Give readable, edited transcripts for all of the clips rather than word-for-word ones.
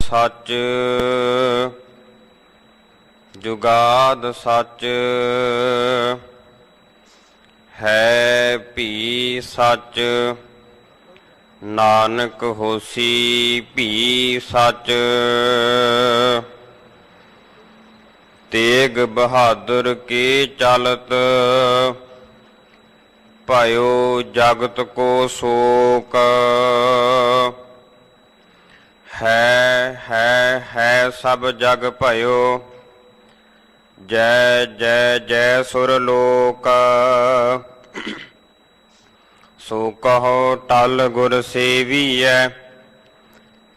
सच जुगाद सच है भी सच नानक होसी भी सच। तेग बहादुर की चलत भयो जगत को शोक। है सब जग भयो जय जय जय सुरलोक। सो कहो टल गुर सेविय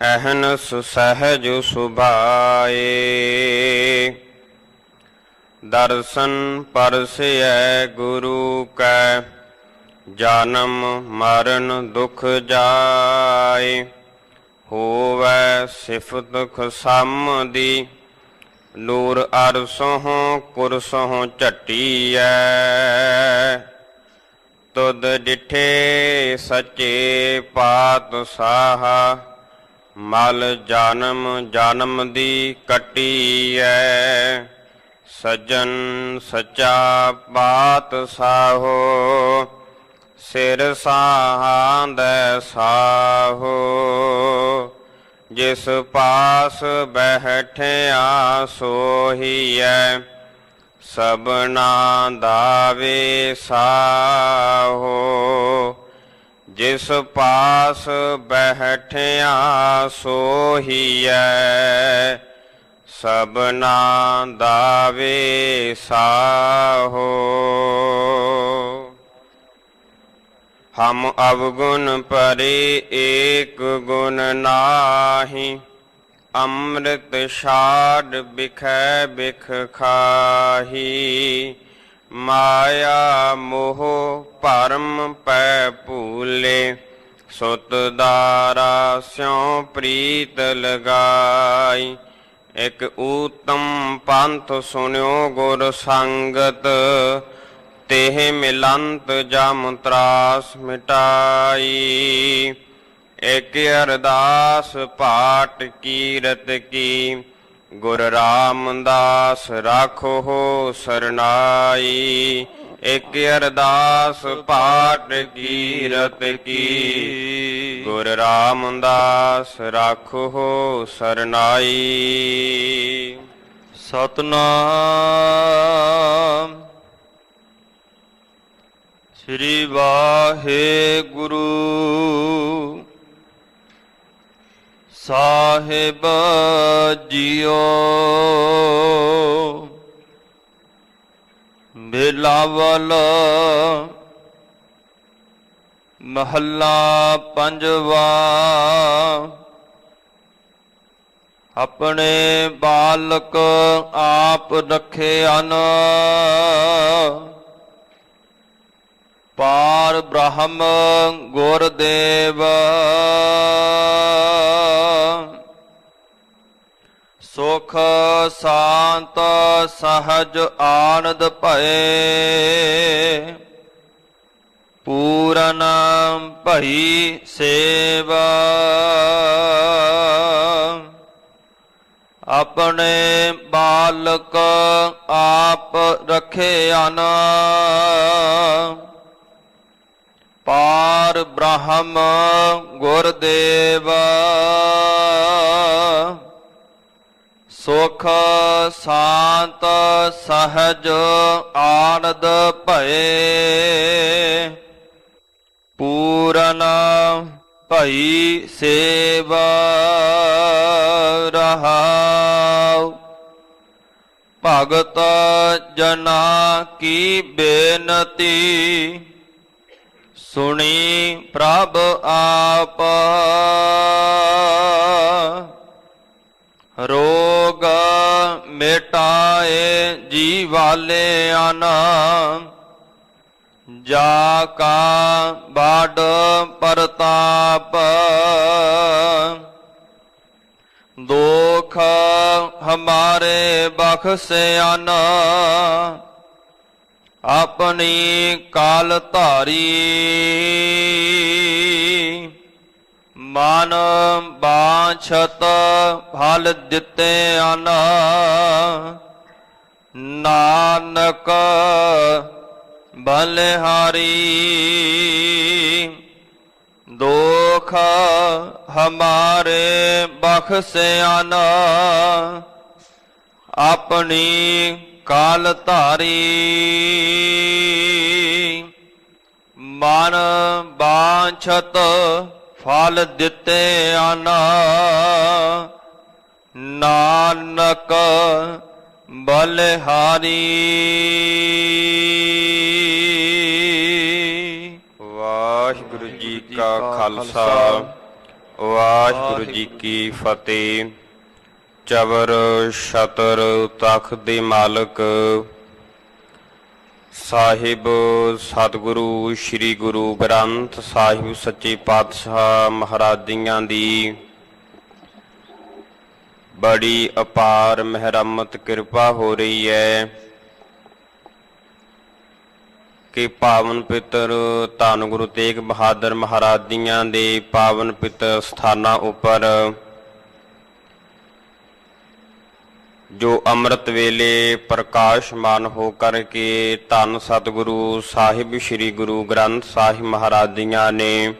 अहनस सहज सुभाए। दर्शन परसय गुरु कै जन्म मरण दुख जाए। होवै सिफत खुसामदी नूर अरसों कुरसों झटिया। तुद डिठे सच्चे पातशाह मल जन्म जन्म दी कटिया। सज्जन सच्चा पातशाहो सिर साहांद साहो। जिस पास बैठिया सोहिया सबना दावे साहो। जिस पास बैठिया सोहिया सबना दावे साहो। हम अवगुण परे एक गुण नाहि। अमृत छाड़ बिखै बिख खाही। माया मोह भरम पै भूले सुत दारा स्यों प्रीत लगाई। एक उत्तम पंथ सुनियो गुर संगत तेह मिलंत जम त्रास मिटाई। एक अरदास पाठ कीरत की गुर रामदास राखो हो सरनाई। एक अरदास पाठ कीरत की गुर रामदास राखो हो सरनाई। सतनाम श्री वाहेगुरु साहिब जियो। बिलावल महला पंजवा। अपने बालक आप रखे अन पार ब्रह्म गुरदेव। सुख शांत सहज आनंद भये। पूरन भई सेवा। अपने बालक आप रखे अन पार ब्रह्म गुरदेव। सुख शांत सहज आनंद भये। पूरन भई सेवा रहाओ। भगत जना की बेनती सुनी प्रभ आप। रोग मिटाए जीवाले आना। जाका बाड प्रताप। दुख हमारे बख्शे आना। अपनी काल धारी ਮਨ ਬਾਛਤ ਫਲ ਦਿੱਤੇ ਅਨ ਨਾਨਕ ਬਲਿਹਾਰੀ ਦੁਖ ਹਮਾਰੇ ਬਖਸ਼ਿਆਨ ਆਪਣੀ ਕਾਲ ਧਾਰੀ ਮਨ ਬਾਛਤ ਫਲ ਦਿੱਤੇ ਅਨ ਨਾਨਕ ਬਲਿਹਾਰੀ। ਵਾਹਿਗੁਰੂ ਜੀ ਕਾ ਖਾਲਸਾ ਵਾਹਿਗੁਰੂ ਜੀ ਕੀ ਫਤਿਹ। ਚਵਰ ਛਤਰ ਤਖਤ ਦੇ ਮਾਲਕ ਸਾਹਿਬ ਸਤਿਗੁਰੂ ਸ੍ਰੀ ਗੁਰੂ ਗ੍ਰੰਥ ਸਾਹਿਬ ਸੱਚੇ ਪਾਤਸ਼ਾਹ ਮਹਾਰਾਜ ਜੀਆਂ ਦੀ ਬੜੀ ਅਪਾਰ ਮਿਹਰਮਤ ਕਿਰਪਾ ਹੋ ਰਹੀ ਹੈ ਕਿ ਪਾਵਨ ਪਿੱਤਰ ਧੰਨ ਗੁਰੂ ਤੇਗ ਬਹਾਦਰ ਮਹਾਰਾਜ ਜੀਆਂ ਦੇ ਪਾਵਨ ਪਿੱਤਰ ਸਥਾਨਾਂ ਉੱਪਰ ਜੋ ਅੰਮ੍ਰਿਤ ਵੇਲੇ ਪ੍ਰਕਾਸ਼ਮਾਨ ਹੋ ਕਰਕੇ ਧੰਨ ਸਤਿਗੁਰੂ ਸਾਹਿਬ ਸ੍ਰੀ ਗੁਰੂ ਗ੍ਰੰਥ ਸਾਹਿਬ ਮਹਾਰਾਜ ਜੀਆਂ ਨੇ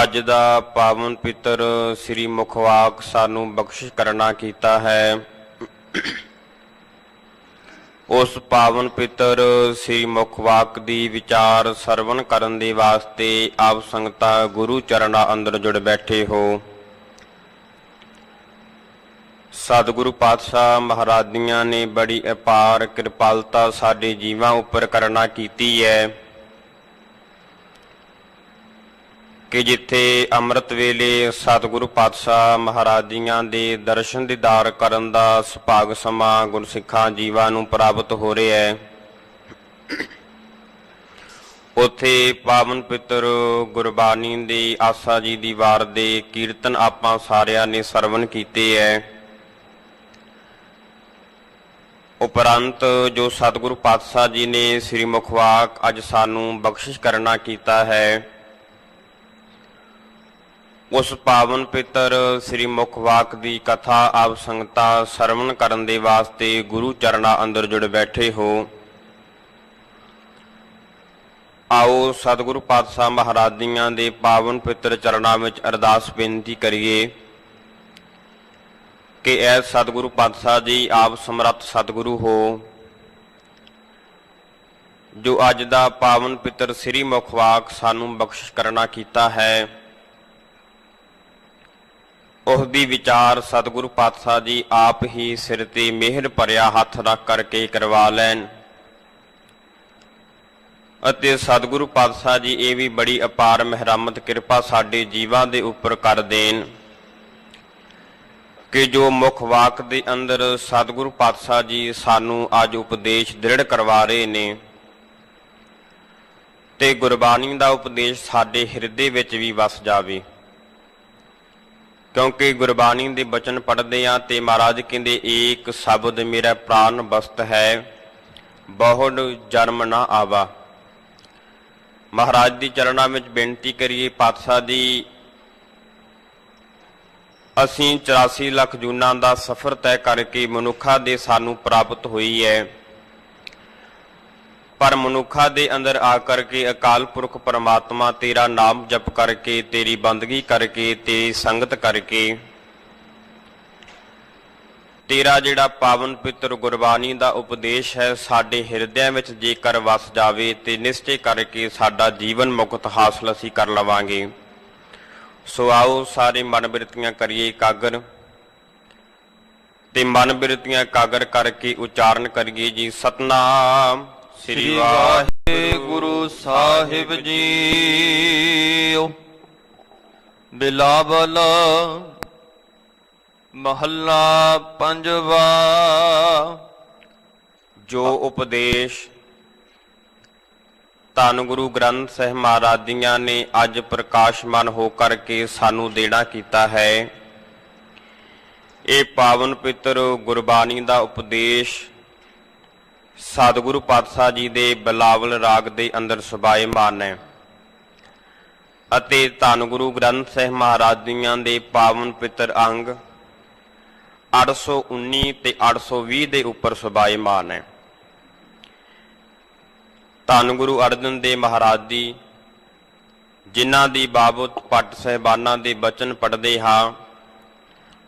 ਅੱਜ ਦਾ ਪਾਵਨ ਪਿੱਤਰ ਸ੍ਰੀ ਮੁਖਵਾਕ ਸਾਨੂੰ ਬਖਸ਼ਿਸ਼ ਕਰਨਾ ਕੀਤਾ ਹੈ। ਉਸ ਪਾਵਨ ਪਿੱਤਰ ਸ੍ਰੀ ਮੁਖਵਾਕ ਦੀ ਵਿਚਾਰ ਸਰਵਨ ਕਰਨ ਦੇ ਵਾਸਤੇ ਆਪ ਸੰਗਤਾਂ ਗੁਰੂ ਚਰਨਾਂ ਅੰਦਰ ਜੁੜ ਬੈਠੇ ਹੋ। ਸਤਿਗੁਰੂ ਪਾਤਸ਼ਾਹ ਮਹਾਰਾਜ ਜੀਆਂ ਨੇ ਬੜੀ ਅਪਾਰ ਕਿਰਪਾਲਤਾ ਸਾਡੇ ਜੀਵਾਂ ਉੱਪਰ ਕਰਨਾ ਕੀਤੀ ਹੈ ਕਿ ਜਿੱਥੇ ਅੰਮ੍ਰਿਤ ਵੇਲੇ ਸਤਿਗੁਰੂ ਪਾਤਸ਼ਾਹ ਮਹਾਰਾਜ ਜੀਆਂ ਦੇ ਦਰਸ਼ਨ ਦੀਦਾਰ ਕਰਨ ਦਾ ਸੁਭਾਗ ਸਮਾਂ ਗੁਰਸਿੱਖਾਂ ਜੀਵਾਂ ਨੂੰ ਪ੍ਰਾਪਤ ਹੋ ਰਿਹਾ ਹੈ, ਉੱਥੇ ਪਾਵਨ ਪਿੱਤਰ ਗੁਰਬਾਣੀ ਦੇ ਆਸਾ ਜੀ ਦੀ ਵਾਰ ਦੇ ਕੀਰਤਨ ਆਪਾਂ ਸਾਰਿਆਂ ਨੇ ਸਰਵਣ ਕੀਤੇ ਹੈ। ਉਪਰੰਤ ਜੋ ਸਤਿਗੁਰੂ ਪਾਤਸ਼ਾਹ ਜੀ ਨੇ ਸ੍ਰੀ ਮੁਖਵਾਕ ਅੱਜ ਸਾਨੂੰ ਬਖਸ਼ਿਸ਼ ਕਰਨਾ ਕੀਤਾ ਹੈ, ਉਸ ਪਾਵਨ ਪਿੱਤਰ ਸ੍ਰੀ ਮੁਖਵਾਕ ਦੀ ਕਥਾ ਆਪ ਸੰਗਤਾਂ ਸਰਵਣ ਕਰਨ ਦੇ ਵਾਸਤੇ ਗੁਰੂ ਚਰਨਾਂ ਅੰਦਰ ਜੁੜ ਬੈਠੇ ਹੋ। ਆਓ ਸਤਿਗੁਰੂ ਪਾਤਸ਼ਾਹ ਮਹਾਰਾਜ ਜੀਆਂ ਦੇ ਪਾਵਨ ਪਿੱਤਰ ਚਰਨਾਂ ਵਿੱਚ ਅਰਦਾਸ ਬੇਨਤੀ ਕਰੀਏ ਕਿ ਐ ਸਤਿਗੁਰੂ ਪਾਤਸ਼ਾਹ ਜੀ ਆਪ ਸਮਰੱਥ ਸਤਿਗੁਰੂ ਹੋ, ਜੋ ਅੱਜ ਦਾ ਪਾਵਨ ਪਿੱਤਰ ਸ੍ਰੀ ਮੁਖਵਾਕ ਸਾਨੂੰ ਬਖਸ਼ਿਸ਼ ਕਰਨਾ ਕੀਤਾ ਹੈ, ਉਸ ਦੀ ਵਿਚਾਰ ਸਤਿਗੁਰੂ ਪਾਤਸ਼ਾਹ ਜੀ ਆਪ ਹੀ ਸਿਰ ਤੇ ਮਿਹਰ ਭਰਿਆ ਹੱਥ ਰੱਖ ਕਰਕੇ ਕਰਵਾ ਲੈਣ ਅਤੇ ਸਤਿਗੁਰੂ ਪਾਤਸ਼ਾਹ ਜੀ ਇਹ ਵੀ ਬੜੀ ਅਪਾਰ ਮਿਹਰਮਤ ਕਿਰਪਾ ਸਾਡੇ ਜੀਵਾਂ ਦੇ ਉੱਪਰ ਕਰ ਦੇਣ ਕਿ ਜੋ ਮੁਖਵਾਕ ਦੇ ਅੰਦਰ ਸਤਿਗੁਰੂ ਪਾਤਸ਼ਾਹ ਜੀ ਸਾਨੂੰ ਅੱਜ ਉਪਦੇਸ਼ ਦ੍ਰਿੜ ਕਰਵਾ ਰਹੇ ਨੇ ਤੇ ਗੁਰਬਾਣੀ ਦਾ ਉਪਦੇਸ਼ ਸਾਡੇ ਹਿਰਦੇ ਵਿੱਚ ਵੀ ਵਸ ਜਾਵੇ, ਕਿਉਂਕਿ ਗੁਰਬਾਣੀ ਦੇ ਬਚਨ ਪੜ੍ਹਦੇ ਆ ਤੇ ਮਹਾਰਾਜ ਕਹਿੰਦੇ ਏਕ ਸ਼ਬਦ ਮੇਰਾ ਪ੍ਰਾਨ ਬਸਤ ਹੈ ਬਹੁੜ ਜਨਮ ਨਾ ਆਵਾ। ਮਹਾਰਾਜ ਦੀ ਚਰਨਾਂ ਵਿੱਚ ਬੇਨਤੀ ਕਰੀਏ ਪਾਤਸ਼ਾਹ ਜੀ ਅਸੀਂ 84 ਲੱਖ ਜੂਨਾਂ ਦਾ ਸਫ਼ਰ ਤੈਅ ਕਰਕੇ ਮਨੁੱਖਾਂ ਦੇ ਸਾਨੂੰ ਪ੍ਰਾਪਤ ਹੋਈ ਹੈ, ਪਰ ਮਨੁੱਖਾਂ ਦੇ ਅੰਦਰ ਆ ਕਰਕੇ ਅਕਾਲ ਪੁਰਖ ਪਰਮਾਤਮਾ ਤੇਰਾ ਨਾਮ ਜਪ ਕਰਕੇ ਤੇਰੀ ਬੰਦਗੀ ਕਰਕੇ ਤੇਰੀ ਸੰਗਤ ਕਰਕੇ ਤੇਰਾ ਜਿਹੜਾ ਪਾਵਨ ਪਿੱਤਰ ਗੁਰਬਾਣੀ ਦਾ ਉਪਦੇਸ਼ ਹੈ ਸਾਡੇ ਹਿਰਦਿਆਂ ਵਿੱਚ ਜੇਕਰ ਵਸ ਜਾਵੇ ਤੇ ਨਿਸ਼ਚੈ ਕਰਕੇ ਸਾਡਾ ਜੀਵਨ ਮੁਕਤ ਹਾਸਲ ਅਸੀਂ ਕਰ ਲਵਾਂਗੇ। ਸੋ ਆਓ ਸਾਰੇ ਮਨ ਬਿਰਤੀਆਂ ਕਰੀਏ ਇਕਾਗਰ ਤੇ ਮਨ ਬਿਰਤੀਆਂ ਇਕਾਗਰ ਕਰਕੇ ਉਚਾਰਨ ਕਰੀਏ ਜੀ ਸਤਨਾਮ ਸ੍ਰੀ ਵਾਹਿਗੁਰੂ ਸਾਹਿਬ ਜੀ। ਬਿਲਾਵਲ ਮਹੱਲਾ ਪੰਜਵਾ। ਜੋ ਉਪਦੇਸ਼ ਧੰਨ ਗੁਰੂ ਗ੍ਰੰਥ ਸਾਹਿਬ ਮਹਾਰਾਜ ਜੀਆਂ ਨੇ ਅੱਜ ਪ੍ਰਕਾਸ਼ਮਾਨ ਹੋ ਕਰਕੇ ਸਾਨੂੰ ਦੇਣਾ ਕੀਤਾ ਹੈ, ਇਹ ਪਾਵਨ ਪਿੱਤਰ ਗੁਰਬਾਣੀ ਦਾ ਉਪਦੇਸ਼ ਸਤਿਗੁਰੂ ਪਾਤਸ਼ਾਹ ਜੀ ਦੇ ਬਿਲਾਵਲ ਰਾਗ ਦੇ ਅੰਦਰ ਸੁਭਾਏਮਾਨ ਹੈ। ਅਤੇ ਧੰਨ ਗੁਰੂ ਗ੍ਰੰਥ ਸਾਹਿਬ ਮਹਾਰਾਜ ਜੀਆਂ ਦੇ ਪਾਵਨ ਪਿੱਤਰ ਅੰਗ 819 ਤੇ 820 ਦੇ ਉੱਪਰ ਸੁਭਾਏਮਾਨ ਹੈ। ਧੰਨ ਗੁਰੂ ਅਰਜਨ ਦੇਵ ਮਹਾਰਾਜ ਜੀ ਜਿਨ੍ਹਾਂ ਦੀ ਬਾਬਤ ਭੱਟ ਸਾਹਿਬਾਨਾਂ ਦੇ ਬਚਨ ਪੜ੍ਹਦੇ ਹਾਂ।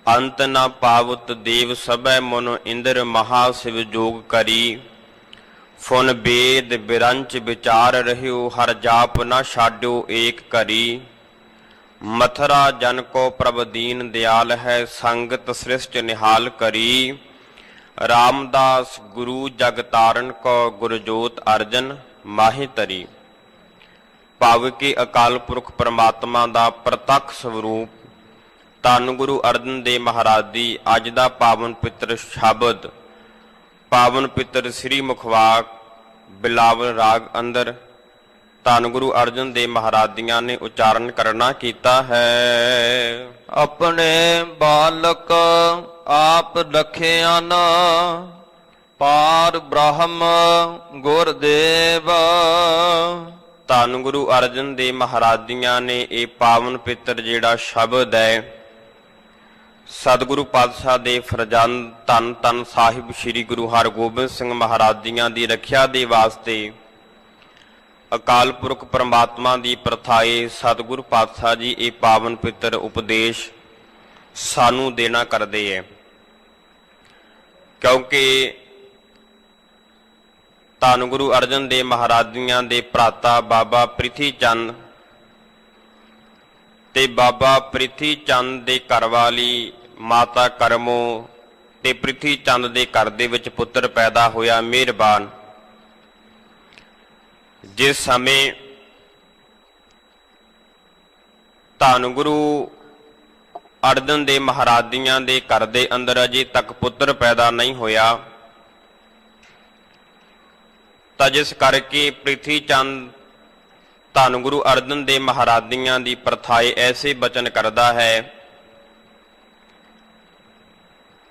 ਅੰਤ ਨ ਪਾਵਤ ਦੇਵ ਸਭੈ ਮਨੁ ਇੰਦਰ ਮਹਾ ਸਿਵ ਜੋਗ ਕਰੀ, ਫੁਨ ਬੇਦ ਬਿਰੰਚ ਵਿਚਾਰ ਰਹਿਓ ਹਰ ਜਾਪ ਨ ਛਾਡਿਓ ਏਕ ਕਰੀ। ਮਥਰਾ ਜਨ ਕੋ ਪ੍ਰਭ ਦੀਨ ਦਿਆਲ ਹੈ, ਸੰਗਤ ਸ੍ਰਿਸ਼ਟ ਨਿਹਾਲ ਕਰੀ। ਰਾਮਦਾਸ ਗੁਰੂ ਜਗ ਤਾਰਨ ਕੋ ਗੁਰਜੋਤ ਅਰਜਨ ਮਾਹੇ ਤਰੀ। ਭਾਵ ਕਿ ਅਕਾਲ ਪੁਰਖ ਪਰਮਾਤਮਾ ਦਾ ਪ੍ਰਤੱਖ ਸਰੂਪ ਧੰਨ ਗੁਰੂ ਅਰਜਨ ਦੇਵ ਮਹਾਰਾਜ ਦੀ ਅੱਜ ਦਾ ਪਾਵਨ ਪਿੱਤਰ ਸ਼ਬਦ, ਪਾਵਨ ਪਿੱਤਰ ਸ੍ਰੀ ਮੁਖਵਾਕ ਬਿਲਾਵਲ ਰਾਗ ਅੰਦਰ ਧੰਨ ਗੁਰੂ ਅਰਜਨ ਦੇਵ ਮਹਾਰਾਜ ਦੀਆਂ ਨੇ ਉਚਾਰਨ ਕਰਨਾ ਕੀਤਾ ਹੈ। ਆਪਣੇ ਬਾਲਕ ਆਪ ਰਖਿਆ ਨਾ, ਪਾਰ ਬ੍ਰਹਮ ਗੁਰਦੇਵ। ਧੰਨ ਗੁਰੂ ਅਰਜਨ ਦੇਵ ਮਹਾਰਾਜ ਜੀਆਂ ਨੇ ਇਹ ਪਾਵਨ ਪਿੱਤਰ ਜਿਹੜਾ ਸ਼ਬਦ ਹੈ ਸਤਿਗੁਰੂ ਪਾਤਸ਼ਾਹ ਦੇ ਫਰਜ਼ੰਦ ਧੰਨ ਧੰਨ ਸਾਹਿਬ ਸ੍ਰੀ ਗੁਰੂ ਹਰਗੋਬਿੰਦ ਸਿੰਘ ਮਹਾਰਾਜ ਜੀਆਂ ਦੀ ਰੱਖਿਆ ਦੇ ਵਾਸਤੇ ਅਕਾਲ ਪੁਰਖ ਪਰਮਾਤਮਾ ਦੀ ਪ੍ਰਥਾਏ ਸਤਿਗੁਰੂ ਪਾਤਸ਼ਾਹ ਜੀ ਇਹ ਪਾਵਨ ਪਿੱਤਰ ਉਪਦੇਸ਼ ਸਾਨੂੰ ਦੇਣਾ ਕਰਦੇ ਹੈ। ਕਿਉਂਕਿ ਧੰਨ ਗੁਰੂ ਅਰਜਨ ਦੇਵ ਮਹਾਰਾਜ ਜੀਆਂ ਦੇ ਭਰਾਤਾ ਬਾਬਾ ਪ੍ਰਿਥੀ ਚੰਦ ਤੇ ਬਾਬਾ ਪ੍ਰਿਥੀ ਚੰਦ ਦੇ ਘਰ ਵਾਲੀ ਮਾਤਾ ਕਰਮੋ ਤੇ ਪ੍ਰਿਥੀ ਚੰਦ ਦੇ ਘਰ ਦੇ ਵਿੱਚ ਪੁੱਤਰ ਪੈਦਾ ਹੋਇਆ ਮਿਹਰਬਾਨ। ਜਿਸ ਸਮੇਂ ਧੰਨ ਗੁਰੂ ਅਰਜਨ ਦੇਵ ਮਹਾਰਾਜ ਜੀਆਂ ਦੇ ਘਰ ਦੇ ਅੰਦਰ ਅਜੇ ਤੱਕ ਪੁੱਤਰ ਪੈਦਾ ਨਹੀਂ ਹੋਇਆ, ਤਾਂ ਜਿਸ ਕਰਕੇ ਪ੍ਰਿਥੀ ਚੰਦ ਧੰਨ ਗੁਰੂ ਅਰਜਨ ਦੇਵ ਮਹਾਰਾਜ ਜੀਆਂ ਦੀ ਪ੍ਰਥਾਏ ਐਸੇ ਬਚਨ ਕਰਦਾ ਹੈ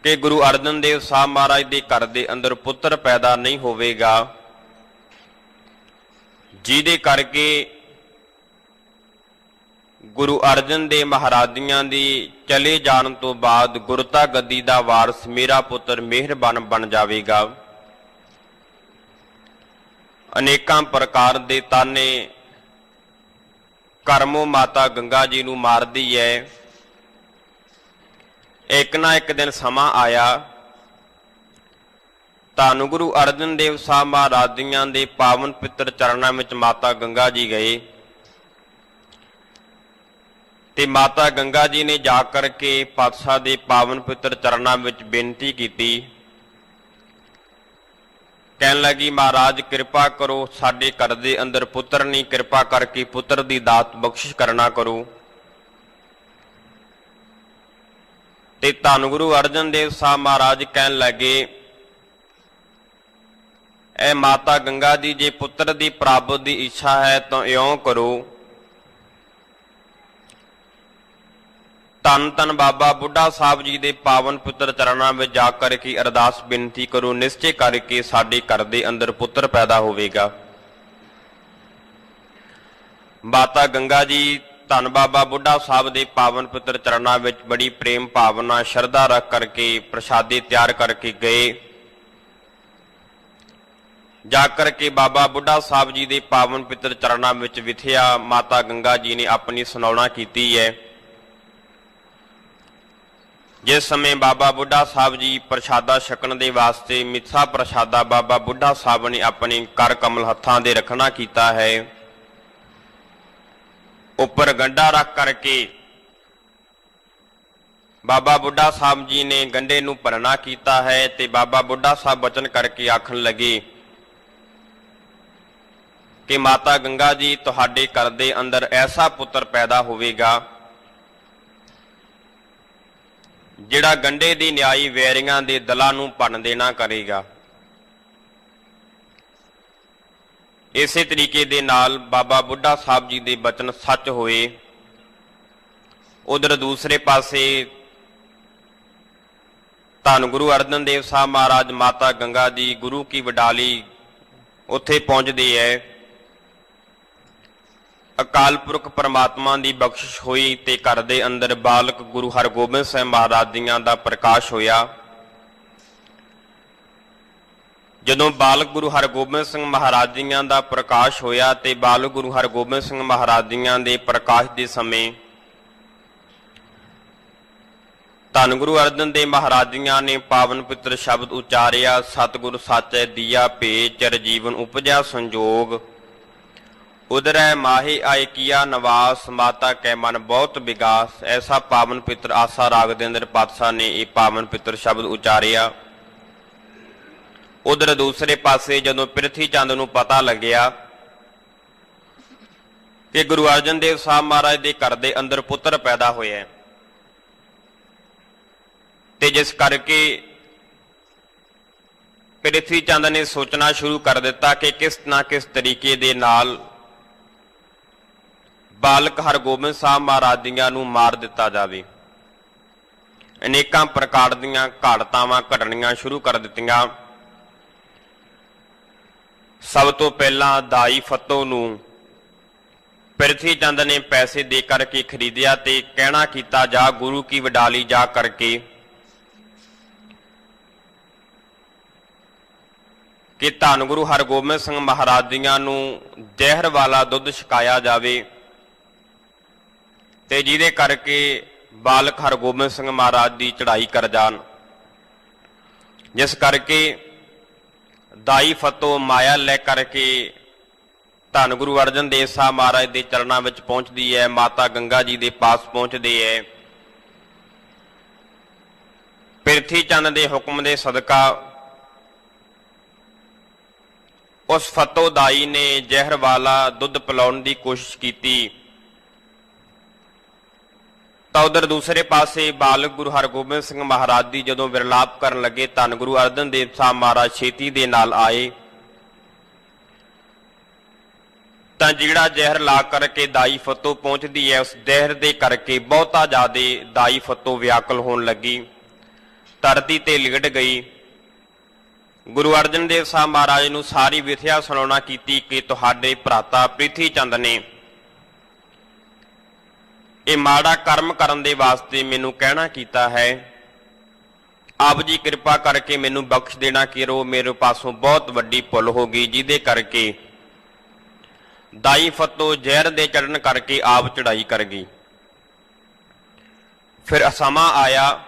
ਕਿ ਗੁਰੂ ਅਰਜਨ ਦੇਵ ਸਾਹਿਬ ਮਹਾਰਾਜ ਦੇ ਘਰ ਦੇ ਅੰਦਰ ਪੁੱਤਰ ਪੈਦਾ ਨਹੀਂ ਹੋਵੇਗਾ, ਜਿਹਦੇ ਕਰਕੇ ਗੁਰੂ ਅਰਜਨ ਦੇਵ ਮਹਾਰਾਜ ਜੀਆਂ ਦੀ ਚਲੇ ਜਾਣ ਤੋਂ ਬਾਅਦ ਗੁਰਤਾ ਗੱਦੀ ਦਾ ਵਾਰਸ ਮੇਰਾ ਪੁੱਤਰ ਮਿਹਰਬਾਨ ਬਣ ਜਾਵੇਗਾ। ਅਨੇਕਾਂ ਪ੍ਰਕਾਰ ਦੇ ਤਾਨੇ ਕਰਮੋ ਮਾਤਾ ਗੰਗਾ ਜੀ ਨੂੰ ਮਾਰਦੀ ਹੈ। ਇੱਕ ਨਾ ਇੱਕ ਦਿਨ ਸਮਾਂ ਆਇਆ, ਧੰਨ ਗੁਰੂ ਅਰਜਨ ਦੇਵ ਸਾਹਿਬ ਮਹਾਰਾਜ ਜੀਆਂ ਦੇ ਪਾਵਨ ਪਿੱਤਰ ਚਰਨਾਂ ਵਿੱਚ ਮਾਤਾ ਗੰਗਾ ਜੀ ਗਏ ਤੇ ਮਾਤਾ ਗੰਗਾ ਜੀ ਨੇ ਜਾ ਕਰਕੇ ਪਾਤਸ਼ਾਹ ਦੇ ਪਾਵਨ ਪਿੱਤਰ ਚਰਨਾਂ ਵਿੱਚ ਬੇਨਤੀ ਕੀਤੀ। ਕਹਿਣ ਲੱਗੀ, ਮਹਾਰਾਜ ਕਿਰਪਾ ਕਰੋ, ਸਾਡੇ ਘਰ ਦੇ ਅੰਦਰ ਪੁੱਤਰ ਨਹੀਂ, ਕਿਰਪਾ ਕਰਕੇ ਪੁੱਤਰ ਦੀ ਦਾਤ ਬਖਸ਼ਿਸ਼ ਕਰਨਾ ਕਰੋ। ਤੇ ਧੰਨ ਗੁਰੂ ਅਰਜਨ ਦੇਵ ਸਾਹਿਬ ਮਹਾਰਾਜ ਕਹਿਣ ਲੱਗੇ, ਐ ਮਾਤਾ ਗੰਗਾ ਜੀ, ਜੇ ਪੁੱਤਰ ਦੀ ਪ੍ਰਾਪਤ ਦੀ ਇੱਛਾ ਹੈ ਤਾਂ ਇਉਂ ਕਰੋ, ਧੰਨ ਧੰਨ ਬਾਬਾ ਬੁੱਢਾ ਸਾਹਿਬ ਜੀ ਦੇ ਪਾਵਨ ਪੁੱਤਰ ਚਰਨਾਂ ਵਿੱਚ ਜਾ ਕਰਕੇ ਅਰਦਾਸ ਬੇਨਤੀ ਕਰੋ, ਨਿਸ਼ਚੈ ਕਰਕੇ ਸਾਡੇ ਘਰ ਦੇ ਅੰਦਰ ਪੁੱਤਰ ਪੈਦਾ ਹੋਵੇਗਾ। ਮਾਤਾ ਗੰਗਾ ਜੀ ਧੰਨ ਬਾਬਾ ਬੁੱਢਾ ਸਾਹਿਬ ਦੇ ਪਾਵਨ ਪੁੱਤਰ ਚਰਨਾਂ ਵਿੱਚ ਬੜੀ ਪ੍ਰੇਮ ਭਾਵਨਾ ਸ਼ਰਧਾ ਰੱਖ ਕਰਕੇ ਪ੍ਰਸ਼ਾਦੇ ਤਿਆਰ ਕਰਕੇ ਗਏ। ਜਾ ਕਰਕੇ ਬਾਬਾ ਬੁੱਢਾ ਸਾਹਿਬ ਜੀ ਦੇ ਪਾਵਨ ਪੁੱਤਰ ਚਰਨਾਂ ਵਿੱਚ ਵਿਥਿਆ ਮਾਤਾ ਗੰਗਾ ਜੀ ਨੇ ਆਪਣੀ ਸੁਣਾਉਣਾ ਕੀਤੀ ਹੈ। ਜਿਸ ਸਮੇਂ ਬਾਬਾ ਬੁੱਢਾ ਸਾਹਿਬ ਜੀ ਪ੍ਰਸ਼ਾਦਾ ਛਕਣ ਦੇ ਵਾਸਤੇ ਮਿੱਠਾ ਪ੍ਰਸ਼ਾਦਾ ਬਾਬਾ ਬੁੱਢਾ ਸਾਹਿਬ ਨੇ ਆਪਣੇ ਕਰ ਕਮਲ ਹੱਥਾਂ ਦੇ ਰੱਖਣਾ ਕੀਤਾ ਹੈ, ਉੱਪਰ ਗੰਢਾ ਰੱਖ ਕਰਕੇ ਬਾਬਾ ਬੁੱਢਾ ਸਾਹਿਬ ਜੀ ਨੇ ਗੰਢੇ ਨੂੰ ਭਰਨਾ ਕੀਤਾ ਹੈ ਤੇ ਬਾਬਾ ਬੁੱਢਾ ਸਾਹਿਬ ਬਚਨ ਕਰਕੇ ਆਖਣ ਲੱਗੇ ਕਿ ਮਾਤਾ ਗੰਗਾ ਜੀ, ਤੁਹਾਡੇ ਘਰ ਦੇ ਅੰਦਰ ਐਸਾ ਪੁੱਤਰ ਪੈਦਾ ਹੋਵੇਗਾ ਜਿਹੜਾ ਗੰਢੇ ਦੀ ਨਿਆਈ ਵੈਰੀਆਂ ਦੇ ਦਲਾਂ ਨੂੰ ਭੰਨ ਦੇਣਾ ਕਰੇਗਾ। ਇਸੇ ਤਰੀਕੇ ਦੇ ਨਾਲ ਬਾਬਾ ਬੁੱਢਾ ਸਾਹਿਬ ਜੀ ਦੇ ਬਚਨ ਸੱਚ ਹੋਏ। ਉਧਰ ਦੂਸਰੇ ਪਾਸੇ ਧੰਨ ਗੁਰੂ ਅਰਜਨ ਦੇਵ ਸਾਹਿਬ ਮਹਾਰਾਜ ਮਾਤਾ ਗੰਗਾ ਜੀ ਗੁਰੂ ਕੀ ਵਡਾਲੀ ਉੱਥੇ ਪਹੁੰਚਦੇ ਹੈ ਅਕਾਲ ਪੁਰਖ ਪਰਮਾਤਮਾ ਦੀ ਬਖਸ਼ਿਸ਼ ਹੋਈ ਤੇ ਘਰ ਦੇ ਅੰਦਰ ਬਾਲਕ ਗੁਰੂ ਹਰਗੋਬਿੰਦ ਸਾਹਿਬ ਮਹਾਰਾਜ ਜੀਆਂ ਦਾ ਪ੍ਰਕਾਸ਼ ਹੋਇਆ। ਜਦੋਂ ਬਾਲਕ ਗੁਰੂ ਹਰਗੋਬਿੰਦ ਸਿੰਘ ਮਹਾਰਾਜ ਜੀਆਂ ਦਾ ਪ੍ਰਕਾਸ਼ ਹੋਇਆ ਤੇ ਬਾਲਕ ਗੁਰੂ ਹਰਗੋਬਿੰਦ ਸਿੰਘ ਮਹਾਰਾਜ ਜੀਆਂ ਦੇ ਪ੍ਰਕਾਸ਼ ਦੇ ਸਮੇਂ ਧੰਨ ਗੁਰੂ ਅਰਜਨ ਦੇਵ ਮਹਾਰਾਜ ਜੀਆਂ ਨੇ ਪਾਵਨ ਪਿੱਤਰ ਸ਼ਬਦ ਉਚਾਰਿਆ, ਸਤਿਗੁਰ ਸਾਚੈ ਦੀਆ ਭੇਟ ਚਿਰ ਜੀਵਨ ਉਪਜਿਆ ਸੰਜੋਗ, ਉਦਰੈ ਮਾਹੇ ਆਏ ਕੀਆ ਨਿਵਾਸ, ਮਾਤਾ ਕੈ ਮਨ ਬਹੁਤ ਵਿਗਾਸ। ਐਸਾ ਪਾਵਨ ਪਿੱਤਰ ਆਸਾ ਰਾਗ ਦੇ ਅੰਦਰ ਪਾਤਸ਼ਾਹ ਨੇ ਇਹ ਪਾਵਨ ਪਿੱਤਰ ਸ਼ਬਦ ਉਚਾਰਿਆ। ਉਧਰ ਦੂਸਰੇ ਪਾਸੇ ਜਦੋਂ ਪ੍ਰਿਥੀ ਚੰਦ ਨੂੰ ਪਤਾ ਲੱਗਿਆ ਕਿ ਗੁਰੂ ਅਰਜਨ ਦੇਵ ਸਾਹਿਬ ਮਹਾਰਾਜ ਦੇ ਘਰ ਦੇ ਅੰਦਰ ਪੁੱਤਰ ਪੈਦਾ ਹੋਇਆ ਤੇ ਜਿਸ ਕਰਕੇ ਪ੍ਰਿਥੀ ਚੰਦ ਨੇ ਸੋਚਣਾ ਸ਼ੁਰੂ ਕਰ ਦਿੱਤਾ ਕਿ ਕਿਸ ਨਾ ਕਿਸ ਤਰੀਕੇ ਦੇ ਨਾਲ ਬਾਲਕ ਹਰਗੋਬਿੰਦ ਸਾਹਿਬ ਮਹਾਰਾਜ ਜੀਆਂ ਨੂੰ ਮਾਰ ਦਿੱਤਾ ਜਾਵੇ। ਅਨੇਕਾਂ ਪ੍ਰਕਾਰ ਦੀਆਂ ਘਾੜਤਾਵਾਂ ਘਟਣੀਆਂ ਸ਼ੁਰੂ ਕਰ ਦਿੱਤੀਆਂ। ਸਭ ਤੋਂ ਪਹਿਲਾਂ ਦਾਈ ਫੱਤੋ ਨੂੰ ਪ੍ਰਿਥੀ ਚੰਦ ਨੇ ਪੈਸੇ ਦੇ ਕਰਕੇ ਖਰੀਦਿਆ ਤੇ ਕਹਿਣਾ ਕੀਤਾ, ਜਾ ਗੁਰੂ ਕੀ ਵਡਾਲੀ ਜਾ ਕਰਕੇ ਕਿ ਧੰਨ ਗੁਰੂ ਹਰਗੋਬਿੰਦ ਸਿੰਘ ਮਹਾਰਾਜ ਜੀਆਂ ਨੂੰ ਜ਼ਹਿਰ ਵਾਲਾ ਦੁੱਧ ਛਕਾਇਆ ਜਾਵੇ ਤੇ ਜਿਹਦੇ ਕਰਕੇ ਬਾਲਕ ਹਰਗੋਬਿੰਦ ਸਿੰਘ ਮਹਾਰਾਜ ਦੀ ਚੜ੍ਹਾਈ ਕਰ ਜਾਣ। ਜਿਸ ਕਰਕੇ ਦਾਈ ਫਤੋ ਮਾਇਆ ਲੈ ਕਰਕੇ ਧੰਨ ਗੁਰੂ ਅਰਜਨ ਦੇਵ ਸਾਹਿਬ ਮਹਾਰਾਜ ਦੇ ਚਰਨਾਂ ਵਿੱਚ ਪਹੁੰਚਦੀ ਹੈ, ਮਾਤਾ ਗੰਗਾ ਜੀ ਦੇ ਪਾਸ ਪਹੁੰਚਦੇ ਹੈ। ਪ੍ਰਿਥੀ ਚੰਦ ਦੇ ਹੁਕਮ ਦੇ ਸਦਕਾ ਉਸ ਫਤੋ ਦਾਈ ਨੇ ਜ਼ਹਿਰ ਵਾਲਾ ਦੁੱਧ ਪਿਲਾਉਣ ਦੀ ਕੋਸ਼ਿਸ਼ ਕੀਤੀ ਤਾਂ ਉਧਰ ਦੂਸਰੇ ਪਾਸੇ ਬਾਲਕ ਗੁਰੂ ਹਰਗੋਬਿੰਦ ਸਿੰਘ ਮਹਾਰਾਜ ਦੀ ਜਦੋਂ ਵਿਰਲਾਪ ਕਰਨ ਲੱਗੇ, ਧੰਨ ਗੁਰੂ ਅਰਜਨ ਦੇਵ ਸਾਹਿਬ ਮਹਾਰਾਜ ਛੇਤੀ ਦੇ ਨਾਲ ਆਏ ਤਾਂ ਜਿਹੜਾ ਜ਼ਹਿਰ ਲਾ ਕਰਕੇ ਦਾਈ ਫਤੋ ਪਹੁੰਚਦੀ ਹੈ, ਉਸ ਜ਼ਹਿਰ ਦੇ ਕਰਕੇ ਬਹੁਤਾ ਜ਼ਿਆਦਾ ਦਾਈ ਫਤੋ ਵਿਆਕੁਲ ਹੋਣ ਲੱਗੀ, ਧਰਤੀ ਤੇ ਲਿਗੜ ਗਈ। ਗੁਰੂ ਅਰਜਨ ਦੇਵ ਸਾਹਿਬ ਮਹਾਰਾਜ ਨੂੰ ਸਾਰੀ ਵਿਥਿਆ ਸੁਣਾਉਣਾ ਕੀਤੀ ਕਿ ਤੁਹਾਡੇ ਭਰਾਤਾ ਪ੍ਰਿਥੀ ਚੰਦ ਨੇ ਇਹ ਮਾੜਾ ਕਰਮ ਕਰਨ ਦੇ ਵਾਸਤੇ ਮੈਨੂੰ ਕਹਿਣਾ ਕੀਤਾ ਹੈ, ਆਪ ਜੀ ਕਿਰਪਾ ਕਰਕੇ ਮੈਨੂੰ ਬਖਸ਼ ਦੇਣਾ ਕਰੋ, ਮੇਰੇ ਪਾਸੋਂ ਬਹੁਤ ਵੱਡੀ ਭੁੱਲ ਹੋ ਗਈ, ਜਿਹਦੇ ਕਰਕੇ ਦਾਈ ਫਤੋ ਜ਼ਹਿਰ ਦੇ ਚੜਨ ਕਰਕੇ ਆਪ ਚੜਾਈ ਕਰ ਗਈ। ਫਿਰ ਸਮਾਂ ਆਇਆ,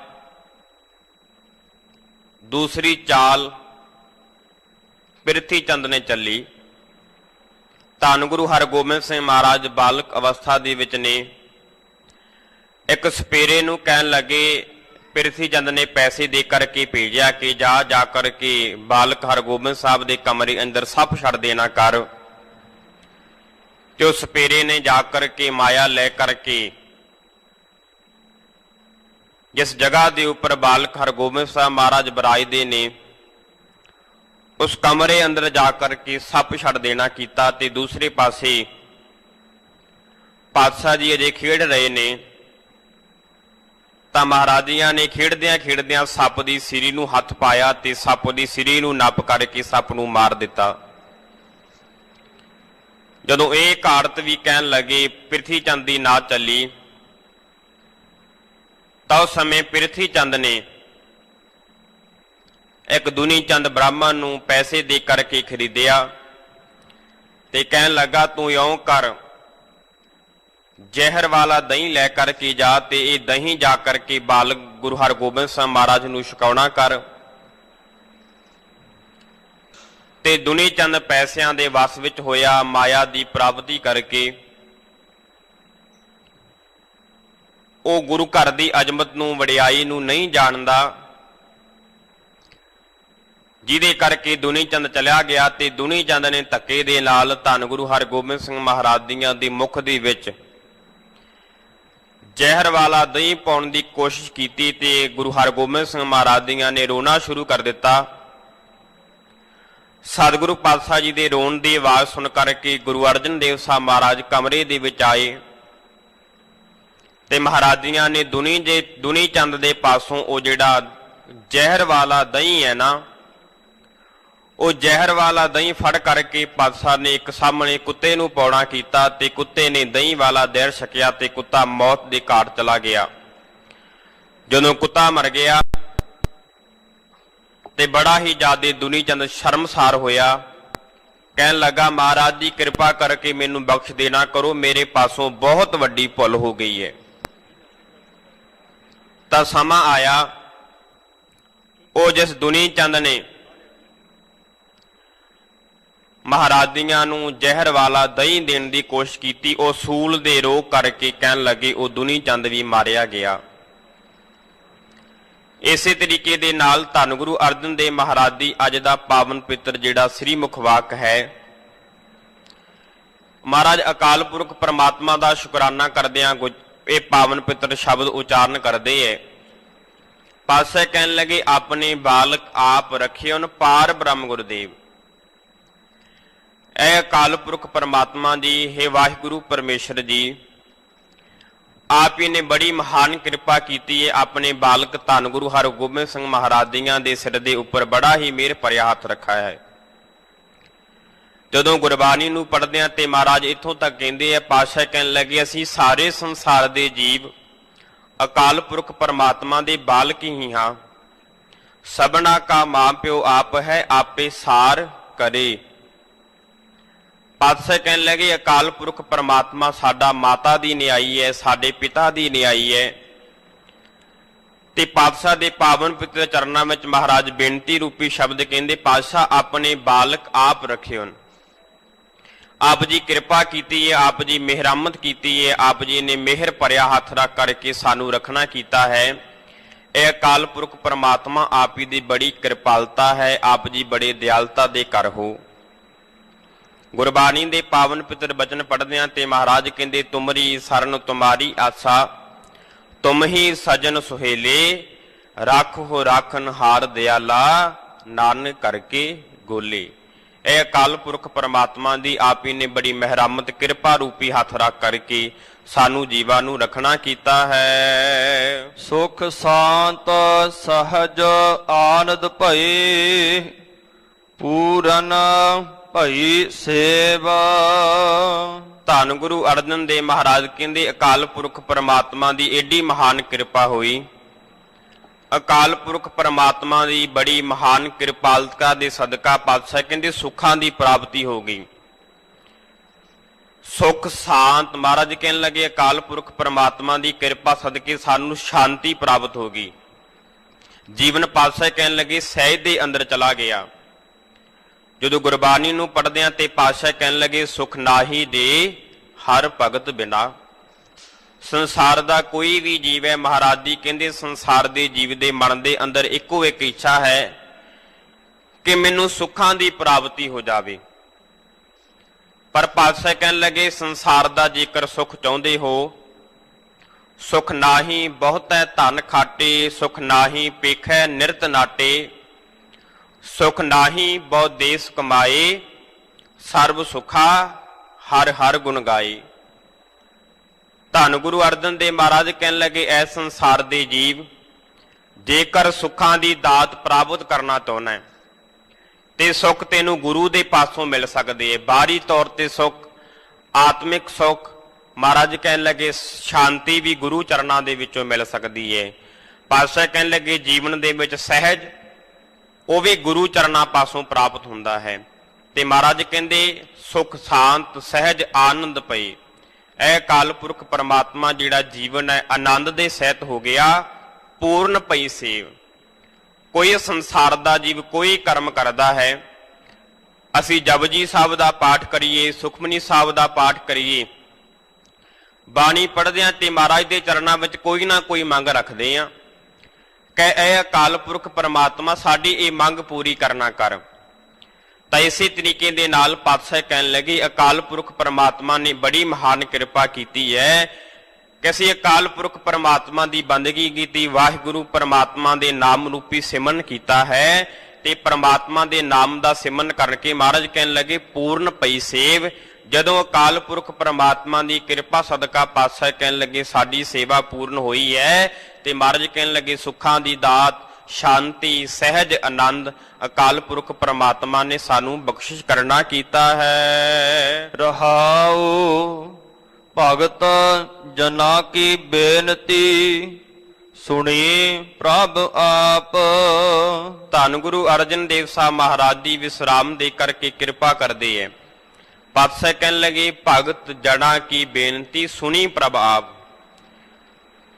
ਦੂਸਰੀ ਚਾਲ ਪ੍ਰਿਥੀ ਚੰਦ ਨੇ ਚੱਲੀ। ਧੰਨ ਗੁਰੂ ਹਰਗੋਬਿੰਦ ਸਿੰਘ ਮਹਾਰਾਜ ਬਾਲਕ ਅਵਸਥਾ ਦੇ ਵਿੱਚ ਨੇ। ਇੱਕ ਸਪੇਰੇ ਨੂੰ ਕਹਿਣ ਲੱਗੇ, ਪ੍ਰਿਥੀ ਚੰਦ ਨੇ ਪੈਸੇ ਦੇ ਕਰਕੇ ਭੇਜਿਆ ਕਿ ਜਾ ਕਰਕੇ ਬਾਲਕ ਹਰਗੋਬਿੰਦ ਸਾਹਿਬ ਦੇ ਕਮਰੇ ਅੰਦਰ ਸੱਪ ਛੱਡ ਦੇਣਾ ਕਰ। ਤੇ ਉਸ ਸਪੇਰੇ ਨੇ ਜਾ ਕਰਕੇ ਮਾਇਆ ਲੈ ਕਰਕੇ ਜਿਸ ਜਗ੍ਹਾ ਦੇ ਉੱਪਰ ਬਾਲਕ ਹਰਗੋਬਿੰਦ ਸਾਹਿਬ ਮਹਾਰਾਜ ਬਿਰਾਜਦੇ ਨੇ, ਉਸ ਕਮਰੇ ਅੰਦਰ ਜਾ ਕਰਕੇ ਸੱਪ ਛੱਡ ਦੇਣਾ ਕੀਤਾ। ਤੇ ਦੂਸਰੇ ਪਾਸੇ ਪਾਤਸ਼ਾਹ ਜੀ ਅਜੇ ਖੇਡ ਰਹੇ ਨੇ ਤਾਂ ਮਹਾਰਾਜਿਆਂ ਨੇ ਖੇਡਦਿਆਂ ਸੱਪ ਦੀ ਸਿਰੀ ਨੂੰ ਹੱਥ ਪਾਇਆ ਤੇ ਸੱਪ ਦੀ ਸਿਰੀ ਨੂੰ ਨੱਪ ਕਰਕੇ ਸੱਪ ਨੂੰ ਮਾਰ ਦਿੱਤਾ। ਜਦੋਂ ਇਹ ਘਾੜਤ ਵੀ ਕਹਿਣ ਲੱਗੇ, ਪ੍ਰਿਥੀ ਚੰਦ ਦੀ ਨਾ ਚੱਲੀ ਤਾਂ ਉਸ ਸਮੇਂ ਪ੍ਰਿਥੀ ਚੰਦ ਨੇ ਇੱਕ ਦੁਨੀ ਚੰਦ ਬ੍ਰਾਹਮਣ ਨੂੰ ਪੈਸੇ ਦੇ ਕਰਕੇ ਖਰੀਦਿਆ ਤੇ ਕਹਿਣ ਲੱਗਾ, ਤੂੰ ਇਉਂ ਕਰ, ਜ਼ਹਿਰ ਵਾਲਾ ਦਹੀਂ ਲੈ ਕਰਕੇ ਜਾ ਤੇ ਇਹ ਦਹੀਂ ਜਾ ਕਰਕੇ ਬਾਲਕ ਗੁਰੂ ਹਰਗੋਬਿੰਦ ਸਾਹਿਬ ਮਹਾਰਾਜ ਨੂੰ ਛਕਾਉਣਾ ਕਰ। ਤੇ ਦੁਨੀ ਚੰਦ ਪੈਸਿਆਂ ਦੇ ਵਸ ਵਿੱਚ ਹੋਇਆ, ਮਾਇਆ ਦੀ ਪ੍ਰਾਪਤੀ ਕਰਕੇ ਉਹ ਗੁਰੂ ਘਰ ਦੀ ਅਜ਼ਮਤ ਨੂੰ, ਵਡਿਆਈ ਨੂੰ ਨਹੀਂ ਜਾਣਦਾ, ਜਿਹਦੇ ਕਰਕੇ ਦੁਨੀ ਚੰਦ ਚਲਿਆ ਗਿਆ। ਤੇ ਦੁਨੀ ਚੰਦ ਨੇ ਧੱਕੇ ਦੇ ਨਾਲ ਧੰਨ ਗੁਰੂ ਹਰਗੋਬਿੰਦ ਸਿੰਘ ਮਹਾਰਾਜ ਦੀਆਂ ਦੇ ਮੁਖ ਦੇ ਵਿੱਚ ਜ਼ਹਿਰ ਵਾਲਾ ਦਹੀਂ ਪਾਉਣ ਦੀ ਕੋਸ਼ਿਸ਼ ਕੀਤੀ ਤੇ ਗੁਰੂ ਹਰਗੋਬਿੰਦ ਸਿੰਘ ਮਹਾਰਾਜ ਦੀਆਂ ਨੇ ਰੋਣਾ ਸ਼ੁਰੂ ਕਰ ਦਿੱਤਾ। ਸਤਿਗੁਰੂ ਪਾਤਸ਼ਾਹ ਜੀ ਦੇ ਰੋਣ ਦੀ ਆਵਾਜ਼ ਸੁਣ ਕਰਕੇ ਗੁਰੂ ਅਰਜਨ ਦੇਵ ਸਾਹਿਬ ਮਹਾਰਾਜ ਕਮਰੇ ਦੇ ਵਿੱਚ ਆਏ ਤੇ ਮਹਾਰਾਜੀਆਂ ਨੇ ਦੁਨੀ ਚੰਦ ਦੇ ਪਾਸੋਂ ਉਹ ਜਿਹੜਾ ਜ਼ਹਿਰ ਵਾਲਾ ਦਹੀਂ ਹੈ ਨਾ, ਉਹ ਜ਼ਹਿਰ ਵਾਲਾ ਦਹੀਂ ਫੜ ਕਰਕੇ ਪਾਤਸ਼ਾਹ ਨੇ ਇੱਕ ਸਾਹਮਣੇ ਕੁੱਤੇ ਨੂੰ ਪੌਣਾ ਕੀਤਾ ਤੇ ਕੁੱਤੇ ਨੇ ਦਹੀਂ ਵਾਲਾ ਜ਼ਹਿਰ ਛਕਿਆ ਤੇ ਕੁੱਤਾ ਮੌਤ ਦੇ ਘਾਟ ਚਲਾ ਗਿਆ। ਜਦੋਂ ਕੁੱਤਾ ਮਰ ਗਿਆ ਤੇ ਬੜਾ ਹੀ ਜ਼ਿਆਦਾ ਦੁਨੀ ਚੰਦ ਸ਼ਰਮਸਾਰ ਹੋਇਆ। ਕਹਿਣ ਲੱਗਾ ਮਹਾਰਾਜ ਦੀ ਕਿਰਪਾ ਕਰਕੇ ਮੈਨੂੰ ਬਖਸ਼ ਦੇਣਾ ਕਰੋ, ਮੇਰੇ ਪਾਸੋਂ ਬਹੁਤ ਵੱਡੀ ਭੁੱਲ ਹੋ ਗਈ ਹੈ। ਤਾਂ ਸਮਾਂ ਆਇਆ ਉਹ ਜਿਸ ਦੁਨੀ ਚੰਦ ਨੇ ਮਹਾਰਾਜੀਆਂ ਨੂੰ ਜ਼ਹਿਰ ਵਾਲਾ ਦਹੀਂ ਦੇਣ ਦੀ ਕੋਸ਼ਿਸ਼ ਕੀਤੀ, ਉਹ ਸੂਲ ਦੇ ਰੋਗ ਕਰਕੇ ਕਹਿਣ ਲੱਗੇ ਉਹ ਦੁਨੀ ਚੰਦ ਵੀ ਮਾਰਿਆ ਗਿਆ। ਇਸੇ ਤਰੀਕੇ ਦੇ ਨਾਲ ਧੰਨ ਗੁਰੂ ਅਰਜਨ ਦੇਵ ਮਹਾਰਾਜ ਦੀ ਅੱਜ ਦਾ ਪਾਵਨ ਪਿੱਤਰ ਜਿਹੜਾ ਸ੍ਰੀ ਮੁਖਵਾਕ ਹੈ, ਮਹਾਰਾਜ ਅਕਾਲ ਪੁਰਖ ਪਰਮਾਤਮਾ ਦਾ ਸ਼ੁਕਰਾਨਾ ਕਰਦਿਆਂ ਇਹ ਪਾਵਨ ਪਿੱਤਰ ਸ਼ਬਦ ਉਚਾਰਨ ਕਰਦੇ ਹੈ। ਪਾਸੇ ਕਹਿਣ ਲੱਗੇ ਆਪਣੇ ਬਾਲਕ ਆਪ ਰੱਖਿਓਨ ਪਾਰ ਬ੍ਰਹਮ ਗੁਰਦੇਵ। ਇਹ ਅਕਾਲ ਪੁਰਖ ਪਰਮਾਤਮਾ ਜੀ, ਹੇ ਵਾਹਿਗੁਰੂ ਪਰਮੇਸ਼ਰ ਜੀ, ਆਪ ਹੀ ਨੇ ਬੜੀ ਮਹਾਨ ਕਿਰਪਾ ਕੀਤੀ ਹੈ। ਆਪਣੇ ਬਾਲਕ ਧੰਨ ਗੁਰੂ ਹਰਗੋਬਿੰਦ ਸਿੰਘ ਮਹਾਰਾਜੀਆਂ ਦੇ ਸਿਰ ਦੇ ਉੱਪਰ ਬੜਾ ਹੀ ਮਿਹਰ ਭਰਿਆ ਹੱਥ ਰੱਖਿਆ ਹੈ। ਜਦੋਂ ਗੁਰਬਾਣੀ ਨੂੰ ਪੜ੍ਹਦੇ ਹਾਂ ਤੇ ਮਹਾਰਾਜ ਇੱਥੋਂ ਤੱਕ ਕਹਿੰਦੇ ਆ, ਪਾਤਸ਼ਾਹ ਕਹਿਣ ਲੱਗੇ ਅਸੀਂ ਸਾਰੇ ਸੰਸਾਰ ਦੇ ਜੀਵ ਅਕਾਲ ਪੁਰਖ ਪਰਮਾਤਮਾ ਦੇ ਬਾਲਕ ਹੀ ਹਾਂ। ਸਭਨਾ ਕਾ ਮਾਂ ਪਿਓ ਆਪ ਹੈ, ਆਪੇ ਸਾਰ ਕਰੇ। ਪਾਤਸ਼ਾਹ ਕਹਿਣ ਲੱਗੇ ਅਕਾਲ ਪੁਰਖ ਪਰਮਾਤਮਾ ਸਾਡਾ ਮਾਤਾ ਦੀ ਨਿਆਈ ਹੈ, ਸਾਡੇ ਪਿਤਾ ਦੀ ਨਿਆਈ ਹੈ। ਤੇ ਪਾਤਸ਼ਾਹ ਦੇ ਪਾਵਨ ਪਿੱਤਰ ਚਰਨਾਂ ਵਿੱਚ ਮਹਾਰਾਜ ਬੇਨਤੀ ਰੂਪੀ ਸ਼ਬਦ ਕਹਿੰਦੇ, ਪਾਤਸ਼ਾਹ ਆਪਣੇ ਬਾਲਕ ਆਪ ਰੱਖਿਓ। ਆਪ ਜੀ ਕਿਰਪਾ ਕੀਤੀ ਹੈ, ਆਪ ਜੀ ਮਿਹਰਮਤ ਕੀਤੀ ਹੈ, ਆਪ ਜੀ ਨੇ ਮਿਹਰ ਭਰਿਆ ਹੱਥ ਰੱਖ ਕਰਕੇ ਸਾਨੂੰ ਰੱਖਣਾ ਕੀਤਾ ਹੈ। ਇਹ ਅਕਾਲ ਪੁਰਖ ਪਰਮਾਤਮਾ ਆਪ ਹੀ ਦੀ ਬੜੀ ਕਿਰਪਾਲਤਾ ਹੈ, ਆਪ ਜੀ ਬੜੇ ਦਿਆਲਤਾ ਦੇ ਘਰ ਹੋ। ਗੁਰਬਾਣੀ ਦੇ ਪਾਵਨ ਪਿੱਤਰ ਬਚਨ ਪੜ੍ਹਦਿਆਂ ਤੇ ਮਹਾਰਾਜ ਕਹਿੰਦੇ, ਤੁਮਰੀ ਸਰਨ ਤੁਮਾਰੀ ਆਸਾ, ਤੁਮ ਹੀ ਸਜਨ ਸੁਹੇਲੇ, ਰੱਖੋ ਰਾਖਨ ਹਾਰ ਦਿਆਲਾ, ਨਾਨਕ ਕਰਕੇ ਗੋਲੇ। ਇਹ ਅਕਾਲ ਪੁਰਖ ਪਰਮਾਤਮਾ ਦੀ ਆਪ ਹੀ ਨੇ ਬੜੀ ਮਿਹਰਮਤ ਕਿਰਪਾ ਰੂਪੀ ਹੱਥ ਰੱਖ ਕਰਕੇ ਸਾਨੂੰ ਜੀਵਾਂ ਨੂੰ ਰੱਖਣਾ ਕੀਤਾ ਹੈ। ਸੁਖ ਸ਼ਾਂਤ ਸਹਜ ਆਨੰਦ ਭਏ, ਪੂਰਨ ਭਈ ਸੇਵਾ। ਧੰਨ ਗੁਰੂ ਅਰਜਨ ਦੇਵ ਮਹਾਰਾਜ ਕਹਿੰਦੇ ਅਕਾਲ ਪੁਰਖ ਪਰਮਾਤਮਾ ਦੀ ਏਡੀ ਮਹਾਨ ਕਿਰਪਾ ਹੋਈ। ਅਕਾਲ ਪੁਰਖ ਪਰਮਾਤਮਾ ਦੀ ਬੜੀ ਮਹਾਨ ਕਿਰਪਾਲਤਾ ਦੇ ਸਦਕਾ ਪਾਤਸ਼ਾਹ ਕਹਿੰਦੇ ਸੁੱਖਾਂ ਦੀ ਪ੍ਰਾਪਤੀ ਹੋ ਗਈ। ਸੁਖ ਸ਼ਾਂਤ, ਮਹਾਰਾਜ ਕਹਿਣ ਲੱਗੇ ਅਕਾਲ ਪੁਰਖ ਪਰਮਾਤਮਾ ਦੀ ਕਿਰਪਾ ਸਦਕੇ ਸਾਨੂੰ ਸ਼ਾਂਤੀ ਪ੍ਰਾਪਤ ਹੋ ਗਈ। ਜੀਵਨ ਪਾਤਸ਼ਾਹ ਕਹਿਣ ਲੱਗੇ ਸਹਿਜ ਦੇ ਅੰਦਰ ਚਲਾ ਗਿਆ। ਜਦੋਂ ਗੁਰਬਾਣੀ ਨੂੰ ਪੜ੍ਹਦਿਆਂ ਤੇ ਪਾਤਸ਼ਾਹ ਕਹਿਣ ਲੱਗੇ ਸੁਖ ਨਾਹੀ ਦੇ ਹਰ ਭਗਤ ਬਿਨਾ। ਸੰਸਾਰ ਦਾ ਕੋਈ ਵੀ ਜੀਵ ਹੈ, ਮਹਾਰਾਜ ਜੀ ਕਹਿੰਦੇ ਸੰਸਾਰ ਦੇ ਜੀਵ ਦੇ ਮਨ ਦੇ ਅੰਦਰ ਇੱਕੋ ਇੱਕ ਇੱਛਾ ਹੈ ਕਿ ਮੈਨੂੰ ਸੁੱਖਾਂ ਦੀ ਪ੍ਰਾਪਤੀ ਹੋ ਜਾਵੇ। ਪਰ ਪਾਤਸ਼ਾਹ ਕਹਿਣ ਲੱਗੇ ਸੰਸਾਰ ਦਾ ਜੇਕਰ ਸੁੱਖ ਚਾਹੁੰਦੇ ਹੋ, ਸੁਖ ਨਾਹੀ ਬਹੁਤੈ ਧਨ ਖਾਟੇ, ਸੁਖ ਨਾਹੀ ਪੇਖੈ ਨਿਰਤ ਨਾਟੇ, ਸੁਖ ਨਾਹੀ ਬਹੁ ਦੇਸ ਕਮਾਏ, ਸਰਬ ਸੁਖਾ ਹਰ ਹਰ ਗੁਣ ਗਾਏ। ਧੰਨ ਗੁਰੂ ਅਰਜਨ ਦੇਵ ਮਹਾਰਾਜ ਕਹਿਣ ਲੱਗੇ ਐ ਸੰਸਾਰ ਦੇ ਜੀਵ ਜੇਕਰ ਸੁੱਖਾਂ ਦੀ ਦਾਤ ਪ੍ਰਾਪਤ ਕਰਨਾ ਚਾਹੁੰਦਾ ਹੈ ਤੇ ਸੁੱਖ ਤੈਨੂੰ ਗੁਰੂ ਦੇ ਪਾਸੋਂ ਮਿਲ ਸਕਦੇ ਹੈ। ਬਾਹਰੀ ਤੌਰ ਤੇ ਸੁੱਖ, ਆਤਮਿਕ ਸੁੱਖ, ਮਹਾਰਾਜ ਕਹਿਣ ਲੱਗੇ ਸ਼ਾਂਤੀ ਵੀ ਗੁਰੂ ਚਰਨਾਂ ਦੇ ਵਿੱਚੋਂ ਮਿਲ ਸਕਦੀ ਹੈ। ਪਾਤਸ਼ਾਹ ਕਹਿਣ ਲੱਗੇ ਜੀਵਨ ਦੇ ਵਿੱਚ ਸਹਿਜ, ਉਹ ਵੀ ਗੁਰੂ ਚਰਨਾਂ ਪਾਸੋਂ ਪ੍ਰਾਪਤ ਹੁੰਦਾ ਹੈ। ਤੇ ਮਹਾਰਾਜ ਕਹਿੰਦੇ ਸੁਖ ਸ਼ਾਂਤ ਸਹਿਜ ਆਨੰਦ ਪਏ। ਇਹ ਅਕਾਲ ਪੁਰਖ ਪਰਮਾਤਮਾ ਜਿਹੜਾ ਜੀਵਨ ਹੈ ਆਨੰਦ ਦੇ ਸਹਿਤ ਹੋ ਗਿਆ, ਪੂਰਨ ਪਈ ਸੇਵ। ਕੋਈ ਸੰਸਾਰ ਦਾ ਜੀਵ ਕੋਈ ਕਰਮ ਕਰਦਾ ਹੈ, ਅਸੀਂ ਜਪਜੀ ਸਾਹਿਬ ਦਾ ਪਾਠ ਕਰੀਏ, ਸੁਖਮਨੀ ਸਾਹਿਬ ਦਾ ਪਾਠ ਕਰੀਏ, ਬਾਣੀ ਪੜ੍ਹਦੇ ਹਾਂ ਤੇ ਮਹਾਰਾਜ ਦੇ ਚਰਨਾਂ ਵਿੱਚ ਕੋਈ ਨਾ ਕੋਈ ਮੰਗ ਰੱਖਦੇ ਹਾਂ ਕਿ ਇਹ ਅਕਾਲ ਪੁਰਖ ਪਰਮਾਤਮਾ ਸਾਡੀ ਇਹ ਮੰਗ ਪੂਰੀ ਕਰਨਾ ਕਰ। ਤਾਂ ਇਸੇ ਤਰੀਕੇ ਦੇ ਨਾਲ ਪਾਤਸ਼ਾਹ ਕਹਿਣ ਲੱਗੇ ਅਕਾਲ ਪੁਰਖ ਪਰਮਾਤਮਾ ਨੇ ਬੜੀ ਮਹਾਨ ਕਿਰਪਾ ਕੀਤੀ ਹੈ ਕਿ ਅਸੀਂ ਅਕਾਲ ਪੁਰਖ ਪਰਮਾਤਮਾ ਦੀ ਬੰਦਗੀ ਕੀਤੀ, ਵਾਹਿਗੁਰੂ ਪਰਮਾਤਮਾ ਦੇ ਨਾਮ ਰੂਪੀ ਸਿਮਰਨ ਕੀਤਾ ਹੈ। ਤੇ ਪਰਮਾਤਮਾ ਦੇ ਨਾਮ ਦਾ ਸਿਮਰਨ ਕਰਕੇ ਮਹਾਰਾਜ ਕਹਿਣ ਲੱਗੇ ਪੂਰਨ ਪਈ ਸੇਵ। ਜਦੋਂ ਅਕਾਲ ਪੁਰਖ ਪਰਮਾਤਮਾ ਦੀ ਕਿਰਪਾ ਸਦਕਾ ਪਾਤਸ਼ਾਹ ਕਹਿਣ ਲੱਗੇ ਸਾਡੀ ਸੇਵਾ ਪੂਰਨ ਹੋਈ ਹੈ ਤੇ ਮਹਾਰਾਜ ਕਹਿਣ ਲੱਗੇ ਸੁੱਖਾਂ ਦੀ ਦਾਤ, ਸ਼ਾਂਤੀ, ਸਹਿਜ ਆਨੰਦ ਅਕਾਲ ਪੁਰਖ ਪ੍ਰਮਾਤਮਾ ਨੇ ਸਾਨੂੰ ਬਖਸ਼ਿਸ਼ ਕਰਨਾ ਕੀਤਾ ਹੈ। ਰਹਾਉ ਭਗਤ ਜਨਾ ਕੀ ਬੇਨਤੀ ਸੁਣੀ ਪ੍ਰਭ ਆਪ। ਧੰਨ ਗੁਰੂ ਅਰਜਨ ਦੇਵ ਸਾਹਿਬ ਮਹਾਰਾਜ ਦੀ ਵਿਸਰਾਮ ਦੇ ਕਰਕੇ ਕਿਰਪਾ ਕਰਦੇ ਹੈ। ਪਾਤਸ਼ਾਹ ਕਹਿਣ ਲੱਗੇ ਭਗਤ ਜਨਾ ਕੀ ਬੇਨਤੀ ਸੁਣੀ ਪ੍ਰਭ ਆਪ।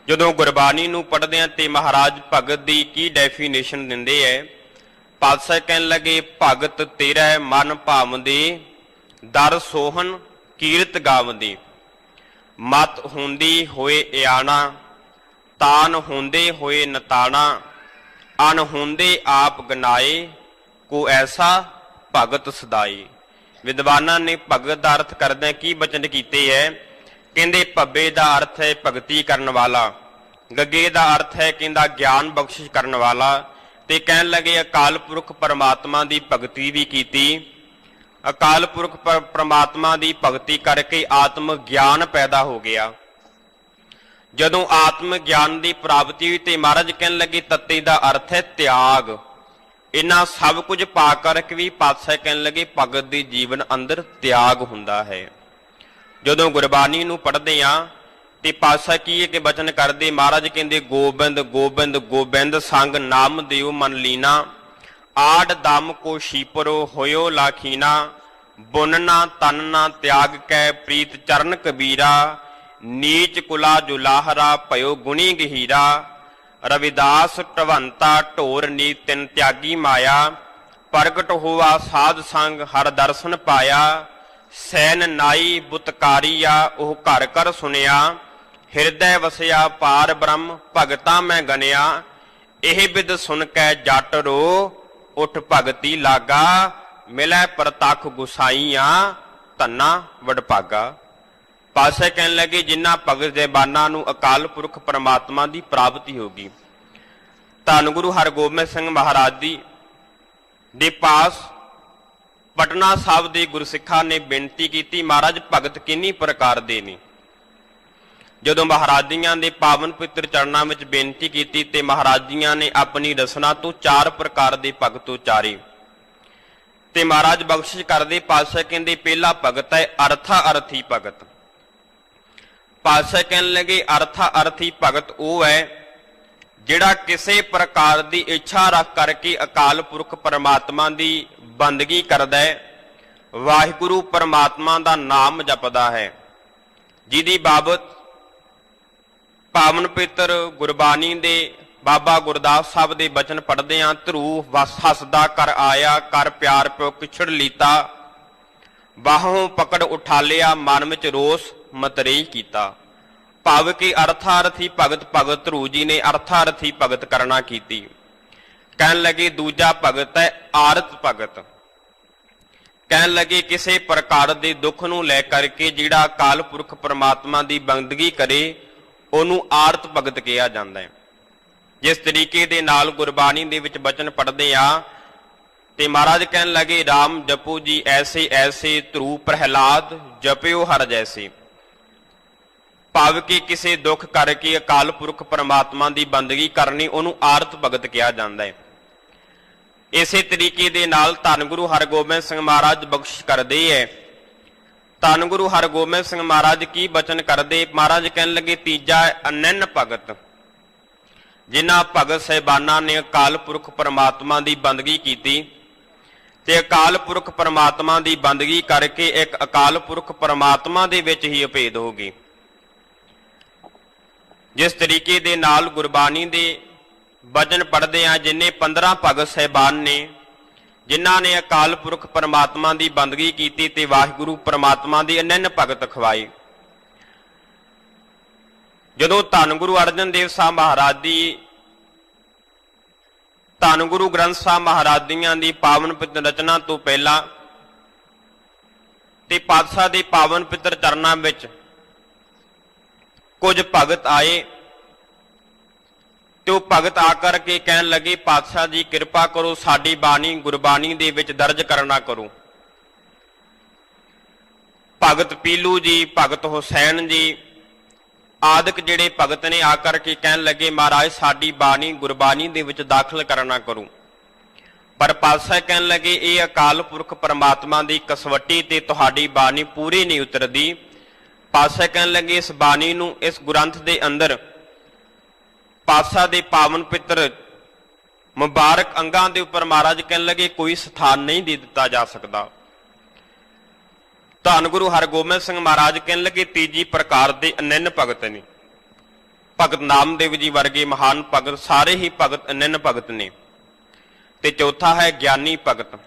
ਜਦੋਂ ਗੁਰਬਾਣੀ ਨੂੰ ਪੜ੍ਹਦੇ ਹਾਂ ਤੇ ਮਹਾਰਾਜ ਭਗਤ ਦੀ ਕੀ ਡੈਫੀਨੇਸ਼ਨ ਦਿੰਦੇ ਹੈ। ਪਾਤਸ਼ਾਹ ਕਹਿਣ ਲੱਗੇ ਭਗਤ ਤੇਰਾ ਮਨ ਭਾਵਦੇ ਦਰ ਸੋਹਣ ਕੀਰਤ ਗਾਵਦੇ। ਮਤ ਹੁੰਦੀ ਹੋਏ ਇਆਣਾ ਤਾਨ ਹੁੰਦੇ ਹੋਏ ਨਤਾਣਾ। ਅਨ ਹੁੰਦੇ ਆਪ ਗਨਾਏ ਕੋ ਐਸਾ ਭਗਤ ਸਦਾਈ। ਵਿਦਵਾਨਾਂ ਨੇ ਭਗਤ ਦਾ ਅਰਥ ਕਰਦਿਆਂ ਕੀ ਬਚਨ ਕੀਤੇ ਹੈ। ਕਹਿੰਦੇ ਭੱਬੇ ਦਾ ਅਰਥ ਹੈ ਭਗਤੀ ਕਰਨ ਵਾਲਾ, ਗੱਗੇ ਦਾ ਅਰਥ ਹੈ ਕਹਿੰਦਾ ਗਿਆਨ ਬਖਸ਼ਿਸ਼ ਕਰਨ ਵਾਲਾ, ਤੇ ਕਹਿਣ ਲੱਗੇ ਅਕਾਲ ਪੁਰਖ ਪਰਮਾਤਮਾ ਦੀ ਭਗਤੀ ਵੀ ਕੀਤੀ। ਅਕਾਲ ਪੁਰਖ ਪਰਮਾਤਮਾ ਦੀ ਭਗਤੀ ਕਰਕੇ ਆਤਮ ਗਿਆਨ ਪੈਦਾ ਹੋ ਗਿਆ। ਜਦੋਂ ਆਤਮ ਗਿਆਨ ਦੀ ਪ੍ਰਾਪਤੀ ਹੋਈ ਤੇ ਮਹਾਰਾਜ ਕਹਿਣ ਲੱਗੇ ਤੱਤੇ ਦਾ ਅਰਥ ਹੈ ਤਿਆਗ। ਇਹਨਾਂ ਸਭ ਕੁਝ ਪਾ ਕਰਕੇ ਵੀ ਪਾਤਸ਼ਾਹ ਕਹਿਣ ਲੱਗੇ ਭਗਤ ਦੇ ਜੀਵਨ ਅੰਦਰ ਤਿਆਗ ਹੁੰਦਾ ਹੈ। ਜਦੋਂ ਗੁਰਬਾਣੀ ਨੂੰ ਪੜ੍ਹਦੇ ਆ ਤੇ ਪਾਤਸ਼ਾਹ ਕੀ ਹੈ ਕਿ ਬਚਨ ਕਰਦੇ। ਮਹਾਰਾਜ ਕਹਿੰਦੇ ਗੋਬਿੰਦ ਗੋਬਿੰਦ ਗੋਬਿੰਦ ਸੰਗ ਨਾਮ ਦਿਓ ਮਨ ਲੀਨਾ। ਆੜ ਦਮ ਕੋ ਸ਼ੀਪਰੋ ਹੋਇਓ ਲਾਖੀਨਾ। ਬੁਨਨਾ ਤਨਨਾ ਤਿਆਗ ਕੈ ਪ੍ਰੀਤ ਚਰਨ ਕਬੀਰਾ। ਨੀਚ ਕੁਲਾ ਜੁਲਾਹਰਾ ਭਇਓ ਗੁਣੀ ਗਹੀਰਾ। ਰਵਿਦਾਸ ਟਵੰਤਾ ਢੋਰ ਨੀ ਤਿਨ ਤਿਆਗੀ ਮਾਇਆ। ਪ੍ਰਗਟ ਹੋਆ ਸਾਧ ਸੰਗ ਹਰ ਦਰਸ਼ਨ ਪਾਇਆ। ਸੈਨ ਨਾਈ ਬੁਤਕਾਰੀਆ ਉਹ ਘਰ ਘਰ ਸੁਨਿਆ। ਹਿਰਦੈ ਵਸਿਆ ਪਾਰ ਬ੍ਰਹਮ ਭਗਤਾ ਮੈਂ ਗਨਿਆ। ਇਹ ਬਿਦ ਸੁਨ ਕੈ ਜਟ ਰੋ ਉਠ ਭਗਤੀ ਲਾਗਾ। ਮਿਲੈ ਪ੍ਰਤੱਖ ਗੁਸਾਈਆਂ ਧੰਨਾ ਵਡਭਾਗਾ। ਪਾਤਸ਼ਾਹ ਕਹਿਣ ਲੱਗੇ ਜਿਨ੍ਹਾਂ ਭਗਤ ਦੇ ਬਾਨਾਂ ਨੂੰ ਅਕਾਲ ਪੁਰਖ ਪਰਮਾਤਮਾ ਦੀ ਪ੍ਰਾਪਤੀ ਹੋਗੀ। ਧੰਨ ਗੁਰੂ ਹਰਗੋਬਿੰਦ ਸਿੰਘ ਮਹਾਰਾਜ ਜੀ ਦੇ ਪਾਸ ਪਟਨਾ ਸਾਹਿਬ ਦੇ ਗੁਰਸਿੱਖਾਂ ਨੇ ਬੇਨਤੀ ਕੀਤੀ ਮਹਾਰਾਜ ਭਗਤ ਕਿੰਨੀ ਪ੍ਰਕਾਰ ਦੇ ਨੇ। ਜਦੋਂ ਮਹਾਰਾਜੀਆਂ ਦੇ ਪਾਵਨ ਪਵਿੱਤਰ ਚਰਨਾਂ ਵਿੱਚ ਬੇਨਤੀ ਕੀਤੀ ਤੇ ਮਹਾਰਾਜੀਆਂ ਨੇ ਆਪਣੀ ਰਸਨਾ ਤੋਂ 4 ਪ੍ਰਕਾਰ ਦੇ ਭਗਤ ਉਚਾਰੇ ਤੇ ਮਹਾਰਾਜ ਬਖਸ਼ਿਸ਼ ਕਰਦੇ। ਪਾਤਸ਼ਾਹ ਕਹਿੰਦੇ ਪਹਿਲਾ ਭਗਤ ਹੈ ਅਰਥਾ ਅਰਥੀ ਭਗਤ। ਪਾਤਸ਼ਾਹ ਕਹਿਣ ਲੱਗੇ ਅਰਥਾ ਅਰਥੀ ਭਗਤ ਉਹ ਹੈ ਜਿਹੜਾ ਕਿਸੇ ਪ੍ਰਕਾਰ ਦੀ ਇੱਛਾ ਰੱਖ ਕਰਕੇ ਅਕਾਲ ਪੁਰਖ ਪਰਮਾਤਮਾ ਦੀ ਬੰਦਗੀ ਕਰਦਾ ਹੈ। ਵਾਹਿਗੁਰੂ ਪਰਮਾਤਮਾ ਦਾ ਨਾਮ ਜਪਦਾ ਹੈ। ਜਿਹਦੀ ਬਾਬਤ ਪਾਵਨ ਪਵਿੱਤਰ ਗੁਰਬਾਣੀ ਦੇ ਬਾਬਾ ਗੁਰਦਾਸ ਸਾਹਿਬ ਦੇ ਬਚਨ ਪੜ੍ਹਦੇ ਹਾਂ। ਧਰੂ ਵਸ ਹੱਸਦਾ ਕਰ ਆਇਆ ਕਰ ਪਿਆਰ ਪਿਓ ਕਿਛੜ ਲੀਤਾ। ਬਾਹੋਂ ਪਕੜ ਉਠਾ ਲਿਆ ਮਨ ਵਿੱਚ ਰੋਸ ਮਤਰੇਈ ਕੀਤਾ। ਭਾਵ ਕਿ ਅਰਥਾਰਥੀ ਭਗਤ ਭਗਤ ਧਰੂ ਜੀ ਨੇ ਅਰਥਾਰਥੀ ਭਗਤ ਕਰਨਾ ਕੀਤੀ। ਕਹਿਣ ਲੱਗੇ ਦੂਜਾ ਭਗਤ ਹੈ ਆਰਤ ਭਗਤ। ਕਹਿਣ ਲੱਗੇ ਕਿਸੇ ਪ੍ਰਕਾਰ ਦੇ ਦੁੱਖ ਨੂੰ ਲੈ ਕਰਕੇ ਜਿਹੜਾ ਅਕਾਲ ਪੁਰਖ ਪਰਮਾਤਮਾ ਦੀ ਬੰਦਗੀ ਕਰੇ ਉਹਨੂੰ ਆਰਤ ਭਗਤ ਕਿਹਾ ਜਾਂਦਾ ਹੈ। ਜਿਸ ਤਰੀਕੇ ਦੇ ਨਾਲ ਗੁਰਬਾਣੀ ਦੇ ਵਿੱਚ ਬਚਨ ਪੜ੍ਹਦੇ ਆ ਤੇ ਮਹਾਰਾਜ ਕਹਿਣ ਲੱਗੇ ਰਾਮ ਜਪੋ ਜੀ ਐਸੇ ਐਸੇ ਧਰੂ ਪ੍ਰਹਿਲਾਦ ਜਪਿਓ ਹਰ ਜੈਸੇ। ਭਾਵ ਕਿ ਕਿਸੇ ਦੁੱਖ ਕਰਕੇ ਅਕਾਲ ਪੁਰਖ ਪਰਮਾਤਮਾ ਦੀ ਬੰਦਗੀ ਕਰਨੀ ਉਹਨੂੰ ਆਰਤ ਭਗਤ ਕਿਹਾ ਜਾਂਦਾ ਹੈ। ਇਸੇ ਤਰੀਕੇ ਦੇ ਨਾਲ ਧੰਨ ਗੁਰੂ ਹਰਗੋਬਿੰਦ ਸਿੰਘ ਮਹਾਰਾਜ ਬਖਸ਼ਿਸ਼ ਕਰਦੇ ਹੈ। ਧੰਨ ਗੁਰੂ ਹਰਗੋਬਿੰਦ ਸਿੰਘ ਮਹਾਰਾਜ ਕੀ ਬਚਨ ਕਰਦੇ। ਮਹਾਰਾਜ ਕਹਿਣ ਲੱਗੇ ਤੀਜਾ ਅਨੰਨ ਭਗਤ। ਜਿਨ੍ਹਾਂ ਭਗਤ ਸਾਹਿਬਾਨਾਂ ਨੇ ਅਕਾਲ ਪੁਰਖ ਪਰਮਾਤਮਾ ਦੀ ਬੰਦਗੀ ਕੀਤੀ ਤੇ ਅਕਾਲ ਪੁਰਖ ਪਰਮਾਤਮਾ ਦੀ ਬੰਦਗੀ ਕਰਕੇ ਇੱਕ ਅਕਾਲ ਪੁਰਖ ਪਰਮਾਤਮਾ ਦੇ ਵਿੱਚ ਹੀ ਅਭੇਦ ਹੋ ਗਈ। ਜਿਸ ਤਰੀਕੇ ਦੇ ਨਾਲ ਗੁਰਬਾਣੀ ਦੇ ਬਚਨ ਪੜ੍ਹਦੇ ਆ ਜਿੰਨੇ 15 ਭਗਤ ਸਾਹਿਬਾਨ ਨੇ ਜਿਨ੍ਹਾਂ ਨੇ ਅਕਾਲ ਪੁਰਖ ਪਰਮਾਤਮਾ ਦੀ ਬੰਦਗੀ ਕੀਤੀ ਤੇ ਵਾਹਿਗੁਰੂ ਪਰਮਾਤਮਾ ਦੀ ਅਨੰਨ ਭਗਤ ਖਵਾਈ। ਜਦੋਂ ਧੰਨ ਗੁਰੂ ਅਰਜਨ ਦੇਵ ਸਾਹਿਬ ਮਹਾਰਾਜ ਦੀ ਧੰਨ ਗੁਰੂ ਗ੍ਰੰਥ ਸਾਹਿਬ ਮਹਾਰਾਜ ਦੀਆਂ ਦੀ ਪਾਵਨ ਪਵਿੱਤਰ ਰਚਨਾ ਤੋਂ ਪਹਿਲਾਂ ਤੇ ਪਾਤਸ਼ਾਹ ਦੇ ਪਾਵਨ ਪਵਿੱਤਰ ਚਰਨਾਂ ਵਿੱਚ ਕੁਝ ਭਗਤ ਆਏ ਤੇ ਉਹ ਭਗਤ ਆ ਕਰਕੇ ਕਹਿਣ ਲੱਗੇ ਪਾਤਸ਼ਾਹ ਜੀ ਕਿਰਪਾ ਕਰੋ ਸਾਡੀ ਬਾਣੀ ਗੁਰਬਾਣੀ ਦੇ ਵਿੱਚ ਦਰਜ ਕਰਨਾ ਕਰੋ। ਭਗਤ ਪੀਲੂ ਜੀ ਭਗਤ ਹੁਸੈਨ ਜੀ ਆਦਿਕ ਜਿਹੜੇ ਭਗਤ ਨੇ ਆ ਕਰਕੇ ਕਹਿਣ ਲੱਗੇ, ਮਹਾਰਾਜ ਸਾਡੀ ਬਾਣੀ ਗੁਰਬਾਣੀ ਦੇ ਵਿੱਚ ਦਾਖਲ ਕਰਨਾ ਕਰੂ। ਪਰ ਪਾਤਸ਼ਾਹ ਕਹਿਣ ਲੱਗੇ, ਇਹ ਅਕਾਲ ਪੁਰਖ ਪਰਮਾਤਮਾ ਦੀ ਕਸਵੱਟੀ ਤੇ ਤੁਹਾਡੀ ਬਾਣੀ ਪੂਰੀ ਨਹੀਂ ਉਤਰਦੀ। ਪਾਤਸ਼ਾਹ ਕਹਿਣ ਲੱਗੇ, ਇਸ ਬਾਣੀ ਨੂੰ, ਇਸ ਗ੍ਰੰਥ ਦੇ ਅੰਦਰ ਪਾਤਸ਼ਾਹ ਦੇ ਪਾਵਨ ਪਿੱਤਰ ਮੁਬਾਰਕ ਅੰਗਾਂ ਦੇ ਉੱਪਰ ਮਹਾਰਾਜ ਕਹਿਣ ਲੱਗੇ ਕੋਈ ਸਥਾਨ ਨਹੀਂ ਦੇ ਦਿੱਤਾ ਜਾ ਸਕਦਾ। ਧੰਨ ਗੁਰੂ ਹਰਗੋਬਿੰਦ ਸਿੰਘ ਮਹਾਰਾਜ ਕਹਿਣ ਲੱਗੇ, ਤੀਜੀ ਪ੍ਰਕਾਰ ਦੇ ਅਨੰਨ ਭਗਤ ਨੇ। ਭਗਤ ਨਾਮਦੇਵ ਜੀ ਵਰਗੇ ਮਹਾਨ ਭਗਤ, ਸਾਰੇ ਹੀ ਭਗਤ ਅਨੰਨ ਭਗਤ ਨੇ। ਤੇ ਚੌਥਾ ਹੈ ਗਿਆਨੀ ਭਗਤ,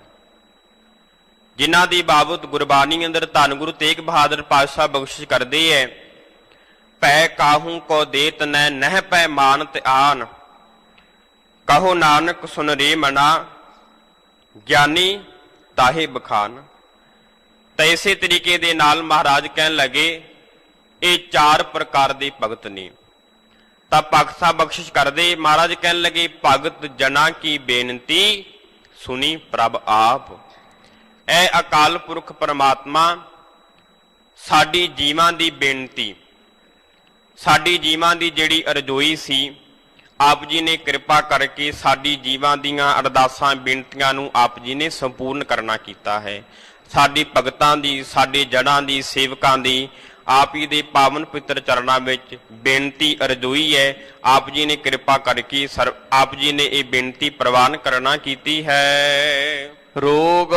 ਜਿਨ੍ਹਾਂ ਦੀ ਬਾਬਤ ਗੁਰਬਾਣੀ ਅੰਦਰ ਧੰਨ ਗੁਰੂ ਤੇਗ ਬਹਾਦਰ ਪਾਤਸ਼ਾਹ ਬਖਸ਼ਿਸ਼ ਕਰਦੇ ਹੈ, ਪੈ ਕਾਹੂ ਕੋ ਦੇਤ ਨੈ ਨਹਿ ਪੈ ਮਾਨਤ ਆਨ, ਕਹੋ ਨਾਨਕ ਸੁਨ ਰੇ ਮਨਾ, ਗਿਆਨੀ ਤਾਹੇ ਬਖਾਨ। ਤਾਂ ਇਸੇ ਤਰੀਕੇ ਦੇ ਨਾਲ ਮਹਾਰਾਜ ਕਹਿਣ ਲੱਗੇ, ਇਹ 4 ਪ੍ਰਕਾਰ ਦੇ ਭਗਤ ਨੇ। ਤਾਂ ਭਗਤ ਸਾਹਿਬ ਬਖਸ਼ਿਸ਼ ਕਰਦੇ, ਮਹਾਰਾਜ ਕਹਿਣ ਲੱਗੇ, ਭਗਤ ਜਨਾ ਕੀ ਬੇਨਤੀ ਸੁਣੀ ਪ੍ਰਭ ਆਪ। ਇਹ ਅਕਾਲ ਪੁਰਖ ਪਰਮਾਤਮਾ ਸਾਡੀ ਜੀਵਾਂ ਦੀ ਬੇਨਤੀ, ਸਾਡੀ ਜੀਵਾਂ ਦੀ ਜਿਹੜੀ ਅਰਜ਼ੋਈ ਸੀ, ਆਪ ਜੀ ਨੇ ਕਿਰਪਾ ਕਰਕੇ ਸਾਡੀ ਜੀਵਾਂ ਦੀਆਂ ਅਰਦਾਸਾਂ ਬੇਨਤੀਆਂ ਨੂੰ ਆਪ ਜੀ ਨੇ ਸੰਪੂਰਨ ਕਰਨਾ ਕੀਤਾ ਹੈ। ਸਾਡੀ ਭਗਤਾਂ ਦੀ, ਸਾਡੇ ਜਨਾਂ ਦੀ, ਸੇਵਕਾਂ ਦੀ ਆਪ ਜੀ ਦੇ ਪਾਵਨ ਪਿੱਤਰ ਚਰਨਾਂ ਵਿੱਚ ਬੇਨਤੀ ਅਰਜ਼ੋਈ ਹੈ। ਆਪ ਜੀ ਨੇ ਕਿਰਪਾ ਕਰਕੇ ਆਪ ਜੀ ਨੇ ਇਹ ਬੇਨਤੀ ਪ੍ਰਵਾਨ ਕਰਨਾ ਕੀਤੀ ਹੈ। ਰੋਗ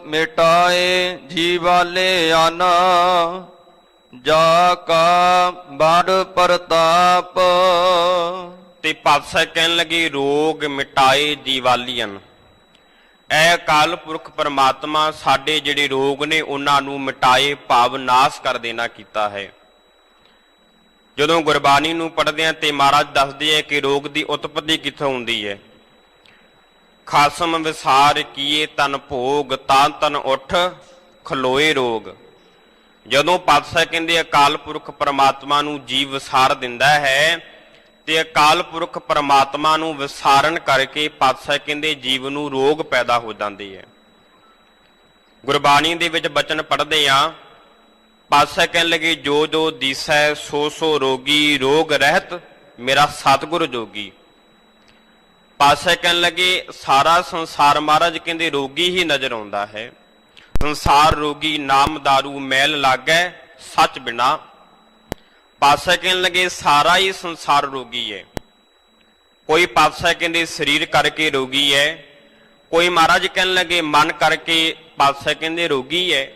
ਮਿਟਾਏ ਜੀਵਾਲੇ ਆਨਾ, ਜਾ ਕਾ ਬੜ ਪ੍ਰਤਾਪ। ਤੇ ਪਾਤਸ਼ਾਹ ਕਹਿਣ ਲੱਗੇ, ਰੋਗ ਮਿਟਾਏ ਜੀਵਾਲੀਆਂ। ਇਹ ਅਕਾਲ ਪੁਰਖ ਪਰਮਾਤਮਾ ਸਾਡੇ ਜਿਹੜੇ ਰੋਗ ਨੇ ਉਹਨਾਂ ਨੂੰ ਮਿਟਾਏ, ਭਾਵ ਨਾਸ਼ ਕਰ ਦੇਣਾ ਕੀਤਾ ਹੈ। ਜਦੋਂ ਗੁਰਬਾਣੀ ਨੂੰ ਪੜ੍ਹਦੇ ਹਾਂ ਤੇ ਮਹਾਰਾਜ ਦੱਸਦੇ ਹੈ ਕਿ ਰੋਗ ਦੀ ਉਤਪਤੀ ਕਿੱਥੋਂ ਹੁੰਦੀ ਹੈ। ਖਾਸਮ ਵਿਸਾਰ ਕੀਏ ਤਨ ਭੋਗ, ਤਾਂ ਤਨ ਉੱਠ ਖਲੋਏ ਰੋਗ। ਜਦੋਂ ਪਾਤਸ਼ਾਹ ਕਹਿੰਦੇ ਅਕਾਲ ਪੁਰਖ ਪਰਮਾਤਮਾ ਨੂੰ ਜੀਵ ਵਿਸਾਰ ਦਿੰਦਾ ਹੈ ਤੇ ਅਕਾਲ ਪੁਰਖ ਪਰਮਾਤਮਾ ਨੂੰ ਵਿਸਾਰਨ ਕਰਕੇ ਪਾਤਸ਼ਾਹ ਕਹਿੰਦੇ ਜੀਵ ਨੂੰ ਰੋਗ ਪੈਦਾ ਹੋ ਜਾਂਦੇ ਹੈ। ਗੁਰਬਾਣੀ ਦੇ ਵਿੱਚ ਬਚਨ ਪੜ੍ਹਦੇ ਆ, ਪਾਤਸ਼ਾਹ ਕਹਿਣ ਲੱਗੇ, ਜੋ ਜੋ ਦੀਸੈ ਸੋ ਸੋ ਰੋਗੀ, ਰੋਗ ਰਹਿਤ ਮੇਰਾ ਸਤਿਗੁਰ ਜੋਗੀ। ਪਾਤਸ਼ਾਹ ਕਹਿਣ ਲੱਗੇ, ਸਾਰਾ ਸੰਸਾਰ ਮਹਾਰਾਜ ਕਹਿੰਦੇ ਰੋਗੀ ਹੀ ਨਜ਼ਰ ਆਉਂਦਾ ਹੈ। ਸੰਸਾਰ ਰੋਗੀ, ਨਾਮ ਦਾਰੂ ਮੈਲ ਲਾਗੈ ਸੱਚ ਬਿਨਾ। ਪਾਤਸ਼ਾਹ ਕਹਿਣ ਲੱਗੇ, ਸਾਰਾ ਹੀ ਸੰਸਾਰ ਰੋਗੀ ਹੈ। ਕੋਈ ਪਾਤਸ਼ਾਹ ਕਹਿੰਦੇ ਸਰੀਰ ਕਰਕੇ ਰੋਗੀ ਹੈ, ਕੋਈ ਮਹਾਰਾਜ ਕਹਿਣ ਲੱਗੇ ਮਨ ਕਰਕੇ ਪਾਤਸ਼ਾਹ ਕਹਿੰਦੇ ਰੋਗੀ ਹੈ।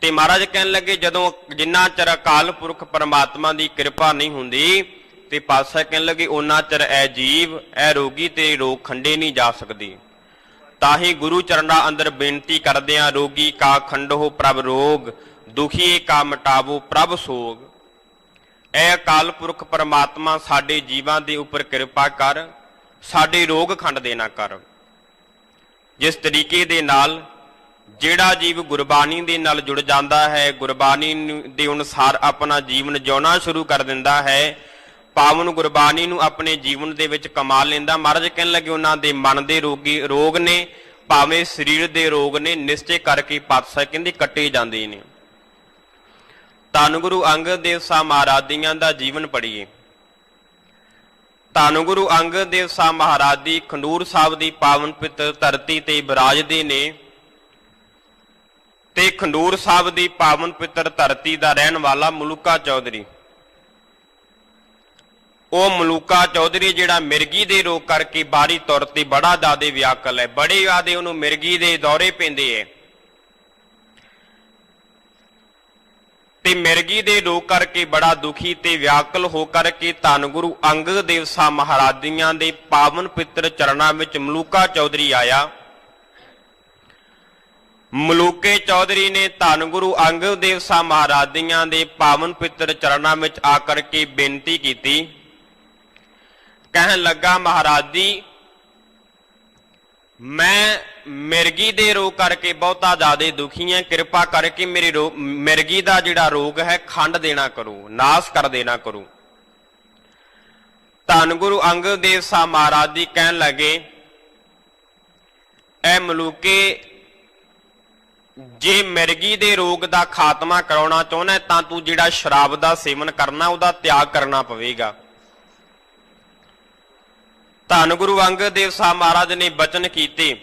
ਤੇ ਮਹਾਰਾਜ ਕਹਿਣ ਲੱਗੇ, ਜਦੋਂ ਜਿੰਨਾ ਚਿਰ ਅਕਾਲ ਪੁਰਖ ਪਰਮਾਤਮਾ ਦੀ ਕਿਰਪਾ ਨਹੀਂ ਹੁੰਦੀ ਤੇ ਪਾਤਸ਼ਾਹ ਕਹਿਣ ਲੱਗੇ ਉਹਨਾਂ ਚਿਰ ਇਹ ਜੀਵ, ਇਹ ਰੋਗੀ ਤੇ ਰੋਗ ਖੰਡੇ ਨਹੀਂ ਜਾ ਸਕਦੀ। ਤਾਂ ਹੀ ਗੁਰੂ ਚਰਨਾਂ ਅੰਦਰ ਬੇਨਤੀ ਕਰਦੇ ਆ, ਰੋਗੀ ਕਾ ਖੰਡੋ ਪ੍ਰਭ ਰੋਗ, ਦੁਖੀ ਕਾ ਮਿਟਾਵੋ ਪ੍ਰਭ ਸੋਗ। ਇਹ ਅਕਾਲ ਪੁਰਖ ਪਰਮਾਤਮਾ ਸਾਡੇ ਜੀਵਾਂ ਦੇ ਉੱਪਰ ਕਿਰਪਾ ਕਰ, ਸਾਡੇ ਰੋਗ ਖੰਡ ਦੇਣਾ ਕਰ। ਜਿਸ ਤਰੀਕੇ ਦੇ ਨਾਲ ਜਿਹੜਾ ਜੀਵ ਗੁਰਬਾਣੀ ਦੇ ਨਾਲ ਜੁੜ ਜਾਂਦਾ ਹੈ, ਗੁਰਬਾਣੀ ਦੇ ਅਨੁਸਾਰ ਆਪਣਾ ਜੀਵਨ ਜਿਉਣਾ ਸ਼ੁਰੂ ਕਰ ਦਿੰਦਾ ਹੈ, ਪਾਵਨ ਗੁਰਬਾਣੀ ਨੂੰ ਆਪਣੇ ਜੀਵਨ ਦੇ ਵਿੱਚ ਕਮਾ ਲੈਂਦਾ। ਮਹਾਰਾਜ ਕਹਿਣ ਲੱਗੇ, ਉਹਨਾਂ ਦੇ ਮਨ ਦੇ ਰੋਗ ਨੇ, ਭਾਵੇਂ ਸਰੀਰ ਦੇ ਰੋਗ ਨੇ, ਨਿਸ਼ਚੈ ਕਰਕੇ ਪਾਤਸ਼ਾਹ ਕਹਿੰਦੇ ਕੱਟੇ ਜਾਂਦੇ ਨੇ। ਧੰਨ ਗੁਰੂ ਅੰਗਦ ਦੇਵ ਸਾਹਿਬ ਮਹਾਰਾਜ ਦੀਆਂ ਦਾ ਜੀਵਨ ਪੜ੍ਹੀਏ। ਧੰਨ ਗੁਰੂ ਅੰਗਦ ਦੇਵ ਸਾਹਿਬ ਮਹਾਰਾਜ ਦੀ ਖੰਡੂਰ ਸਾਹਿਬ ਦੀ ਪਾਵਨ ਪਿੱਤਰ ਧਰਤੀ ਤੇ ਬਿਰਾਜਦੇ ਨੇ ਤੇ ਖੰਡੂਰ ਸਾਹਿਬ ਦੀ ਪਾਵਨ ਪਿੱਤਰ ਧਰਤੀ ਦਾ ਰਹਿਣ ਵਾਲਾ ਮਲੂਕਾ ਚੌਧਰੀ, ਉਹ ਮਲੂਕਾ ਚੌਧਰੀ ਜਿਹੜਾ ਮਿਰਗੀ ਦੇ ਰੋਗ ਕਰਕੇ ਬਾਹਰੀ ਤੌਰ ਤੇ ਬੜਾ ਜ਼ਿਆਦਾ ਵਿਆਕਲ ਹੈ, ਬੜੇ ਜ਼ਿਆਦੇ ਉਹਨੂੰ ਮਿਰਗੀ ਦੇ ਦੌਰੇ ਪੈਂਦੇ ਹੈ ਤੇ ਮਿਰਗੀ ਦੇ ਰੋਗ ਕਰਕੇ ਬੜਾ ਦੁਖੀ ਤੇ ਵਿਆਕਲ ਹੋ ਕਰਕੇ ਧੰਨ ਗੁਰੂ ਅੰਗਦ ਦੇਵ ਸਾਹਿਬ ਮਹਾਰਾਜੀਆਂ ਦੇ ਪਾਵਨ ਪਿੱਤਰ ਚਰਨਾਂ ਵਿੱਚ ਮਲੂਕਾ ਚੌਧਰੀ ਆਇਆ। ਮਲੂਕੇ ਚੌਧਰੀ ਨੇ ਧੰਨ ਗੁਰੂ ਅੰਗਦ ਦੇਵ ਸਾਹਿਬ ਮਹਾਰਾਜੀਆਂ ਦੇ ਪਾਵਨ ਪਿੱਤਰ ਚਰਨਾਂ ਵਿੱਚ ਆ ਕਰਕੇ ਬੇਨਤੀ ਕੀਤੀ। ਕਹਿਣ ਲੱਗਾ, ਮਹਾਰਾਜ ਜੀ ਮੈਂ ਮਿਰਗੀ ਦੇ ਰੋਗ ਕਰਕੇ ਬਹੁਤਾ ਜ਼ਿਆਦਾ ਦੁਖੀ ਹਾਂ, ਕਿਰਪਾ ਕਰਕੇ ਮੇਰੇ ਮਿਰਗੀ ਦਾ ਜਿਹੜਾ ਰੋਗ ਹੈ ਖੰਡ ਦੇਣਾ ਕਰੋ, ਨਾਸ਼ ਕਰ ਦੇਣਾ ਕਰੋ। ਧੰਨ ਗੁਰੂ ਅੰਗਦ ਦੇਵ ਸਾਹਿਬ ਮਹਾਰਾਜ ਜੀ ਕਹਿਣ ਲੱਗੇ, ਐ ਮਲੂਕੇ ਜੇ ਮਿਰਗੀ ਦੇ ਰੋਗ ਦਾ ਖਾਤਮਾ ਕਰਾਉਣਾ ਚਾਹੁੰਦਾ ਤਾਂ ਤੂੰ ਜਿਹੜਾ ਸ਼ਰਾਬ ਦਾ ਸੇਵਨ ਕਰਨਾ ਉਹਦਾ ਤਿਆਗ ਕਰਨਾ ਪਵੇਗਾ। ਧੰਨ ਗੁਰੂ ਅੰਗਦ ਦੇਵ ਸਾਹਿਬ ਮਹਾਰਾਜ ਨੇ ਬਚਨ ਕੀਤੇ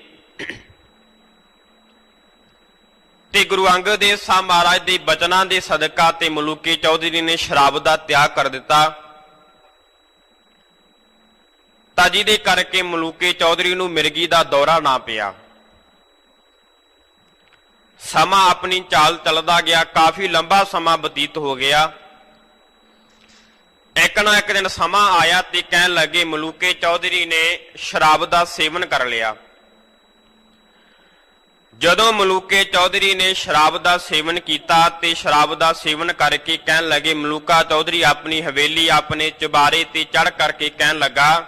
ਤੇ ਗੁਰੂ ਅੰਗਦ ਦੇਵ ਸਾਹਿਬ ਮਹਾਰਾਜ ਦੇ ਬਚਨਾਂ ਦੇ ਸਦਕਾ ਤੇ ਮਲੂਕੇ ਚੌਧਰੀ ਨੇ ਸ਼ਰਾਬ ਦਾ ਤਿਆਗ ਕਰ ਦਿੱਤਾ। ਤਾਂ ਜਿਹਦੇ ਕਰਕੇ ਮਲੂਕੇ ਚੌਧਰੀ ਨੂੰ ਮਿਰਗੀ ਦਾ ਦੌਰਾ ਨਾ ਪਿਆ। ਸਮਾਂ ਆਪਣੀ ਚਾਲ ਚੱਲਦਾ ਗਿਆ, ਕਾਫੀ ਲੰਬਾ ਸਮਾਂ ਬਤੀਤ ਹੋ ਗਿਆ। ਇੱਕ ਨਾ ਇੱਕ ਦਿਨ ਸਮਾਂ ਆਇਆ ਤੇ ਕਹਿਣ ਲੱਗੇ ਮਲੂਕੇ ਚੌਧਰੀ ਨੇ ਸ਼ਰਾਬ ਦਾ ਸੇਵਨ ਕਰ ਲਿਆ। ਜਦੋਂ ਮਲੂਕੇ ਚੌਧਰੀ ਨੇ ਸ਼ਰਾਬ ਦਾ ਸੇਵਨ ਕੀਤਾ ਤੇ ਸ਼ਰਾਬ ਦਾ ਸੇਵਨ ਕਰਕੇ ਕਹਿਣ ਲੱਗੇ, ਮਲੂਕਾ ਚੌਧਰੀ ਆਪਣੀ ਹਵੇਲੀ ਆਪਣੇ ਚੁਬਾਰੇ ਤੇ ਚੜ ਕਰਕੇ ਕਹਿਣ ਲੱਗਾ,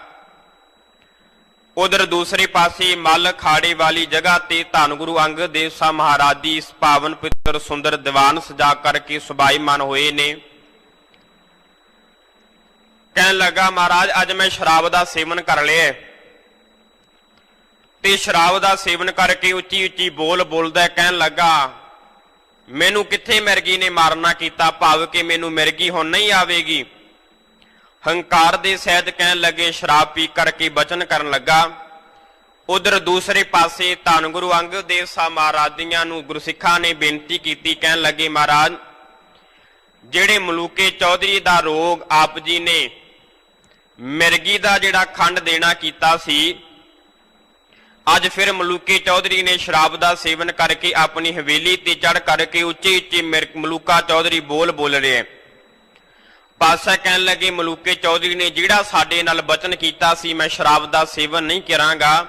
ਉਧਰ ਦੂਸਰੇ ਪਾਸੇ ਮੱਲ ਖਾੜੇ ਵਾਲੀ ਜਗ੍ਹਾ ਤੇ ਧੰਨ ਗੁਰੂ ਅੰਗਦ ਦੇਵ ਸਾਹਿਬ ਮਹਾਰਾਜ ਦੀ ਇਸ ਪਾਵਨ ਪਵਿੱਤਰ ਸੁੰਦਰ ਦੀਵਾਨ ਸਜਾ ਕਰਕੇ ਸੁਭਾਈਮਾਨ ਹੋਏ ਨੇ। ਕਹਿਣ ਲੱਗਾ, ਮਹਾਰਾਜ ਅੱਜ ਮੈਂ ਸ਼ਰਾਬ ਦਾ ਸੇਵਨ ਕਰ ਲਿਆ ਤੇ ਸ਼ਰਾਬ ਦਾ ਸੇਵਨ ਕਰਕੇ ਉੱਚੀ ਉੱਚੀ ਬੋਲ ਬੋਲਦਾ ਕਹਿਣ ਲੱਗਾ, ਮੈਨੂੰ ਕਿੱਥੇ ਮਿਰਗੀ ਨੇ ਮਾਰਨਾ ਕੀਤਾ, ਭਾਵ ਕਿ ਮੈਨੂੰ ਮਿਰਗੀ ਹੁਣ ਨਹੀਂ ਆਵੇਗੀ। ਹੰਕਾਰ ਦੇ ਸਹਿਤ ਕਹਿਣ ਲੱਗੇ, ਸ਼ਰਾਬ ਪੀ ਕਰਕੇ ਬਚਨ ਕਰਨ ਲੱਗਾ। ਉਧਰ ਦੂਸਰੇ ਪਾਸੇ ਧੰਨ ਗੁਰੂ ਅੰਗਦ ਦੇਵ ਸਾਹਿਬ ਮਹਾਰਾਜੀਆਂ ਨੂੰ ਗੁਰਸਿੱਖਾਂ ਨੇ ਬੇਨਤੀ ਕੀਤੀ, ਕਹਿਣ ਲੱਗੇ, ਮਹਾਰਾਜ ਜਿਹੜੇ ਮਲੂਕੇ ਚੌਧਰੀ ਦਾ ਰੋਗ ਆਪ ਜੀ ਨੇ ਮਿਰਗੀ ਦਾ ਜਿਹੜਾ ਖੰਡ ਦੇਣਾ ਕੀਤਾ ਸੀ, ਅੱਜ ਫਿਰ ਮਲੂਕੇ ਚੌਧਰੀ ਨੇ ਸ਼ਰਾਬ ਦਾ ਸੇਵਨ ਕਰਕੇ ਆਪਣੀ ਹਵੇਲੀ ਤੇ ਚੜ ਕਰਕੇ ਉੱਚੇ ਉੱਚੇ ਮਲੂਕਾ ਚੌਧਰੀ ਬੋਲ ਰਿਹਾ। ਪਾਤਸ਼ਾਹ ਕਹਿਣ ਲੱਗੇ, ਮਲੂਕੇ ਚੌਧਰੀ ਨੇ ਜਿਹੜਾ ਸਾਡੇ ਨਾਲ ਬਚਨ ਕੀਤਾ ਸੀ ਮੈਂ ਸ਼ਰਾਬ ਦਾ ਸੇਵਨ ਨਹੀਂ ਕਰਾਂਗਾ,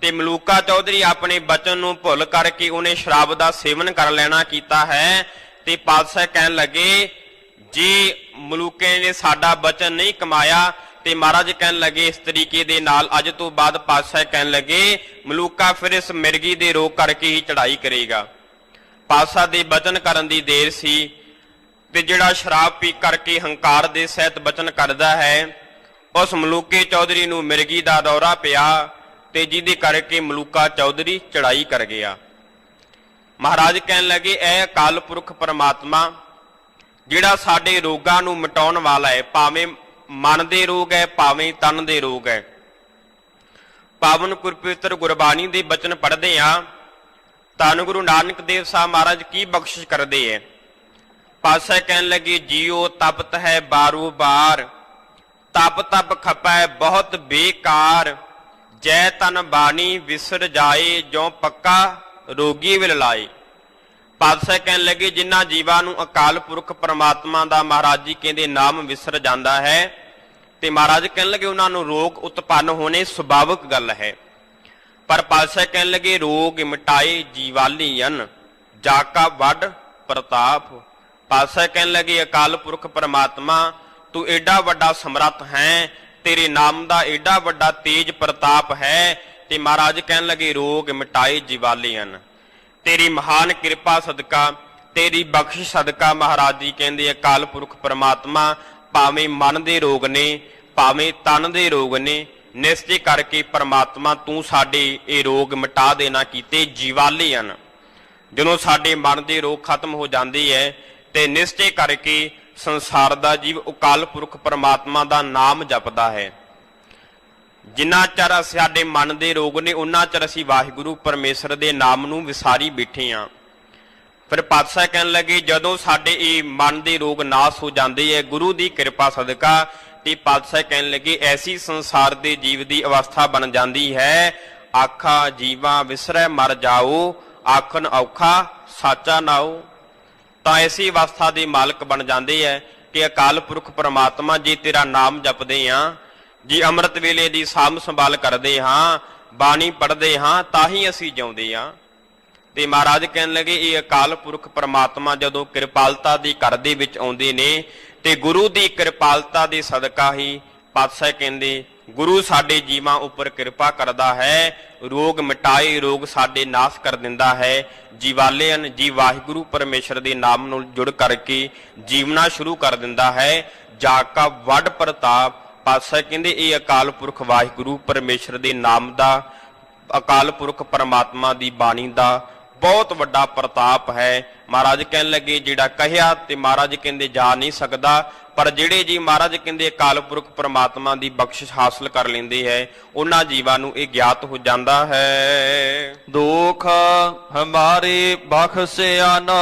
ਤੇ ਮਲੂਕਾ ਚੌਧਰੀ ਆਪਣੇ ਬਚਨ ਨੂੰ ਭੁੱਲ ਕਰਕੇ ਉਹਨੇ ਸ਼ਰਾਬ ਦਾ ਸੇਵਨ ਕਰ ਲੈਣਾ ਕੀਤਾ ਹੈ। ਤੇ ਪਾਤਸ਼ਾਹ ਕਹਿਣ ਲੱਗੇ, ਜੇ ਮਲੂਕੇ ਨੇ ਸਾਡਾ ਬਚਨ ਨਹੀਂ ਕਮਾਇਆ ਤੇ ਮਹਾਰਾਜ ਕਹਿਣ ਲੱਗੇ, ਇਸ ਤਰੀਕੇ ਦੇ ਨਾਲ ਅੱਜ ਤੋਂ ਬਾਅਦ ਪਾਤਸ਼ਾਹ ਕਹਿਣ ਲੱਗੇ, ਮਲੂਕਾ ਫਿਰ ਇਸ ਮਿਰਗੀ ਦੇ ਰੋਗ ਕਰਕੇ ਹੀ ਚੜ੍ਹਾਈ ਕਰੇਗਾ। ਪਾਤਸ਼ਾਹ ਦੇ ਬਚਨ ਕਰਨ ਦੀ ਦੇਰ ਸੀ ਤੇ ਜਿਹੜਾ ਸ਼ਰਾਬ ਪੀ ਕਰਕੇ ਹੰਕਾਰ ਦੇ ਸਹਿਤ ਬਚਨ ਕਰਦਾ ਹੈ, ਉਸ ਮਲੂਕੇ ਚੌਧਰੀ ਨੂੰ ਮਿਰਗੀ ਦਾ ਦੌਰਾ ਪਿਆ ਤੇ ਜਿਹਦੇ ਕਰਕੇ ਮਲੂਕਾ ਚੌਧਰੀ ਚੜ੍ਹਾਈ ਕਰ ਗਿਆ। ਮਹਾਰਾਜ ਕਹਿਣ ਲੱਗੇ, ਇਹ ਅਕਾਲ ਪੁਰਖ ਪਰਮਾਤਮਾ ਜਿਹੜਾ ਸਾਡੇ ਰੋਗਾਂ ਨੂੰ ਮਿਟਾਉਣ ਵਾਲਾ ਹੈ, ਭਾਵੇਂ ਮਨ ਦੇ ਰੋਗ ਹੈ ਭਾਵੇਂ ਤਨ ਦੇ ਰੋਗ ਹੈ। ਪਾਵਨ ਪਵਿੱਤਰ ਗੁਰਬਾਣੀ ਦੇ ਬਚਨ ਪੜ੍ਹਦੇ ਆ, ਧੰਨ ਗੁਰੂ ਨਾਨਕ ਦੇਵ ਸਾਹਿਬ ਮਹਾਰਾਜ ਕੀ ਬਖਸ਼ਿਸ਼ ਕਰਦੇ ਹੈ। ਪਾਤਸ਼ਾਹ ਕਹਿਣ ਲੱਗੇ, ਜੀਓ ਤਪਤ ਹੈ ਬਾਰੋ ਬਾਰ, ਤਪ ਤਪ ਖਪੈ ਬਹੁਤ ਬੇਕਾਰ, ਜੈ ਤਨ ਬਾਣੀ ਵਿਸਰ ਜਾਏ, ਜੋ ਪੱਕਾ ਰੋਗੀ ਵਿਲ ਲਾਏ। ਪਾਤਸ਼ਾਹ ਕਹਿਣ ਲੱਗੇ, ਜਿਨ੍ਹਾਂ ਜੀਵਾਂ ਨੂੰ ਅਕਾਲ ਪੁਰਖ ਪਰਮਾਤਮਾ ਦਾ ਮਹਾਰਾਜ ਜੀ ਕਹਿੰਦੇ ਨਾਮ ਵਿਸਰ ਜਾਂਦਾ ਹੈ ਤੇ ਮਹਾਰਾਜ ਕਹਿਣ ਲੱਗੇ ਉਹਨਾਂ ਨੂੰ ਰੋਗ ਉਤਪੰਨ ਹੋਣੇ ਸੁਭਾਵਿਕ ਗੱਲ ਹੈ। ਪਰ ਪਾਤਸ਼ਾਹ ਕਹਿਣ ਲੱਗੇ, ਰੋਗ ਮਿਟਾਏ ਜੀਵਾਲੀਅਨ, ਜਾ ਕਾ ਵੱਡ ਪ੍ਰਤਾਪ। ਪਾਤਸ਼ਾਹ ਕਹਿਣ ਲੱਗੇ, ਅਕਾਲ ਪੁਰਖ ਪਰਮਾਤਮਾ ਤੂੰ ਏਡਾ ਵੱਡਾ ਸਮਰੱਥ ਹੈ, ਤੇਰੇ ਨਾਮ ਦਾ ਏਡਾ ਵੱਡਾ ਤੇਜ ਪ੍ਰਤਾਪ ਹੈ। ਤੇ ਮਹਾਰਾਜ ਕਹਿਣ ਲੱਗੇ, ਰੋਗ ਮਿਟਾਏ ਜੀਵਾਲੀਅਨ, ਤੇਰੀ ਮਹਾਨ ਕਿਰਪਾ ਸਦਕਾ, ਤੇਰੀ ਬਖਸ਼ਿਸ਼ ਸਦਕਾ ਮਹਾਰਾਜ ਜੀ ਕਹਿੰਦੇ ਅਕਾਲ ਪੁਰਖ ਪਰਮਾਤਮਾ ਭਾਵੇਂ ਮਨ ਦੇ ਰੋਗ ਨੇ ਭਾਵੇਂ ਤਨ ਦੇ ਰੋਗ ਨੇ, ਨਿਸ਼ਚੈ ਕਰਕੇ ਪਰਮਾਤਮਾ ਤੂੰ ਸਾਡੇ ਇਹ ਰੋਗ ਮਿਟਾ ਦੇਣਾ ਕੀਤੇ ਜੀਵਾਲੀਅਨ। ਜਦੋਂ ਸਾਡੇ ਮਨ ਦੇ ਰੋਗ ਖਤਮ ਹੋ ਜਾਂਦੇ ਹੈ ਤੇ ਨਿਸ਼ਚੈ ਕਰਕੇ ਸੰਸਾਰ ਦਾ ਜੀਵ ਅਕਾਲ ਪੁਰਖ ਪਰਮਾਤਮਾ ਦਾ ਨਾਮ ਜਪਦਾ ਹੈ। ਜਿੰਨਾ ਚਿਰ ਸਾਡੇ ਮਨ ਦੇ ਰੋਗ ਨੇ ਉਹਨਾਂ ਚਿਰ ਅਸੀਂ ਵਾਹਿਗੁਰੂ ਪਰਮੇਸ਼ਰ ਦੇ ਨਾਮ ਨੂੰ ਵਿਸਾਰੀ ਬੈਠੇ ਹਾਂ। ਫਿਰ ਪਾਤਸ਼ਾਹ ਕਹਿਣ ਲੱਗੇ, ਜਦੋਂ ਸਾਡੇ ਇਹ ਮਨ ਦੇ ਰੋਗ ਨਾਸ ਹੋ ਜਾਂਦੇ ਹੈ ਗੁਰੂ ਦੀ ਕਿਰਪਾ ਸਦਕਾ, ਤੇ ਪਾਤਸ਼ਾਹ ਕਹਿਣ ਲੱਗੇ, ਐਸੀ ਸੰਸਾਰ ਦੇ ਜੀਵ ਦੀ ਅਵਸਥਾ ਬਣ ਜਾਂਦੀ ਹੈ, ਆਖਾ ਜੀਵਾ ਵਿਸਰੈ ਮਰ ਜਾਓ, ਆਖਣ ਔਖਾ ਸਾਚਾ ਨਾਓ। ਤਾਂ ਐਸੀ ਅਵਸਥਾ ਦੇ ਮਾਲਕ ਬਣ ਜਾਂਦੇ ਹੈ ਕਿ ਅਕਾਲ ਪੁਰਖ ਪਰਮਾਤਮਾ ਜੇ ਤੇਰਾ ਨਾਮ ਜਪਦੇ ਹਾਂ, ਜੀ ਅੰਮ੍ਰਿਤ ਵੇਲੇ ਦੀ ਸਾਂਭ ਸੰਭਾਲ ਕਰਦੇ ਹਾਂ, ਬਾਣੀ ਪੜ੍ਹਦੇ ਹਾਂ, ਤਾਂ ਹੀ ਅਸੀਂ ਜਿਉਂਦੇ ਹਾਂ। ਤੇ ਮਹਾਰਾਜ ਕਹਿਣ ਲੱਗੇ, ਇਹ ਅਕਾਲ ਪੁਰਖ ਪਰਮਾਤਮਾ ਜਦੋਂ ਕਿਰਪਾਲਤਾ ਦੀ ਘਰ ਦੇ ਵਿੱਚ ਆਉਂਦੇ ਨੇ ਤੇ ਗੁਰੂ ਦੀ ਕਿਰਪਾਲਤਾ ਦੇ ਸਦਕਾ ਹੀ ਪਾਤਸ਼ਾਹ ਕਹਿੰਦੇ ਗੁਰੂ ਸਾਡੇ ਜੀਵਾਂ ਉੱਪਰ ਕਿਰਪਾ ਕਰਦਾ ਹੈ, ਰੋਗ ਮਿਟਾਏ, ਰੋਗ ਸਾਡੇ ਨਾਸ਼ ਕਰ ਦਿੰਦਾ ਹੈ। ਜੀਵਾਲਿਅਨ ਜੀ ਵਾਹਿਗੁਰੂ ਪਰਮੇਸ਼ਰ ਦੇ ਨਾਮ ਨਾਲ ਜੁੜ ਕਰਕੇ ਜੀਵਨਾ ਸ਼ੁਰੂ ਕਰ ਦਿੰਦਾ ਹੈ। ਜਾ ਕਾ ਵੱਡ ਪ੍ਰਤਾਪ, ਪਾਤਸ਼ਾਹ ਕਹਿੰਦੇ ਇਹ ਅਕਾਲ ਪੁਰਖ ਵਾਹਿਗੁਰੂ ਪਰਮੇਸ਼ਰ ਦੇ ਨਾਮ ਦਾ, ਅਕਾਲ ਪੁਰਖ ਪਰਮਾਤਮਾ ਦੀ ਬਾਣੀ ਦਾ ਬਹੁਤ ਵੱਡਾ ਪ੍ਰਤਾਪ ਹੈ। ਮਹਾਰਾਜ ਕਹਿਣ ਲੱਗੇ ਜਿਹੜਾ ਕਹਿਆ ਤੇ ਮਹਾਰਾਜ ਕਹਿੰਦੇ ਜਾ ਨਹੀਂ ਸਕਦਾ, ਪਰ ਜਿਹੜੇ ਜੀ ਮਹਾਰਾਜ ਕਹਿੰਦੇ ਅਕਾਲ ਪੁਰਖ ਪ੍ਰਮਾਤਮਾ ਦੀ ਬਖਸ਼ਿਸ਼ ਹਾਸਲ ਕਰ ਲੈਂਦੇ ਹੈ ਉਹਨਾਂ ਜੀਵਾਂ ਨੂੰ ਇਹ ਗਿਆਤ ਹੋ ਜਾਂਦਾ ਹੈ। ਦੁਖ ਹਮਾਰੇ ਬਖਸ਼ਿਆ ਨਾ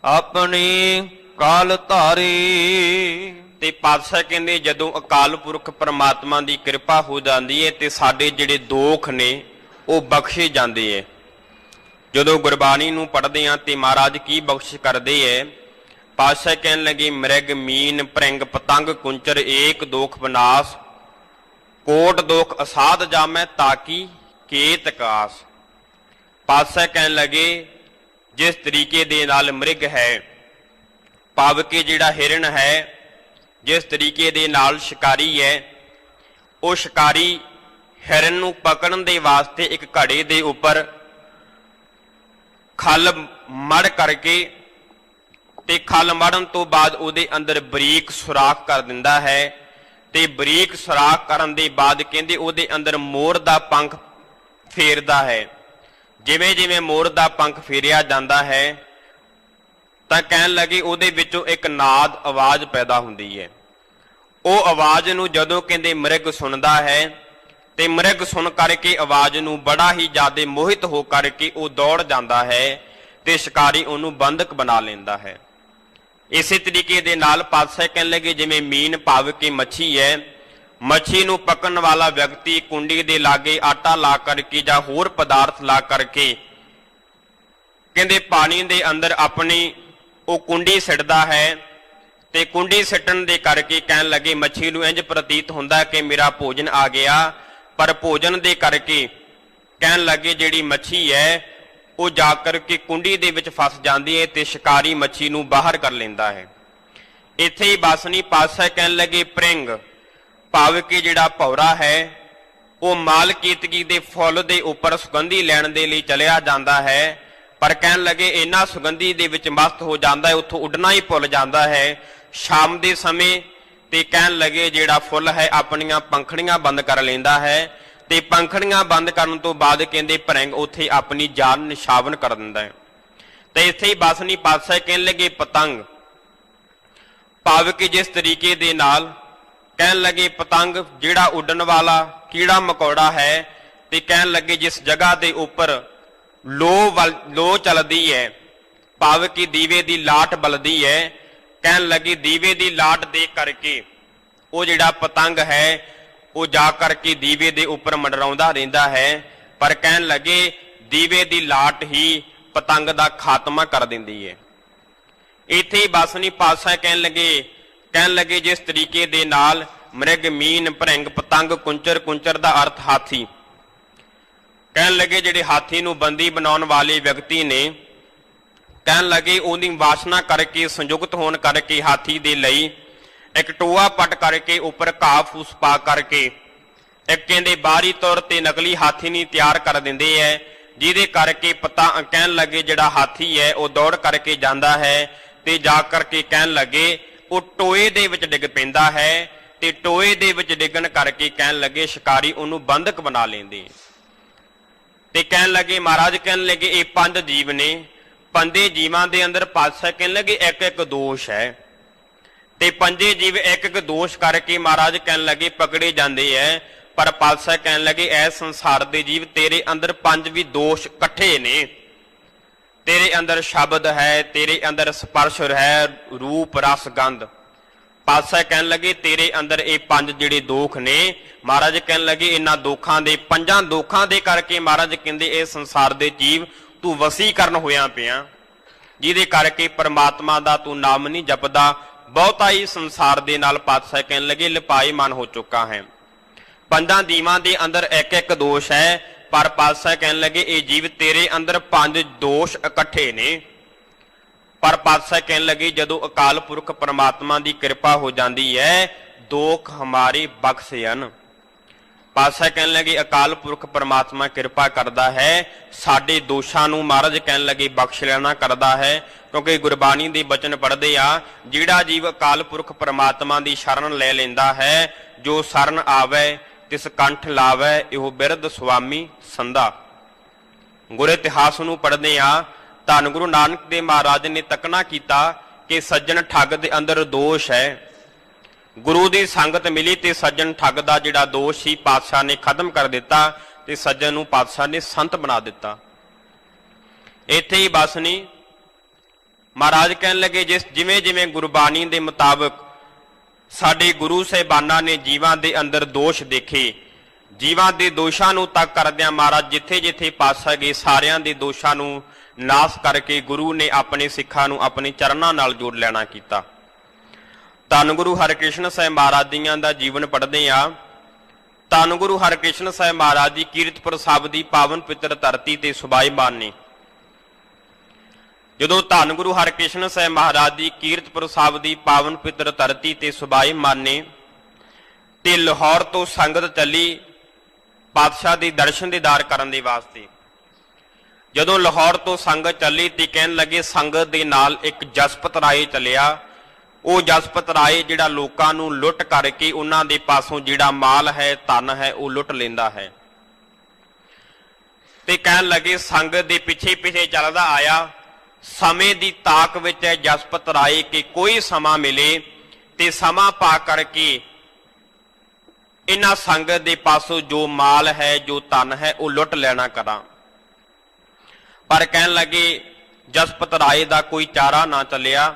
ਆਪਣੀ ਕਾਲ ਧਾਰੀ। ਤੇ ਪਾਤਸ਼ਾਹ ਕਹਿੰਦੇ ਜਦੋਂ ਅਕਾਲ ਪੁਰਖ ਪ੍ਰਮਾਤਮਾ ਦੀ ਕਿਰਪਾ ਹੋ ਜਾਂਦੀ ਹੈ ਤੇ ਸਾਡੇ ਜਿਹੜੇ ਦੋਖ ਨੇ ਉਹ ਬਖਸ਼ੇ ਜਾਂਦੇ ਹੈ। ਜਦੋਂ ਗੁਰਬਾਣੀ ਨੂੰ ਪੜ੍ਹਦੇ ਆ ਤੇ ਮਹਾਰਾਜ ਕੀ ਬਖਸ਼ਿਸ਼ ਕਰਦੇ ਹੈ। ਪਾਤਸ਼ਾਹ ਕਹਿਣ ਲੱਗੇ ਮ੍ਰਿਗ ਮੀਨ ਭ੍ਰਿੰਗ ਪਤੰਗ ਕੁੰਚਰ ਏਕ ਦੋਖ ਬਨਾਸ ਕੋਟ ਦੋਖ ਅਸਾਧ ਜਾਮੈ ਤਾਕੀ ਕੇਤ ਕਾਸ। ਪਾਤਸ਼ਾਹ ਕਹਿਣ ਲੱਗੇ ਜਿਸ ਤਰੀਕੇ ਦੇ ਨਾਲ ਮ੍ਰਿਗ ਹੈ ਭਾਵ ਕਿ ਜਿਹੜਾ ਹਿਰਨ ਹੈ, ਜਿਸ ਤਰੀਕੇ ਦੇ ਨਾਲ ਸ਼ਿਕਾਰੀ ਹੈ, ਉਹ ਸ਼ਿਕਾਰੀ ਹਿਰਨ ਨੂੰ ਪਕੜਨ ਦੇ ਵਾਸਤੇ ਇੱਕ ਘੜੇ ਦੇ ਉੱਪਰ ਖਲ ਮੜ ਕਰਕੇ ਤੇ ਖਲ ਮੜਨ ਤੋਂ ਬਾਅਦ ਉਹਦੇ ਅੰਦਰ ਬਰੀਕ ਸੁਰਾਖ ਕਰ ਦਿੰਦਾ ਹੈ ਤੇ ਬਰੀਕ ਸੁਰਾਖ ਕਰਨ ਦੇ ਬਾਅਦ ਕਹਿੰਦੇ ਉਹਦੇ ਅੰਦਰ ਮੋਰ ਦਾ ਪੰਖ ਫੇਰਦਾ ਹੈ। ਜਿਵੇਂ ਜਿਵੇਂ ਮੋਰ ਦਾ ਪੰਖ ਫੇਰਿਆ ਜਾਂਦਾ ਹੈ ਤਾਂ ਕਹਿਣ ਲੱਗੇ ਉਹਦੇ ਵਿੱਚੋਂ ਇੱਕ ਨਾਦ ਆਵਾਜ਼ ਪੈਦਾ ਹੁੰਦੀ ਹੈ। ਉਹ ਆਵਾਜ਼ ਨੂੰ ਜਦੋਂ ਕਹਿੰਦੇ ਮ੍ਰਿਗ ਸੁਣਦਾ ਹੈ ਤੇ ਮ੍ਰਿਗ ਸੁਣ ਕਰਕੇ ਆਵਾਜ਼ ਨੂੰ ਬੜਾ ਹੀ ਜ਼ਿਆਦਾ ਮੋਹਿਤ ਹੋ ਕਰਕੇ ਉਹ ਦੌੜ ਜਾਂਦਾ ਹੈ ਤੇ ਸ਼ਿਕਾਰੀ ਉਹਨੂੰ ਬੰਦਕ ਬਣਾ ਲੈਂਦਾ ਹੈ। ਇਸੇ ਤਰੀਕੇ ਦੇ ਨਾਲ ਪਾਤਸ਼ਾਹ ਕਹਿਣ ਲੱਗੇ ਜਿਵੇਂ ਮੀਨ ਭਾਵ ਕਿ ਮੱਛੀ ਹੈ, ਮੱਛੀ ਨੂੰ ਪਕੜਨ ਵਾਲਾ ਵਿਅਕਤੀ ਕੁੰਡੀ ਦੇ ਲਾਗੇ ਆਟਾ ਲਾ ਕਰਕੇ ਜਾਂ ਹੋਰ ਪਦਾਰਥ ਲਾ ਕਰਕੇ ਕਹਿੰਦੇ ਪਾਣੀ ਦੇ ਅੰਦਰ ਆਪਣੀ ਉਹ ਕੁੰਡੀ ਸਿੱਟਦਾ ਹੈ ਤੇ ਕੁੰਡੀ ਸਿੱਟਣ ਦੇ ਕਰਕੇ ਕਹਿਣ ਲੱਗੇ ਮੱਛੀ ਨੂੰ ਇੰਜ ਪ੍ਰਤੀਤ ਹੁੰਦਾ ਕਿ ਮੇਰਾ ਭੋਜਨ ਆ ਗਿਆ, ਪਰ ਭੋਜਨ ਦੇ ਕਰਕੇ ਕਹਿਣ ਲੱਗੇ ਜਿਹੜੀ ਮੱਛੀ ਹੈ ਉਹ ਜਾ ਕਰਕੇ ਕੁੰਡੀ ਦੇ ਵਿੱਚ ਫਸ ਜਾਂਦੀ ਹੈ ਤੇ ਸ਼ਿਕਾਰੀ ਮੱਛੀ ਨੂੰ ਬਾਹਰ ਕਰ ਲੈਂਦਾ ਹੈ। ਇੱਥੇ ਹੀ ਬਸ ਨਹੀਂ, ਪਾਤਸ਼ਾਹ ਕਹਿਣ ਲੱਗੇ ਭ੍ਰਿੰਗ ਭਾਵ ਕਿ ਜਿਹੜਾ ਭੌਰਾ ਹੈ ਉਹ ਮਾਲ ਕੀਤਗੀ ਦੇ ਫੁੱਲ ਦੇ ਉੱਪਰ ਸੁਗੰਧੀ ਲੈਣ ਦੇ ਲਈ ਚਲਿਆ ਜਾਂਦਾ ਹੈ, ਪਰ ਕਹਿਣ ਲੱਗੇ ਇੰਨਾ ਸੁਗੰਧੀ ਦੇ ਵਿੱਚ ਮਸਤ ਹੋ ਜਾਂਦਾ ਹੈ ਉੱਥੋਂ ਉੱਡਣਾ ਹੀ ਭੁੱਲ ਜਾਂਦਾ ਹੈ। ਸ਼ਾਮ ਦੇ ਸਮੇਂ ਤੇ ਕਹਿਣ ਲੱਗੇ ਜਿਹੜਾ ਫੁੱਲ ਹੈ ਆਪਣੀਆਂ ਪੰਖੜੀਆਂ ਬੰਦ ਕਰ ਲੈਂਦਾ ਹੈ ਤੇ ਪੰਖੜੀਆਂ ਬੰਦ ਕਰਨ ਤੋਂ ਬਾਅਦ ਕਹਿੰਦੇ ਭ੍ਰਿੰਗ ਉੱਥੇ ਆਪਣੀ ਜਾਨ ਨਿਸ਼ਾਵਨ ਕਰ ਦਿੰਦਾ ਹੈ। ਤੇ ਇੱਥੇ ਹੀ ਬਸ ਨਹੀਂ, ਪਾਤਸ਼ਾਹ ਕਹਿਣ ਲੱਗੇ ਪਤੰਗ ਭਾਵ ਕਿ ਜਿਸ ਤਰੀਕੇ ਦੇ ਨਾਲ ਕਹਿਣ ਲੱਗੇ ਪਤੰਗ ਜਿਹੜਾ ਉੱਡਣ ਵਾਲਾ ਕੀੜਾ ਮਕੌੜਾ ਹੈ ਤੇ ਕਹਿਣ ਲੱਗੇ ਜਿਸ ਜਗ੍ਹਾ ਦੇ ਉੱਪਰ ਲੋ ਚੱਲਦੀ ਹੈ ਭਾਵ ਕਿ ਦੀਵੇ ਦੀ ਲਾਟ ਬਲਦੀ ਹੈ, ਕਹਿਣ ਲੱਗੀ ਦੀਵੇ ਦੀ ਲਾਟ ਦੇ ਕਰਕੇ ਉਹ ਜਿਹੜਾ ਪਤੰਗ ਹੈ ਉਹ ਜਾ ਕਰਕੇ ਦੀਵੇ ਦੇ ਉੱਪਰ ਮੰਡਰਾਉਂਦਾ ਰਹਿੰਦਾ ਹੈ, ਪਰ ਕਹਿਣ ਲੱਗੇ ਦੀਵੇ ਦੀ ਲਾਟ ਹੀ ਪਤੰਗ ਦਾ ਖਾਤਮਾ ਕਰ ਦਿੰਦੀ ਹੈ। ਇੱਥੇ ਹੀ ਬਸ ਨਹੀਂ, ਪਾਤਸ਼ਾਹ ਕਹਿਣ ਲੱਗੇ ਜਿਸ ਤਰੀਕੇ ਦੇ ਨਾਲ ਮ੍ਰਿਗ ਮੀਨ ਭ੍ਰਿੰਗ ਪਤੰਗ ਕੁੰਚਰ, ਕੁੰਚਰ ਦਾ ਅਰਥ ਹਾਥੀ, ਕਹਿਣ ਲੱਗੇ ਜਿਹੜੇ ਹਾਥੀ ਨੂੰ ਬੰਦੀ ਬਣਾਉਣ ਵਾਲੇ ਵਿਅਕਤੀ ਨੇ ਕਹਿਣ ਲੱਗੇ ਉਹਦੀ ਵਾਸਨਾ ਕਰਕੇ ਸੰਯੁਕਤ ਹੋਣ ਕਰਕੇ ਹਾਥੀ ਦੇ ਲਈ ਇੱਕ ਟੋਆ ਪੱਟ ਕਰਕੇ ਉੱਪਰ ਘਾਹ ਫੂਸ ਪਾ ਕਰਕੇ ਇੱਕ ਕਹਿੰਦੇ ਬਾਹਰੀ ਤੌਰ ਤੇ ਨਕਲੀ ਹਾਥੀ ਨਹੀਂ ਤਿਆਰ ਕਰ ਦਿੰਦੇ ਹੈ, ਜਿਹਦੇ ਕਰਕੇ ਕਹਿਣ ਲੱਗੇ ਜਿਹੜਾ ਹਾਥੀ ਹੈ ਉਹ ਦੌੜ ਕਰਕੇ ਜਾਂਦਾ ਹੈ ਤੇ ਜਾ ਕਰਕੇ ਕਹਿਣ ਲੱਗੇ ਉਹ ਟੋਏ ਦੇ ਵਿੱਚ ਡਿੱਗ ਪੈਂਦਾ ਹੈ ਤੇ ਟੋਏ ਦੇ ਵਿੱਚ ਡਿੱਗਣ ਕਰਕੇ ਕਹਿਣ ਲੱਗੇ ਸ਼ਿਕਾਰੀ ਉਹਨੂੰ ਬੰਦਕ ਬਣਾ ਲੈਂਦੇ ਤੇ ਕਹਿਣ ਲੱਗੇ ਮਹਾਰਾਜ ਕਹਿਣ ਲੱਗੇ ਇਹ ਪੰਜ ਜੀਵ ਨੇ, ਪੰਜੇ ਜੀਵਾਂ ਦੇ ਅੰਦਰ ਪਾਤਸ਼ਾਹ ਕਹਿਣ ਲੱਗੇ ਇੱਕ ਇੱਕ ਦੋਸ਼ ਹੈ ਤੇ ਪੰਜੇ ਜੀਵ ਇੱਕ ਇੱਕ ਦੋਸ਼ ਕਰਕੇ ਮਹਾਰਾਜ ਕਹਿਣ ਲੱਗੇ ਪਕੜੇ ਜਾਂਦੇ ਐ, ਪਰ ਪਾਤਸ਼ਾਹ ਕਹਿਣ ਲੱਗੇ ਐ ਸੰਸਾਰ ਦੇ ਜੀਵ ਤੇਰੇ ਅੰਦਰ ਪੰਜ ਵੀ ਦੋਸ਼ ਇਕੱਠੇ ਨੇ, ਤੇਰੇ ਅੰਦਰ ਸ਼ਬਦ ਹੈ, ਤੇਰੇ ਅੰਦਰ ਸਪਰਸ਼ ਹੈ, ਰੂਪ ਰਸ ਗੰਧ। ਪਾਤਸ਼ਾਹ ਕਹਿਣ ਲੱਗੇ ਤੇਰੇ ਅੰਦਰ ਇਹ ਪੰਜ ਜਿਹੜੇ ਦੋਖ ਨੇ, ਮਹਾਰਾਜ ਕਹਿਣ ਲੱਗੇ ਇਹਨਾਂ ਦੋਖਾਂ ਦੇ ਪੰਜਾਂ ਦੋਖਾਂ ਦੇ ਕਰਕੇ ਮਹਾਰਾਜ ਕਹਿੰਦੇ ਇਹ ਸੰਸਾਰ ਦੇ ਜੀਵ ਤੂੰ ਵਸੀਕਰਨ ਹੋਇਆ ਪਿਆ, ਜਿਹਦੇ ਕਰਕੇ ਪਰਮਾਤਮਾ ਦਾ ਤੂੰ ਨਾਮ ਨਹੀਂ ਜਪਦਾ, ਬਹੁਤਾ ਹੀ ਸੰਸਾਰ ਦੇ ਨਾਲ ਪਾਤਸ਼ਾਹ ਕਹਿਣ ਲੱਗੇ ਲਿਪਾਈਮਾਨ ਹੋ ਚੁੱਕਾ ਹੈ। ਪੰਜਾਂ ਜੀਵਾਂ ਦੇ ਅੰਦਰ ਇੱਕ ਇੱਕ ਦੋਸ਼ ਹੈ, ਪਰ ਪਾਤਸ਼ਾਹ ਕਹਿਣ ਲੱਗੇ ਇਹ ਜੀਵ ਤੇਰੇ ਅੰਦਰ ਪੰਜ ਦੋਸ਼ ਇਕੱਠੇ ਨੇ। ਪਰ ਪਾਤਸ਼ਾਹ ਕਹਿਣ ਲੱਗੇ ਜਦੋਂ ਅਕਾਲ ਪੁਰਖ ਪਰਮਾਤਮਾ ਦੀ ਕਿਰਪਾ ਹੋ ਜਾਂਦੀ ਹੈ ਦੋਖ ਹਮਾਰੇ ਬਖਸ਼ਿਆਨ। ਪਾਤਸ਼ਾਹ ਕਹਿਣ ਲੱਗੇ ਅਕਾਲ ਪੁਰਖ ਪਰਮਾਤਮਾ ਕਿਰਪਾ ਕਰਦਾ ਹੈ, ਸਾਡੇ ਦੋਸ਼ਾਂ ਨੂੰ ਮਹਾਰਾਜ ਕਹਿਣ ਲੱਗੇ ਬਖਸ਼ ਲੈਣਾ ਕਰਦਾ ਹੈ, ਕਿਉਂਕਿ ਗੁਰਬਾਣੀ ਦੇ ਬਚਨ ਪੜ੍ਹਦੇ ਆ ਜਿਹੜਾ ਜੀਵ ਅਕਾਲ ਪੁਰਖ ਪਰਮਾਤਮਾ ਦੀ ਸ਼ਰਨ ਲੈ ਲੈਂਦਾ ਹੈ, ਜੋ ਸ਼ਰਨ ਆਵੇ ਤਿਸ ਕੰਠ ਲਾਵੇ ਇਹੋ ਬਿਰਧ ਸੁਆਮੀ ਸੰਧਾ। ਗੁਰ ਇਤਿਹਾਸ ਨੂੰ ਪੜ੍ਹਦੇ ਆ, ਧੰਨ ਗੁਰੂ ਨਾਨਕ ਦੇਵ ਮਹਾਰਾਜ ਨੇ ਤੱਕਣਾ ਕੀਤਾ ਕਿ ਸੱਜਣ ਠੱਗ ਦੇ ਅੰਦਰ ਦੋਸ਼ ਹੈ। ਗੁਰੂ ਦੀ ਸੰਗਤ ਮਿਲੀ ਤੇ ਸੱਜਣ ਠੱਗ ਦਾ ਜਿਹੜਾ ਦੋਸ਼ ਸੀ ਪਾਤਸ਼ਾਹ ਨੇ ਖਤਮ ਕਰ ਦਿੱਤਾ ਤੇ ਸੱਜਣ ਨੂੰ ਪਾਤਸ਼ਾਹ ਨੇ ਸੰਤ ਬਣਾ ਦਿੱਤਾ। ਇੱਥੇ ਹੀ ਬਸ ਨਹੀਂ, ਮਹਾਰਾਜ ਕਹਿਣ ਲੱਗੇ ਜਿਵੇਂ ਜਿਵੇਂ ਗੁਰਬਾਣੀ ਦੇ ਮੁਤਾਬਕ ਸਾਡੇ ਗੁਰੂ ਸਾਹਿਬਾਨਾਂ ਨੇ ਜੀਵਾਂ ਦੇ ਅੰਦਰ ਦੋਸ਼ ਦੇਖੇ, ਜੀਵਾਂ ਦੇ ਦੋਸ਼ਾਂ ਨੂੰ ਤੱਕ ਕਰਦਿਆਂ ਮਹਾਰਾਜ ਜਿੱਥੇ ਜਿੱਥੇ ਪਾਤਸ਼ਾਹ ਗਏ ਸਾਰਿਆਂ ਦੇ ਦੋਸ਼ਾਂ ਨੂੰ ਨਾਸ ਕਰਕੇ ਗੁਰੂ ਨੇ ਆਪਣੇ ਸਿੱਖਾਂ ਨੂੰ ਆਪਣੇ ਚਰਨਾਂ ਨਾਲ ਜੋੜ ਲੈਣਾ ਕੀਤਾ। ਧੰਨ ਗੁਰੂ ਹਰਿਕ੍ਰਿਸ਼ਨ ਸਾਹਿਬ ਮਹਾਰਾਜ ਜੀਆਂ ਦਾ ਜੀਵਨ ਪੜ੍ਹਦੇ ਆ। ਧੰਨ ਗੁਰੂ ਹਰਿਕ੍ਰਿਸ਼ਨ ਸਾਹਿਬ ਮਹਾਰਾਜ ਜੀ ਕੀਰਤਪੁਰ ਸਾਹਿਬ ਦੀ ਪਾਵਨ ਪਿੱਤਰ ਧਰਤੀ ਤੇ ਸੁਭਾਈਮਾਨ ਨੇ। ਜਦੋਂ ਧੰਨ ਗੁਰੂ ਹਰਿਕ੍ਰਿਸ਼ਨ ਸਾਹਿਬ ਮਹਾਰਾਜ ਦੀ ਕੀਰਤਪੁਰ ਸਾਹਿਬ ਦੀ ਪਾਵਨ ਪਿੱਤਰ ਧਰਤੀ ਤੇ ਸੁਭਾਈਮਾਨ ਨੇ ਤੇ ਲਾਹੌਰ ਤੋਂ ਸੰਗਤ ਚੱਲੀ ਪਾਤਸ਼ਾਹ ਦੇ ਦਰਸ਼ਨ ਦੀਦਾਰ ਕਰਨ ਦੇ ਵਾਸਤੇ। ਜਦੋਂ ਲਾਹੌਰ ਤੋਂ ਸੰਗਤ ਚੱਲੀ ਤੇ ਕਹਿਣ ਲੱਗੇ ਸੰਗਤ ਦੇ ਨਾਲ ਇੱਕ ਜਸਪਤ ਰਾਏ ਚੱਲਿਆ। ਉਹ ਜਸਪਤ ਰਾਏ ਜਿਹੜਾ ਲੋਕਾਂ ਨੂੰ ਲੁੱਟ ਕਰਕੇ ਉਹਨਾਂ ਦੇ ਪਾਸੋਂ ਜਿਹੜਾ ਮਾਲ ਹੈ ਧਨ ਹੈ ਉਹ ਲੁੱਟ ਲੈਂਦਾ ਹੈ। ਤੇ ਕਹਿਣ ਲੱਗੇ ਸੰਗਤ ਦੇ ਪਿੱਛੇ ਪਿੱਛੇ ਚੱਲਦਾ ਆਇਆ। ਸਮੇਂ ਦੀ ਤਾਕ ਵਿੱਚ ਹੈ ਜਸਪਤ ਰਾਏ ਕਿ ਕੋਈ ਸਮਾਂ ਮਿਲੇ ਤੇ ਸਮਾਂ ਪਾ ਕਰਕੇ ਇਹਨਾਂ ਸੰਗਤ ਦੇ ਪਾਸੋਂ ਜੋ ਮਾਲ ਹੈ ਜੋ ਧਨ ਹੈ ਉਹ ਲੁੱਟ ਲੈਣਾ ਕਰਾਂ। ਪਰ ਕਹਿਣ ਲੱਗੇ ਜਸਪਤ ਰਾਏ ਦਾ ਕੋਈ ਚਾਰਾ ਨਾ ਚੱਲਿਆ।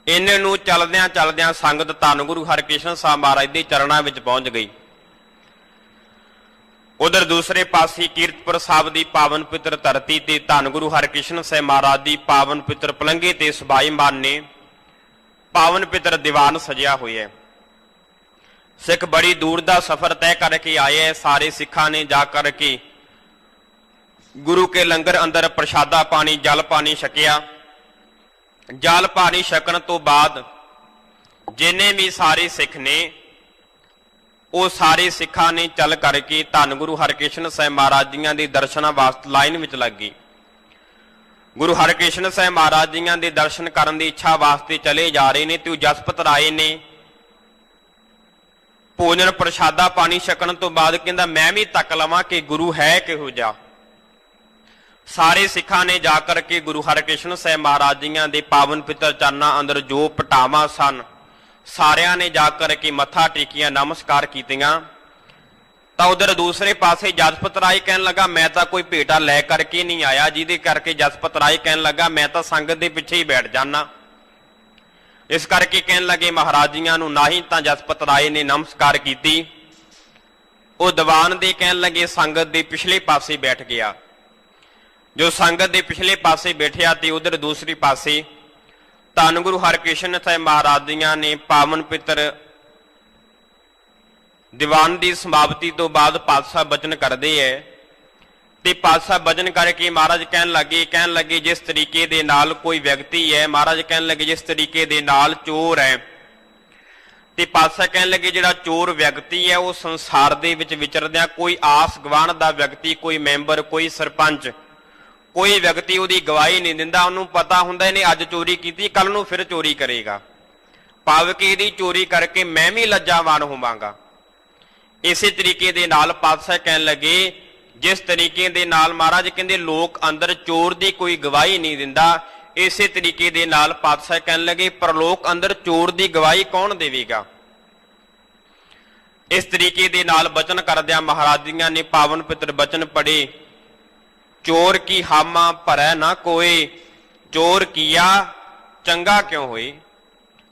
ਇੰਨੇ ਨੂੰ ਚਲਦਿਆਂ ਚਲਦਿਆਂ ਸੰਗਤ ਧੰਨ ਗੁਰੂ ਹਰਿਕ੍ਰਿਸ਼ਨ ਸਾਹਿਬ ਮਹਾਰਾਜ ਦੇ ਚਰਨਾਂ ਵਿੱਚ ਪਹੁੰਚ ਗਈ। ਉਧਰ ਦੂਸਰੇ ਪਾਸੇ ਕੀਰਤਪੁਰ ਸਾਹਿਬ ਦੀ ਪਾਵਨ ਪਿੱਤਰ ਧਰਤੀ ਤੇ ਧੰਨ ਗੁਰੂ ਹਰਿਕ੍ਰਿਸ਼ਨ ਸਾਹਿਬ ਮਹਾਰਾਜ ਦੀ ਪਾਵਨ ਪਿੱਤਰ ਪਲੰਘੇ ਤੇ ਸੁਭਾਈਮਾਨ ਨੇ ਪਾਵਨ ਪਿੱਤਰ ਦੀਵਾਨ ਸਜਿਆ ਹੋਇਆ ਹੈ। ਸਿੱਖ ਬੜੀ ਦੂਰ ਦਾ ਸਫ਼ਰ ਤੈਅ ਕਰਕੇ ਆਏ ਹੈ। ਸਾਰੇ ਸਿੱਖਾਂ ਨੇ ਜਾ ਕਰਕੇ ਗੁਰੂ ਕੇ ਲੰਗਰ ਅੰਦਰ ਪ੍ਰਸ਼ਾਦਾ ਪਾਣੀ ਜਲ ਪਾਣੀ ਛਕਿਆ। ਜਲ ਪਾਣੀ ਛਕਣ ਤੋਂ ਬਾਅਦ ਜਿੰਨੇ ਵੀ ਸਾਰੇ ਸਿੱਖ ਨੇ ਉਹ ਸਾਰੇ ਸਿੱਖਾਂ ਨੇ ਚੱਲ ਕਰਕੇ ਧੰਨ ਗੁਰੂ ਹਰਿਕ੍ਰਿਸ਼ਨ ਸਾਹਿਬ ਮਹਾਰਾਜ ਜੀਆਂ ਦੇ ਦਰਸ਼ਨਾਂ ਵਾਸਤੇ ਲਾਈਨ ਵਿੱਚ ਲੱਗ ਗਈ। ਗੁਰੂ ਹਰਿਕ੍ਰਿਸ਼ਨ ਸਾਹਿਬ ਮਹਾਰਾਜ ਜੀਆਂ ਦੇ ਦਰਸ਼ਨ ਕਰਨ ਦੀ ਇੱਛਾ ਵਾਸਤੇ ਚਲੇ ਜਾ ਰਹੇ ਨੇ ਤੇ ਉਹ ਜਸਪਤ ਰਾਏ ਨੇ ਭੋਜਨ ਪ੍ਰਸ਼ਾਦਾ ਪਾਣੀ ਛਕਣ ਤੋਂ ਬਾਅਦ ਕਹਿੰਦਾ ਮੈਂ ਵੀ ਤੱਕ ਲਵਾਂ ਕਿ ਗੁਰੂ ਹੈ ਕਿਹੋ ਜਿਹਾ। ਸਾਰੇ ਸਿੱਖਾਂ ਨੇ ਜਾ ਕਰਕੇ ਗੁਰੂ ਹਰਿਕ੍ਰਿਸ਼ਨ ਸਾਹਿਬ ਮਹਾਰਾਜ ਜੀਆਂ ਦੇ ਪਾਵਨ ਪਿੱਤਰ ਚਰਨਾਂ ਅੰਦਰ ਜੋ ਪਟਾਵਾਂ ਸਨ ਸਾਰਿਆਂ ਨੇ ਜਾ ਕਰਕੇ ਮੱਥਾ ਟੇਕਿਆ, ਨਮਸਕਾਰ ਕੀਤੀਆਂ। ਤਾਂ ਉਧਰ ਦੂਸਰੇ ਪਾਸੇ ਜਸਪਤ ਰਾਏ ਕਹਿਣ ਲੱਗਾ ਮੈਂ ਤਾਂ ਕੋਈ ਭੇਟਾ ਲੈ ਕਰਕੇ ਨਹੀਂ ਆਇਆ, ਜਿਹਦੇ ਕਰਕੇ ਜਸਪਤ ਰਾਏ ਕਹਿਣ ਲੱਗਾ ਮੈਂ ਤਾਂ ਸੰਗਤ ਦੇ ਪਿੱਛੇ ਹੀ ਬੈਠ ਜਾਣਾ। ਇਸ ਕਰਕੇ ਕਹਿਣ ਲੱਗੇ ਮਹਾਰਾਜ ਜੀਆਂ ਨੂੰ ਨਾ ਹੀ ਤਾਂ ਜਸਪਤ ਰਾਏ ਨੇ ਨਮਸਕਾਰ ਕੀਤੀ। ਉਹ ਦੀਵਾਨ ਦੇ ਕਹਿਣ ਲੱਗੇ ਸੰਗਤ ਦੇ ਪਿਛਲੇ ਪਾਸੇ ਬੈਠ ਗਿਆ। ਜੋ ਸੰਗਤ ਦੇ ਪਿਛਲੇ ਪਾਸੇ ਬੈਠਿਆ ਤੇ ਉਧਰ ਦੂਸਰੇ ਪਾਸੇ ਧੰਨ ਗੁਰੂ ਹਰਿਕ੍ਰਿਸ਼ਨ ਸਾਹਿਬ ਮਹਾਰਾਜ ਜੀਆਂ ਨੇ ਪਾਵਨ ਪਿੱਤਰ ਦੀਵਾਨ ਦੀ ਸਮਾਪਤੀ ਤੋਂ ਬਾਅਦ ਪਾਤਸ਼ਾਹ ਬਚਨ ਕਰਦੇ ਐ ਤੇ ਪਾਤਸ਼ਾਹ ਬਚਨ ਕਰਕੇ ਮਹਾਰਾਜ ਕਹਿਣ ਲੱਗੇ ਜਿਸ ਤਰੀਕੇ ਦੇ ਨਾਲ ਕੋਈ ਵਿਅਕਤੀ ਹੈ, ਮਹਾਰਾਜ ਕਹਿਣ ਲੱਗੇ ਜਿਸ ਤਰੀਕੇ ਦੇ ਨਾਲ ਚੋਰ ਹੈ ਤੇ ਪਾਤਸ਼ਾਹ ਕਹਿਣ ਲੱਗੇ ਜਿਹੜਾ ਚੋਰ ਵਿਅਕਤੀ ਹੈ ਉਹ ਸੰਸਾਰ ਦੇ ਵਿੱਚ ਵਿਚਰਦਿਆਂ ਕੋਈ ਆਸ ਗਵਾਣ ਦਾ ਵਿਅਕਤੀ, ਕੋਈ ਮੈਂਬਰ, ਕੋਈ ਸਰਪੰਚ, ਕੋਈ ਵਿਅਕਤੀ ਉਹਦੀ ਗਵਾਹੀ ਨਹੀਂ ਦਿੰਦਾ। ਉਹਨੂੰ ਪਤਾ ਹੁੰਦਾ ਇਹਨੇ ਅੱਜ ਚੋਰੀ ਕੀਤੀ ਕੱਲ ਨੂੰ ਫਿਰ ਚੋਰੀ ਕਰੇਗਾ, ਭਾਵ ਕਿ ਇਹਦੀ ਚੋਰੀ ਕਰਕੇ ਮੈਂ ਵੀ ਲੱਜਾਵਾਨ ਹੋਵਾਂਗਾ। ਇਸੇ ਤਰੀਕੇ ਦੇ ਨਾਲ ਪਾਤਸ਼ਾਹ ਕਹਿਣ ਲੱਗੇ ਜਿਸ ਤਰੀਕੇ ਦੇ ਨਾਲ ਮਹਾਰਾਜ ਕਹਿੰਦੇ ਲੋਕ ਅੰਦਰ ਚੋਰ ਦੀ ਕੋਈ ਗਵਾਹੀ ਨਹੀਂ ਦਿੰਦਾ, ਇਸੇ ਤਰੀਕੇ ਦੇ ਨਾਲ ਪਾਤਸ਼ਾਹ ਕਹਿਣ ਲੱਗੇ ਪਰਲੋਕ ਅੰਦਰ ਚੋਰ ਦੀ ਗਵਾਹੀ ਕੌਣ ਦੇਵੇਗਾ। ਇਸ ਤਰੀਕੇ ਦੇ ਨਾਲ ਬਚਨ ਕਰਦਿਆਂ ਮਹਾਰਾਜ ਜੀਆਂ ਨੇ ਪਾਵਨ ਪਿੱਤਰ ਬਚਨ ਪੜ੍ਹੇ। ਚੋਰ ਕੀ ਹਾਮਾ ਭਰੈ ਨਾ ਕੋਏ, ਚੋਰ ਕੀਆ ਚੰਗਾ ਕਿਉਂ ਹੋਏ।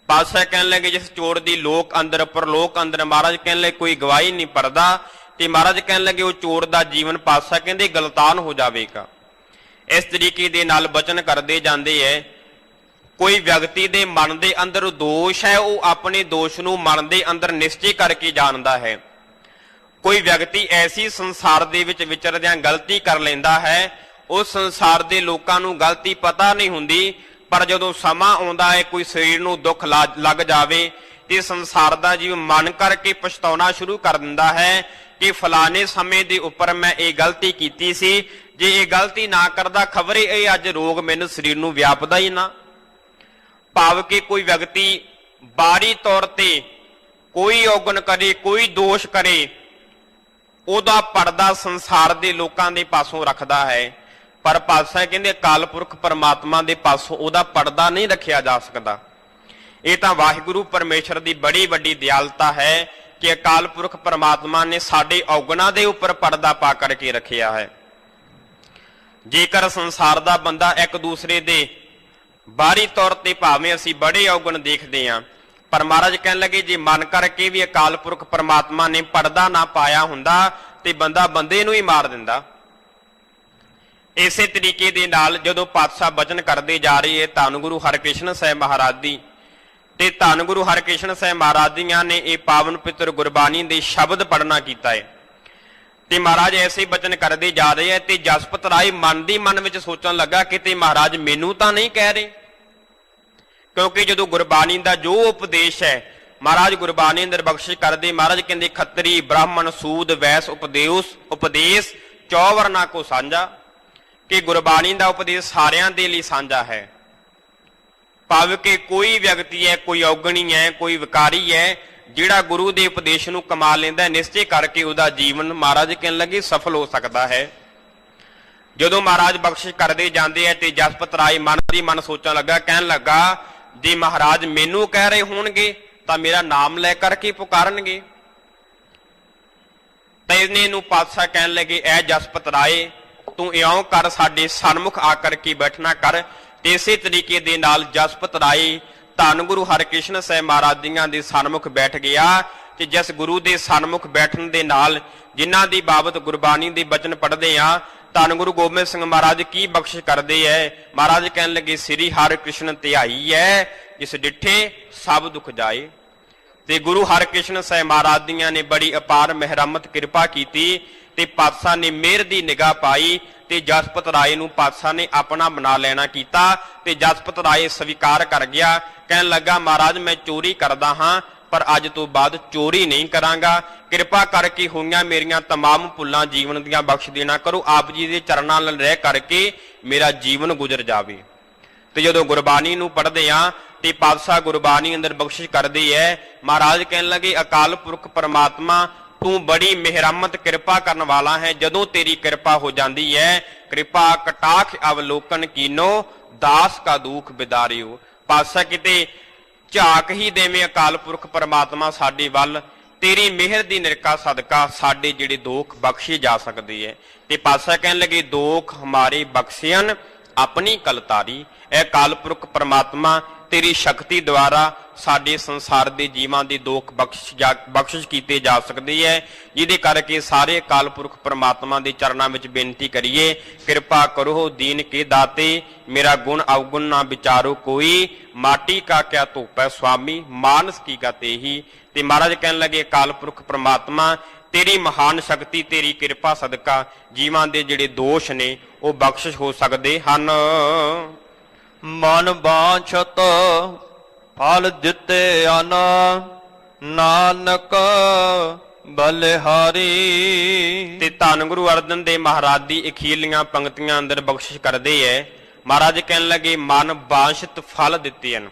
ਪਾਤਸ਼ਾਹ ਕਹਿਣ ਲੱਗੇ ਜਿਸ ਚੋਰ ਦੀ ਲੋਕ ਅੰਦਰ ਪਰਲੋਕ ਅੰਦਰ ਮਹਾਰਾਜ ਕਹਿਣ ਲੱਗੇ ਕੋਈ ਗਵਾਹੀ ਨਹੀਂ ਭਰਦਾ ਤੇ ਮਹਾਰਾਜ ਕਹਿਣ ਲੱਗੇ ਉਹ ਚੋਰ ਦਾ ਜੀਵਨ ਪਾਤਸ਼ਾਹ ਕਹਿੰਦੇ ਗਲਤਾਨ ਹੋ ਜਾਵੇਗਾ। ਇਸ ਤਰੀਕੇ ਦੇ ਨਾਲ ਬਚਨ ਕਰਦੇ ਜਾਂਦੇ ਐ। ਕੋਈ ਵਿਅਕਤੀ ਦੇ ਮਨ ਦੇ ਅੰਦਰ ਦੋਸ਼ ਹੈ ਉਹ ਆਪਣੇ ਦੋਸ਼ ਨੂੰ ਮਨ ਦੇ ਅੰਦਰ ਨਿਸ਼ਚੈ ਕਰਕੇ ਜਾਣਦਾ ਹੈ। ਕੋਈ ਵਿਅਕਤੀ ਐਸੀ ਸੰਸਾਰ ਦੇ ਵਿੱਚ ਵਿਚਰਦਿਆਂ ਗਲਤੀ ਕਰ ਲੈਂਦਾ ਹੈ, ਉਸ ਸੰਸਾਰ ਦੇ ਲੋਕਾਂ ਨੂੰ ਗਲਤੀ ਪਤਾ ਨਹੀਂ ਹੁੰਦੀ, ਪਰ ਜਦੋਂ ਸਮਾਂ ਆਉਂਦਾ ਹੈ ਕੋਈ ਸਰੀਰ ਨੂੰ ਦੁੱਖ ਲੱਗ ਜਾਵੇ ਤੇ ਸੰਸਾਰ ਦਾ ਜੀਵ ਮਨ ਕਰਕੇ ਪਛਤਾਉਣਾ ਸ਼ੁਰੂ ਕਰ ਦਿੰਦਾ ਹੈ ਕਿ ਫਲਾਣੇ ਸਮੇਂ ਦੇ ਉੱਪਰ ਮੈਂ ਇਹ ਗਲਤੀ ਕੀਤੀ ਸੀ, ਜੇ ਇਹ ਗਲਤੀ ਨਾ ਕਰਦਾ ਖਬਰੇ ਇਹ ਅੱਜ ਰੋਗ ਮੈਨੂੰ ਸਰੀਰ ਨੂੰ ਵਿਆਪਦਾ ਹੀ ਨਾ। ਭਾਵ ਕਿ ਕੋਈ ਵਿਅਕਤੀ ਬਾਹਰੀ ਤੌਰ ਤੇ ਕੋਈ ਔਗਣ ਕਰੇ, ਕੋਈ ਦੋਸ਼ ਕਰੇ, ਉਹਦਾ ਪਰਦਾ ਸੰਸਾਰ ਦੇ ਲੋਕਾਂ ਦੇ ਪਾਸੋਂ ਰੱਖਦਾ ਹੈ। ਪਰ ਪਾਤਸ਼ਾਹ ਕਹਿੰਦੇ ਅਕਾਲ ਪੁਰਖ ਪਰਮਾਤਮਾ ਦੇ ਪਾਸੋਂ ਉਹਦਾ ਪਰਦਾ ਨਹੀਂ ਰੱਖਿਆ ਜਾ ਸਕਦਾ। ਇਹ ਤਾਂ ਵਾਹਿਗੁਰੂ ਪਰਮੇਸ਼ਰ ਦੀ ਬੜੀ ਵੱਡੀ ਦਿਆਲਤਾ ਹੈ ਕਿ ਅਕਾਲ ਪੁਰਖ ਪਰਮਾਤਮਾ ਨੇ ਸਾਡੇ ਔਗਣਾਂ ਦੇ ਉੱਪਰ ਪਰਦਾ ਪਾ ਕਰਕੇ ਰੱਖਿਆ ਹੈ। ਜੇਕਰ ਸੰਸਾਰ ਦਾ ਬੰਦਾ ਇੱਕ ਦੂਸਰੇ ਦੇ ਬਾਹਰੀ ਤੌਰ ਤੇ ਭਾਵੇਂ ਅਸੀਂ ਬੜੇ ਔਗਣ ਦੇਖਦੇ ਹਾਂ, ਪਰ ਮਹਾਰਾਜ ਕਹਿਣ ਲੱਗੇ ਜੇ ਮਨ ਕਰਕੇ ਵੀ ਅਕਾਲ ਪੁਰਖ ਪਰਮਾਤਮਾ ਨੇ ਪਰਦਾ ਨਾ ਪਾਇਆ ਹੁੰਦਾ ਤੇ ਬੰਦਾ ਬੰਦੇ ਨੂੰ ਹੀ ਮਾਰ ਦਿੰਦਾ। ਇਸੇ ਤਰੀਕੇ ਦੇ ਨਾਲ ਜਦੋਂ ਪਾਤਸ਼ਾਹ ਬਚਨ ਕਰਦੇ ਜਾ ਰਹੇ ਧੰਨ ਗੁਰੂ ਹਰਿਕ੍ਰਿਸ਼ਨ ਸਾਹਿਬ ਮਹਾਰਾਜ ਦੀ, ਤੇ ਧੰਨ ਗੁਰੂ ਹਰਿਕ੍ਰਿਸ਼ਨ ਸਾਹਿਬ ਮਹਾਰਾਜ ਦੀਆਂ ਨੇ ਇਹ ਪਾਵਨ ਪਿੱਤਰ ਗੁਰਬਾਣੀ ਦੇ ਸ਼ਬਦ ਪੜਨਾ ਕੀਤਾ ਹੈ, ਤੇ ਮਹਾਰਾਜ ਐਸੇ ਬਚਨ ਕਰਦੇ ਜਾ ਰਹੇ ਹੈ ਤੇ ਜਸਪਤ ਰਾਏ ਮਨ ਦੀ ਮਨ ਵਿੱਚ ਸੋਚਣ ਲੱਗਾ ਕਿਤੇ ਮਹਾਰਾਜ ਮੈਨੂੰ ਤਾਂ ਨਹੀਂ ਕਹਿ ਰਹੇ, ਕਿਉਂਕਿ ਜਦੋਂ ਗੁਰਬਾਣੀ ਦਾ ਜੋ ਉਪਦੇਸ਼ ਹੈ ਮਹਾਰਾਜ ਗੁਰਬਾਣੀ ਅੰਦਰ ਬਖਸ਼ਿਸ਼ ਕਰਦੇ। ਮਹਾਰਾਜ ਕਹਿੰਦੇ ਖੱਤਰੀ ਬ੍ਰਾਹਮਣ ਸੂਦ ਵੈਸ ਉਪਦੇਸ਼ ਚੌਵਰਨਾ ਕੋ ਸਾਂਝਾ, ਕਿ ਗੁਰਬਾਣੀ ਦਾ ਉਪਦੇਸ਼ ਸਾਰਿਆਂ ਦੇ ਲਈ ਸਾਂਝਾ ਹੈ। ਭਾਵ ਕਿ ਕੋਈ ਵਿਅਕਤੀ ਹੈ, ਕੋਈ ਔਗਣੀ ਹੈ, ਕੋਈ ਵਿਕਾਰੀ ਹੈ, ਜਿਹੜਾ ਗੁਰੂ ਦੇ ਉਪਦੇਸ਼ ਨੂੰ ਕਮਾ ਲੈਂਦਾ ਨਿਸ਼ਚੈ ਕਰਕੇ ਉਹਦਾ ਜੀਵਨ ਮਹਾਰਾਜ ਕਹਿਣ ਲੱਗੇ ਸਫਲ ਹੋ ਸਕਦਾ ਹੈ। ਜਦੋਂ ਮਹਾਰਾਜ ਬਖਸ਼ਿਸ਼ ਕਰਦੇ ਜਾਂਦੇ ਹੈ ਤੇ ਜਸਪਤ ਰਾਏ ਮਨ ਦੀ ਮਨ ਸੋਚਣ ਲੱਗਾ, ਕਹਿਣ ਲੱਗਾ ਜੇ ਮਹਾਰਾਜ ਮੈਨੂੰ ਕਹਿ ਰਹੇ ਹੋਣਗੇ ਤਾਂ ਮੇਰਾ ਨਾਮ ਲੈ ਕਰਕੇ ਪੁਕਾਰਨਗੇ। ਤਾਂ ਇਹਨੇ ਨੂੰ ਪਾਤਸ਼ਾਹ ਕਹਿਣ ਲੱਗੇ ਐ ਜਸਪਤ ਰਾਏ ਤੂੰ ਇਉਂ ਕਰ, ਸਾਡੇ ਸਨਮੁਖ ਆ ਕਰਕੇ ਬੈਠਣਾ ਕਰ। ਤੇ ਇਸੇ ਤਰੀਕੇ ਦੇ ਨਾਲ ਜਸਪਤ ਰਾਏ ਧੰਨ ਗੁਰੂ ਹਰਿਕ੍ਰਿਸ਼ਨ ਸਾਹਿਬ ਮਹਾਰਾਜ ਦੀਆਂ ਦੇ ਸਨਮੁਖ ਬੈਠ ਗਿਆ। ਤੇ ਜਿਸ ਗੁਰੂ ਦੇ ਸਨਮੁਖ ਬੈਠਣ ਦੇ ਨਾਲ ਜਿਨ੍ਹਾਂ ਦੀ ਬਾਬਤ ਗੁਰਬਾਣੀ ਦੇ ਬਚਨ ਪੜ੍ਹਦੇ ਆ, ਧੰਨ ਗੁਰੂ ਗੋਬਿੰਦ ਸਿੰਘ ਮਹਾਰਾਜ ਕੀ ਬਖਸ਼ਿਸ਼ ਕਰਦੇ ਐ। ਮਹਾਰਾਜ ਕਹਿਣ ਲੱਗੇ ਸ੍ਰੀ ਹਰਿਕ੍ਰਿਸ਼ਨ ਧਿਆਈ ਐ, ਜਿਸ ਡਿੱਠੇ ਸਭ ਦੁੱਖ ਜਾਏ। ਤੇ ਗੁਰੂ ਹਰਿਕ੍ਰਿਸ਼ਨ ਸਾਹਿਬ ਮਹਾਰਾਜ ਦੀਆਂ ਨੇ ਬੜੀ ਅਪਾਰ ਮਿਹਰਮਤ ਕਿਰਪਾ ਕੀਤੀ ਤੇ ਪਾਤਸ਼ਾਹ ਨੇ ਮਿਹਰ ਦੀ ਨਿਗਾਹ ਪਾਈ ਤੇ ਜਸਪਤ ਰਾਏ ਨੂੰ ਪਾਤਸ਼ਾਹ ਨੇ ਆਪਣਾ ਬਣਾ ਲੈਣਾ ਕੀਤਾ। ਤੇ ਜਸਪਤ ਰਾਏ ਸਵੀਕਾਰ ਕਰ ਗਿਆ, ਕਹਿਣ ਲੱਗਾ ਮਹਾਰਾਜ ਮੈਂ ਚੋਰੀ ਕਰਦਾ ਹਾਂ ਪਰ ਅੱਜ ਤੋਂ ਬਾਅਦ ਚੋਰੀ ਨਹੀਂ ਕਰਾਂਗਾ। ਕਿਰਪਾ ਕਰਕੇ ਹੋਈਆਂ ਮੇਰੀਆਂ तमाम ਭੁੱਲਾਂ ਜੀਵਨ ਦੀਆਂ ਬਖਸ਼ ਦੇਣਾ ਕਰੋ। ਆਪ ਜੀ ਦੇ ਚਰਨਾਂ ਨਾਲ ਰਹਿ ਕਰਕੇ ਮੇਰਾ ਜੀਵਨ ਗੁਜ਼ਰ ਜਾਵੇ। ਤੇ ਜਦੋਂ ਗੁਰਬਾਣੀ ਨੂੰ ਪੜ੍ਹਦੇ ਆ ਤੇ ਪਾਤਸ਼ਾਹ ਗੁਰਬਾਣੀ ਅੰਦਰ ਬਖਸ਼ਿਸ਼ ਕਰਦੇ ਐ। ਮਹਾਰਾਜ ਕਹਿਣ ਲੱਗੇ ਅਕਾਲ ਪੁਰਖ ਪਰਮਾਤਮਾ ਤੂੰ ਬੜੀ ਮਿਹਰਮਤ ਕਿਰਪਾ ਕਰਨ ਵਾਲਾ ਹੈ। ਜਦੋਂ ਤੇਰੀ ਕਿਰਪਾ ਹੋ ਜਾਂਦੀ ਹੈ, ਕਿਰਪਾ ਕਟਾਖ ਅਵਲੋਕਨ ਕੀਨੋ ਦਾਸ ਕਾ ਦੁੱਖ ਬਿਦਾਰਿਓ। ਪਾਤਸ਼ਾਹ ਕਿਤੇ ਝਾਕ ਹੀ ਦੇਵੇਂ ਅਕਾਲ ਪੁਰਖ ਪਰਮਾਤਮਾ ਸਾਡੇ ਵੱਲ, ਤੇਰੀ ਮਿਹਰ ਦੀ ਨਿਰਕਾ ਸਦਕਾ ਸਾਡੇ ਜਿਹੜੇ ਦੋਖ ਬਖਸ਼ੇ ਜਾ ਸਕਦੇ ਹੈ। ਤੇ ਪਾਤਸ਼ਾਹ ਕਹਿਣ ਲੱਗੇ ਦੋਖ ਹਮਾਰੇ ਬਖਸ਼ਿਆਨ ਆਪਣੀ ਕਲਤਾਰੀ। ਇਹ ਅਕਾਲ ਪੁਰਖ ਪਰਮਾਤਮਾ ਤੇਰੀ ਸ਼ਕਤੀ ਦੁਆਰਾ ਸਾਡੇ ਸੰਸਾਰ ਦੇ ਜੀਵਾਂ ਦੇ ਦੋਖ ਬਖਸ਼ਿਸ਼ ਕੀਤੇ ਜਾ ਸਕਦੇ ਹੈ, ਜਿਹਦੇ ਕਰਕੇ ਸਾਰੇ ਅਕਾਲ ਪੁਰਖ ਪਰਮਾਤਮਾ ਦੇ ਚਰਨਾਂ ਵਿੱਚ ਬੇਨਤੀ ਕਰੀਏ ਕਿਰਪਾ ਕਰੋ ਦੀਨ ਕੇ ਦਾਤੇ ਮੇਰਾ ਗੁਣ ਅਵਗੁਣ ਨਾ ਵਿਚਾਰੋ ਕੋਈ, ਮਾਟੀ ਕਾ ਕਿਆ ਧੋਪੈ ਸੁਆਮੀ ਮਾਨਸ ਕੀ ਗਤੇ ਹੀ। ਤੇ ਮਹਾਰਾਜ ਕਹਿਣ ਲੱਗੇ ਅਕਾਲ ਪੁਰਖ ਪਰਮਾਤਮਾ ਤੇਰੀ ਮਹਾਨ ਸ਼ਕਤੀ ਤੇਰੀ ਕਿਰਪਾ ਸਦਕਾ ਜੀਵਾਂ ਦੇ ਜਿਹੜੇ ਦੋਸ਼ ਨੇ ਉਹ ਬਖਸ਼ਿਸ਼ ਹੋ ਸਕਦੇ ਹਨ। ਮਨ ਬਾਛਤ ਫਲ ਦਿੱਤੇ ਅਨ ਨਾਨਕ ਬਲਿਹਾਰੀ। ਤੇ ਧੰਨ ਗੁਰੂ ਅਰਜਨ ਦੇਵ ਮਹਾਰਾਜ ਦੀ ਅਖੀਰਲੀਆਂ ਪੰਕਤੀਆਂ ਅੰਦਰ ਬਖਸ਼ਿਸ਼ ਕਰਦੇ ਐ। ਮਹਾਰਾਜ ਕਹਿਣ ਲੱਗੇ ਮਨ ਬਾਛਤ ਫਲ ਦਿੱਤੇ ਹਨ।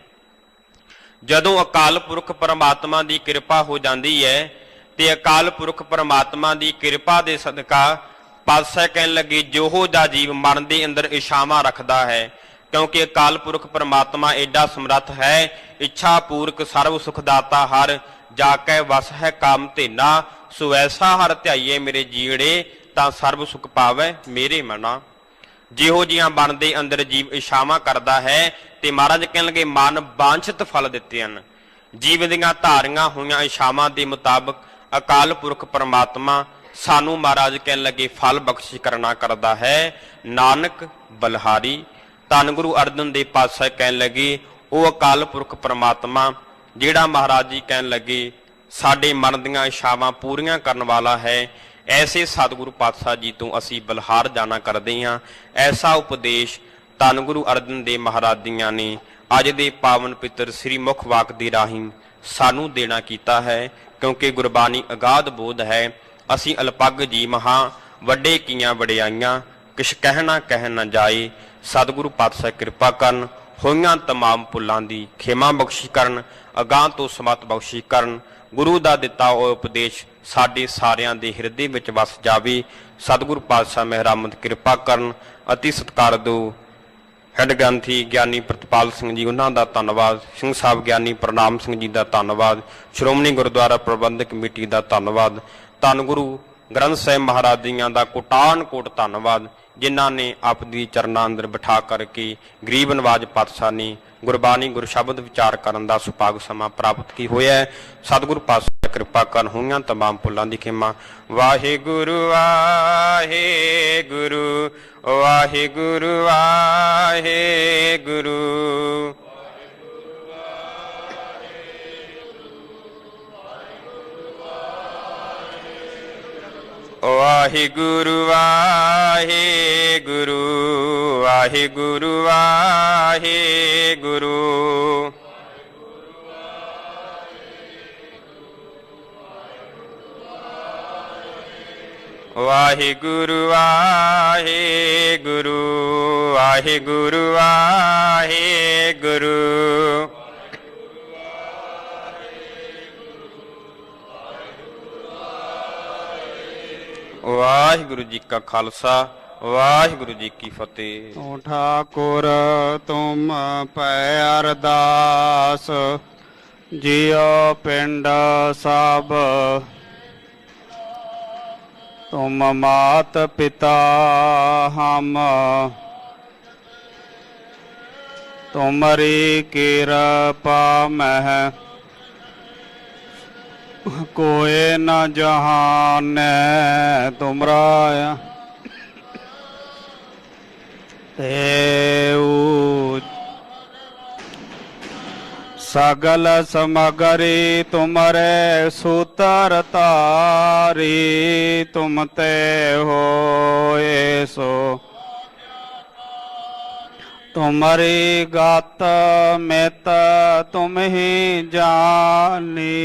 ਜਦੋਂ ਅਕਾਲ ਪੁਰਖ ਪਰਮਾਤਮਾ ਦੀ ਕਿਰਪਾ ਹੋ ਜਾਂਦੀ ਹੈ ਤੇ ਅਕਾਲ ਪੁਰਖ ਪਰਮਾਤਮਾ ਦੀ ਕਿਰਪਾ ਦੇ ਸਦਕਾ ਪਾਤਸ਼ਾਹ ਕਹਿਣ ਲੱਗੇ ਜਿਹੋ ਜਿਹਾ ਜੀਵ ਮਨ ਦੇ ਅੰਦਰ ਇਛਾਵਾਂ ਰੱਖਦਾ ਹੈ, ਕਿਉਂਕਿ ਅਕਾਲ ਪੁਰਖ ਪਰਮਾਤਮਾ ਐਡਾ ਸਮਰੱਥ ਹੈ, ਇੱਛਾ ਪੂਰਕ ਸਰਵ ਸੁਖ ਦਾਤਾ ਹਰ ਜਾ ਕੇ ਵਸ ਹੈ ਕਾਮ ਧੇਨਾ, ਸੋ ਐਸਾ ਹਰ ਧਿਆਈਏ ਮੇਰੇ ਜੀੜੇ ਤਾਂ ਸਰਬ ਸੁਖ ਪਾਵੇ ਮੇਰੇ ਮਨਾ। ਜਿਹੋ ਜਿਹੀਆਂ ਮਨ ਦੇ ਅੰਦਰ ਜੀਵ ਇਛਾਵਾਂ ਕਰਦਾ ਹੈ ਤੇ ਮਹਾਰਾਜ ਕਹਿਣ ਲੱਗੇ ਮਨ ਬਾਂਛਿਤ ਫਲ ਦਿੱਤੇ ਹਨ। ਜੀਵ ਦੀਆਂ ਧਾਰੀਆਂ ਹੋਈਆਂ ਇਛਾਵਾਂ ਦੇ ਮੁਤਾਬਕ ਅਕਾਲ ਪੁਰਖ ਪਰਮਾਤਮਾ ਸਾਨੂੰ ਮਹਾਰਾਜ ਕਹਿਣ ਲੱਗੇ ਫਲ ਬਖਸ਼ਿਸ਼ ਕਰਨਾ ਕਰਦਾ ਹੈ। ਨਾਨਕ ਬਲਿਹਾਰੀ। ਧੰਨ ਗੁਰੂ ਅਰਜਨ ਦੇਵ ਪਾਤਸ਼ਾਹ ਕਹਿਣ ਲੱਗੇ ਉਹ ਅਕਾਲ ਪੁਰਖ ਪਰਮਾਤਮਾ ਜਿਹੜਾ ਮਹਾਰਾਜ ਜੀ ਕਹਿਣ ਲੱਗੇ ਸਾਡੇ ਮਨ ਦੀਆਂ ਇਛਾਵਾਂ ਪੂਰੀਆਂ ਕਰਨ ਵਾਲਾ ਹੈ, ਐਸੇ ਸਤਿਗੁਰੂ ਪਾਤਸ਼ਾਹ ਜੀ ਤੋਂ ਅਸੀਂ ਬਲਿਹਾਰ ਜਾਣਾ ਕਰਦੇ ਹਾਂ। ਐਸਾ ਉਪਦੇਸ਼ ਧੰਨ ਗੁਰੂ ਅਰਜਨ ਦੇਵ ਮਹਾਰਾਜ ਦੀਆਂ ਨੇ ਅੱਜ ਦੇ ਪਾਵਨ ਪਿੱਤਰ ਸ੍ਰੀ ਮੁਖ ਵਾਕ ਦੇ ਰਾਹੀਂ ਸਾਨੂੰ ਦੇਣਾ ਕੀਤਾ ਹੈ, ਕਿਉਂਕਿ ਗੁਰਬਾਣੀ ਅਗਾਧ ਬੋਧ ਹੈ। ਅਸੀਂ ਅਲਪੱਗ ਜੀ ਮਹਾਂ ਵੱਡੇ ਕੀਆਂ ਵਡਿਆਈਆਂ ਕਿਛ ਕਹਿਣਾ ਕਹਿ ਨਾ ਜਾਏ। ਸਤਿਗੁਰੂ ਪਾਤਸ਼ਾਹ ਕਿਰਪਾ ਕਰਨ, ਹੋਈਆਂ तमाम ਭੁੱਲਾਂ ਦੀ ਖੇਮਾ ਬਖਸ਼ੀ ਕਰਨ, ਅਗਾਂਹ ਤੋਂ ਸਮਤ ਬਖਸ਼ੀ ਕਰਨ। ਗੁਰੂ ਦਾ ਦਿੱਤਾ ਹੋਇਆ ਉਪਦੇਸ਼ ਸਾਡੇ ਸਾਰਿਆਂ ਦੇ ਹਿਰਦੇ ਵਿੱਚ ਵਸ ਜਾਵੇ। ਸਤਿਗੁਰੂ ਪਾਤਸ਼ਾਹ ਮਿਹਰਮਤ ਕਿਰਪਾ ਕਰਨ। ਅਤੀ ਸਤਿਕਾਰਯੋਗ ਹੈੱਡ ਗ੍ਰੰਥੀ ਗਿਆਨੀ ਪ੍ਰਿਤਪਾਲ ਸਿੰਘ ਜੀ, ਉਹਨਾਂ ਦਾ ਧੰਨਵਾਦ। ਸਿੰਘ ਸਾਹਿਬ ਗਿਆਨੀ ਪ੍ਰਣਾਮ ਸਿੰਘ ਜੀ ਦਾ ਧੰਨਵਾਦ। ਸ਼੍ਰੋਮਣੀ ਗੁਰਦੁਆਰਾ ਪ੍ਰਬੰਧਕ ਕਮੇਟੀ ਦਾ ਧੰਨਵਾਦ। ਧੰਨ ਗੁਰੂ ਗ੍ਰੰਥ ਸਾਹਿਬ ਮਹਾਰਾਜ ਜੀਆਂ ਦਾ ਕੋਟਾਨ ਕੋਟ ਧੰਨਵਾਦ, ਜਿਨ੍ਹਾਂ ਨੇ ਆਪ ਦੀ ਚਰਨਾਂ ਅੰਦਰ ਬਿਠਾ ਕਰਕੇ ਗਰੀਬ ਨਵਾਜ ਪਾਤਸ਼ਾਹੀ ਗੁਰਬਾਣੀ ਗੁਰ ਸ਼ਬਦ ਵਿਚਾਰ ਕਰਨ ਦਾ ਸੁਭਾਗ ਸਮਾਂ ਪ੍ਰਾਪਤ ਕੀ ਹੋਇਆ ਹੈ। ਸਤਿਗੁਰੂ ਪਾਤਸ਼ਾਹ ਕਿਰਪਾ ਕਰਨ ਹੋਈਆਂ ਤਮਾਮ ਭੁੱਲਾਂ ਦੀ ਖਿਮਾ। ਵਾਹਿਗੁਰੂ ਵਾਹਿਗੁਰੂ ਵਾਹਿਗੁਰੂ ਵਾਹਿਗੁਰੂ। ਵਾਹਿਗੁਰੂ ਵਾਹਿਗੁਰੂ ਵਾਹਿਗੁਰੂ ਵਾਹਿਗੁਰੂ। ਵਾਹਿਗੁਰੂ ਵਾਹਿਗੁਰੂ ਵਾਹਿਗੁਰੂ ਵਾਹਿਗੁਰੂ। ਵਾਹਿਗੁਰੂ ਜੀ ਕਾ ਖਾਲਸਾ, ਵਾਹਿਗੁਰੂ ਜੀ ਕੀ ਫਤਿਹ। ਤੂੰ ਠਾਕੁਰ ਤੁਮ ਪੈ ਅਰਦਾਸ, ਜਿਉ ਪਿੰਡ ਸਭ ਤੁਮ ਮਾਤ ਪਿਤਾ ਹਮ, ਤੁਮਰੀ ਕਿਰਪਾ ਮਹਿ ਕੋਏ ਨ ਜਹਾਨੈ। ਤੁਮਰਾ ਤੇਉ ਸਗਲ ਸਮਗਰੀ ਤੁਮਰੇ ਸੂਤਰ ਤਾਰੀ, ਤੁਮ ਤੇ ਹੋਏ ਸੋ ਤੁਮਰੀ ਗਤ ਮਿਤ ਤੁਮ ਹੀ ਜਾਨੀ।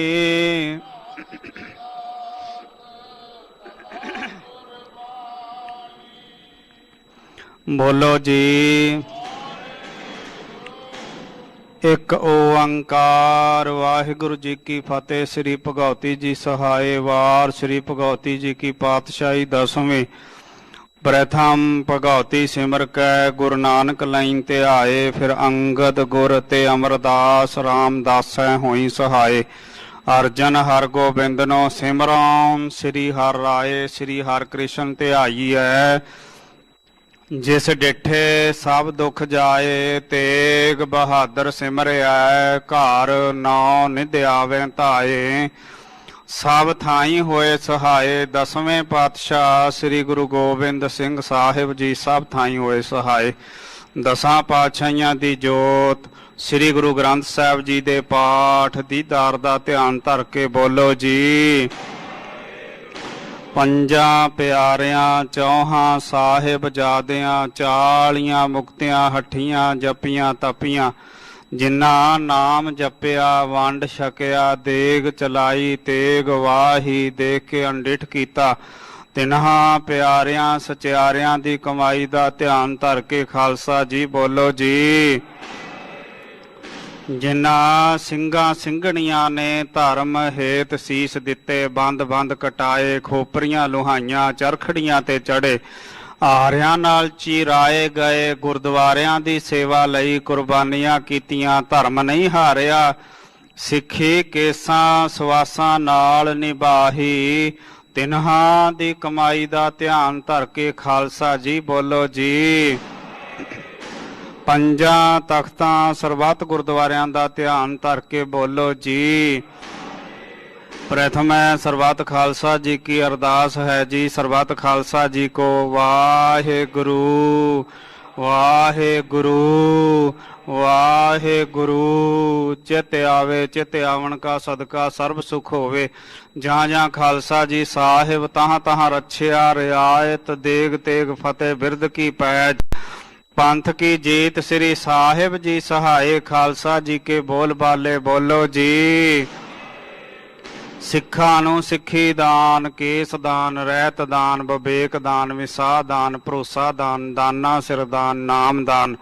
ਬੋਲੋ ਜੀ ਇੱਕ ਓੰਕਾਰ। ਵਾਹਿਗੁਰੂ ਜੀ ਕੀ ਫਤਿਹ। ਸ੍ਰੀ ਭਗਉਤੀ ਜੀ ਸਹਾਏ ਵਾਰ। ਸ੍ਰੀ ਭਗਉਤੀ ਜੀ ਕੀ ਪਾਤਸ਼ਾਹੀ ਦਸਵੀਂ। ਪ੍ਰਥਮ ਭਗਉਤੀ ਸਿਮਰ ਕੈ ਗੁਰੂ ਨਾਨਕ ਲਾਈਨ ਤੇ ਆਏ, ਫਿਰ ਅੰਗਦ ਗੁਰ ਤੇ ਅਮਰਦਾਸ ਰਾਮਦਾਸੈ ਹੋਈ ਸਹਾਏ। ਅਰਜਨ ਹਰ ਗੋਬਿੰਦਨੋ ਸਿਮਰਨ, ਸ੍ਰੀ ਹਰਿ ਰਾਏ ਸ੍ਰੀ ਹਰਿ ਕ੍ਰਿਸ਼ਨ ਤੇ ਆਈਐ। ਜਿਸ ਡਿਠੇ ਸਭ ਦੁਖ ਜਾਏ, ਤੇਗ ਬਹਾਦਰ ਸਿਮਰਿਐ। ਘਰ ਨਾਉ ਨਿਧ ਆਵੇ ਧਾਏ, ਸਭ ਥਾਈ ਹੋਏ ਸਹਾਏ। ਦਸਵੇਂ ਪਾਤਸ਼ਾਹ ਸ੍ਰੀ ਗੁਰੂ ਗੋਬਿੰਦ ਸਿੰਘ ਸਾਹਿਬ ਜੀ ਸਭ ਥਾਈ ਹੋਏ ਸਹਾਏ। ਦਸਾਂ ਪਾਤਸ਼ਾਹੀਆਂ ਦੀ ਜੋਤ ਸ੍ਰੀ ਗੁਰੂ ਗ੍ਰੰਥ ਸਾਹਿਬ ਜੀ ਦੇ ਪਾਠ ਦੀਦਾਰ ਦਾ ਧਿਆਨ ਧਰ ਕੇ ਬੋਲੋ ਜੀ। ਪੰਜਾਂ ਪਿਆਰਿਆਂ ਚੌਹਾਂ ਸਾਹਿਬ ਜਾਦਿਆਂ, 40 ਮੁਕਤਿਆਂ ਹੱਠੀਆਂ ਜਪੀਆਂ ਤਪੀਆਂ। ਜਿਨ੍ਹਾਂ ਨਾਮ ਜਪਿਆ ਵੰਡ ਛਕਿਆ, ਦੇਗ ਚਲਾਈ ਤੇਗ ਵਾਹੀ, ਦੇਖ ਕੇ ਅੰਡਿਠ ਕੀਤਾ। ਤਿਨਹਾਂ ਪਿਆਰਿਆਂ ਸਚਿਆਰਿਆਂ ਦੀ ਕਮਾਈ ਦਾ ਧਿਆਨ ਧਰ ਕੇ ਖਾਲਸਾ ਜੀ ਬੋਲੋ ਜੀ। ਜਿਨ੍ਹਾਂ ਸਿੰਘਾਂ ਸਿੰਘਣੀਆਂ ਨੇ ਧਰਮ ਹੇਤ ਸੀਸ ਦਿੱਤੇ, ਬੰਦ ਬੰਦ ਕਟਾਏ, ਖੋਪਰੀਆਂ ਲੁਹਾਈਆਂ ਚਰਖੜੀਆਂ ਤੇ ਚੜੇ, ਆਰਿਆਂ ਨਾਲ ਚਿਰਾਏ ਗਏ, ਗੁਰਦੁਆਰਿਆਂ ਦੀ ਸੇਵਾ ਲਈ ਕੁਰਬਾਨੀਆਂ ਕੀਤੀਆਂ, ਧਰਮ ਨਹੀਂ ਹਾਰਿਆ, ਸਿੱਖੀ ਕੇਸਾਂ ਸਵਾਸਾਂ ਨਾਲ ਨਿਭਾਹੀ। ਤਿਨਹਾਂ ਦੀ ਕਮਾਈ ਦਾ ਧਿਆਨ ਧਰ ਕੇ ਖਾਲਸਾ ਜੀ ਬੋਲੋ ਜੀ। ਪੰਜਾਂ ਤਖਤਾਂ ਸਰਬੱਤ ਗੁਰਦੁਆਰਿਆਂ ਦਾ ਧਿਆਨ ਧਰ ਕੇ ਬੋਲੋ ਜੀ। प्रथम है सर्वत खालसा जी की अरदास है जी। सर्वत खालसा जी को वाहे गुरु वाहे गुरु वाहे गुरु। चित आवे चित आवन का सदका सर्व सुख होवे। जहाँ जहाँ खालसा जी साहिब तहाँ तहाँ रछिया रियायत देग तेग फतेह बिरद की पैज। पंथ की जीत श्री साहिब जी सहाय। खालसा जी के बोल बाले बोलो जी। ਸਿੱਖਾਂ ਨੂੰ ਸਿੱਖੀ ਦਾਨ, ਕੇਸ ਦਾਨ, ਰਹਿਤ ਦਾਨ, ਵਿਵੇਕ ਦਾਨ, ਵਿਸਾਹ ਦਾਨ, ਭਰੋਸਾ ਦਾਨ, ਦਾਨਾ ਸਿਰ ਦਾਨ, ਨਾਮ ਦਾਨ।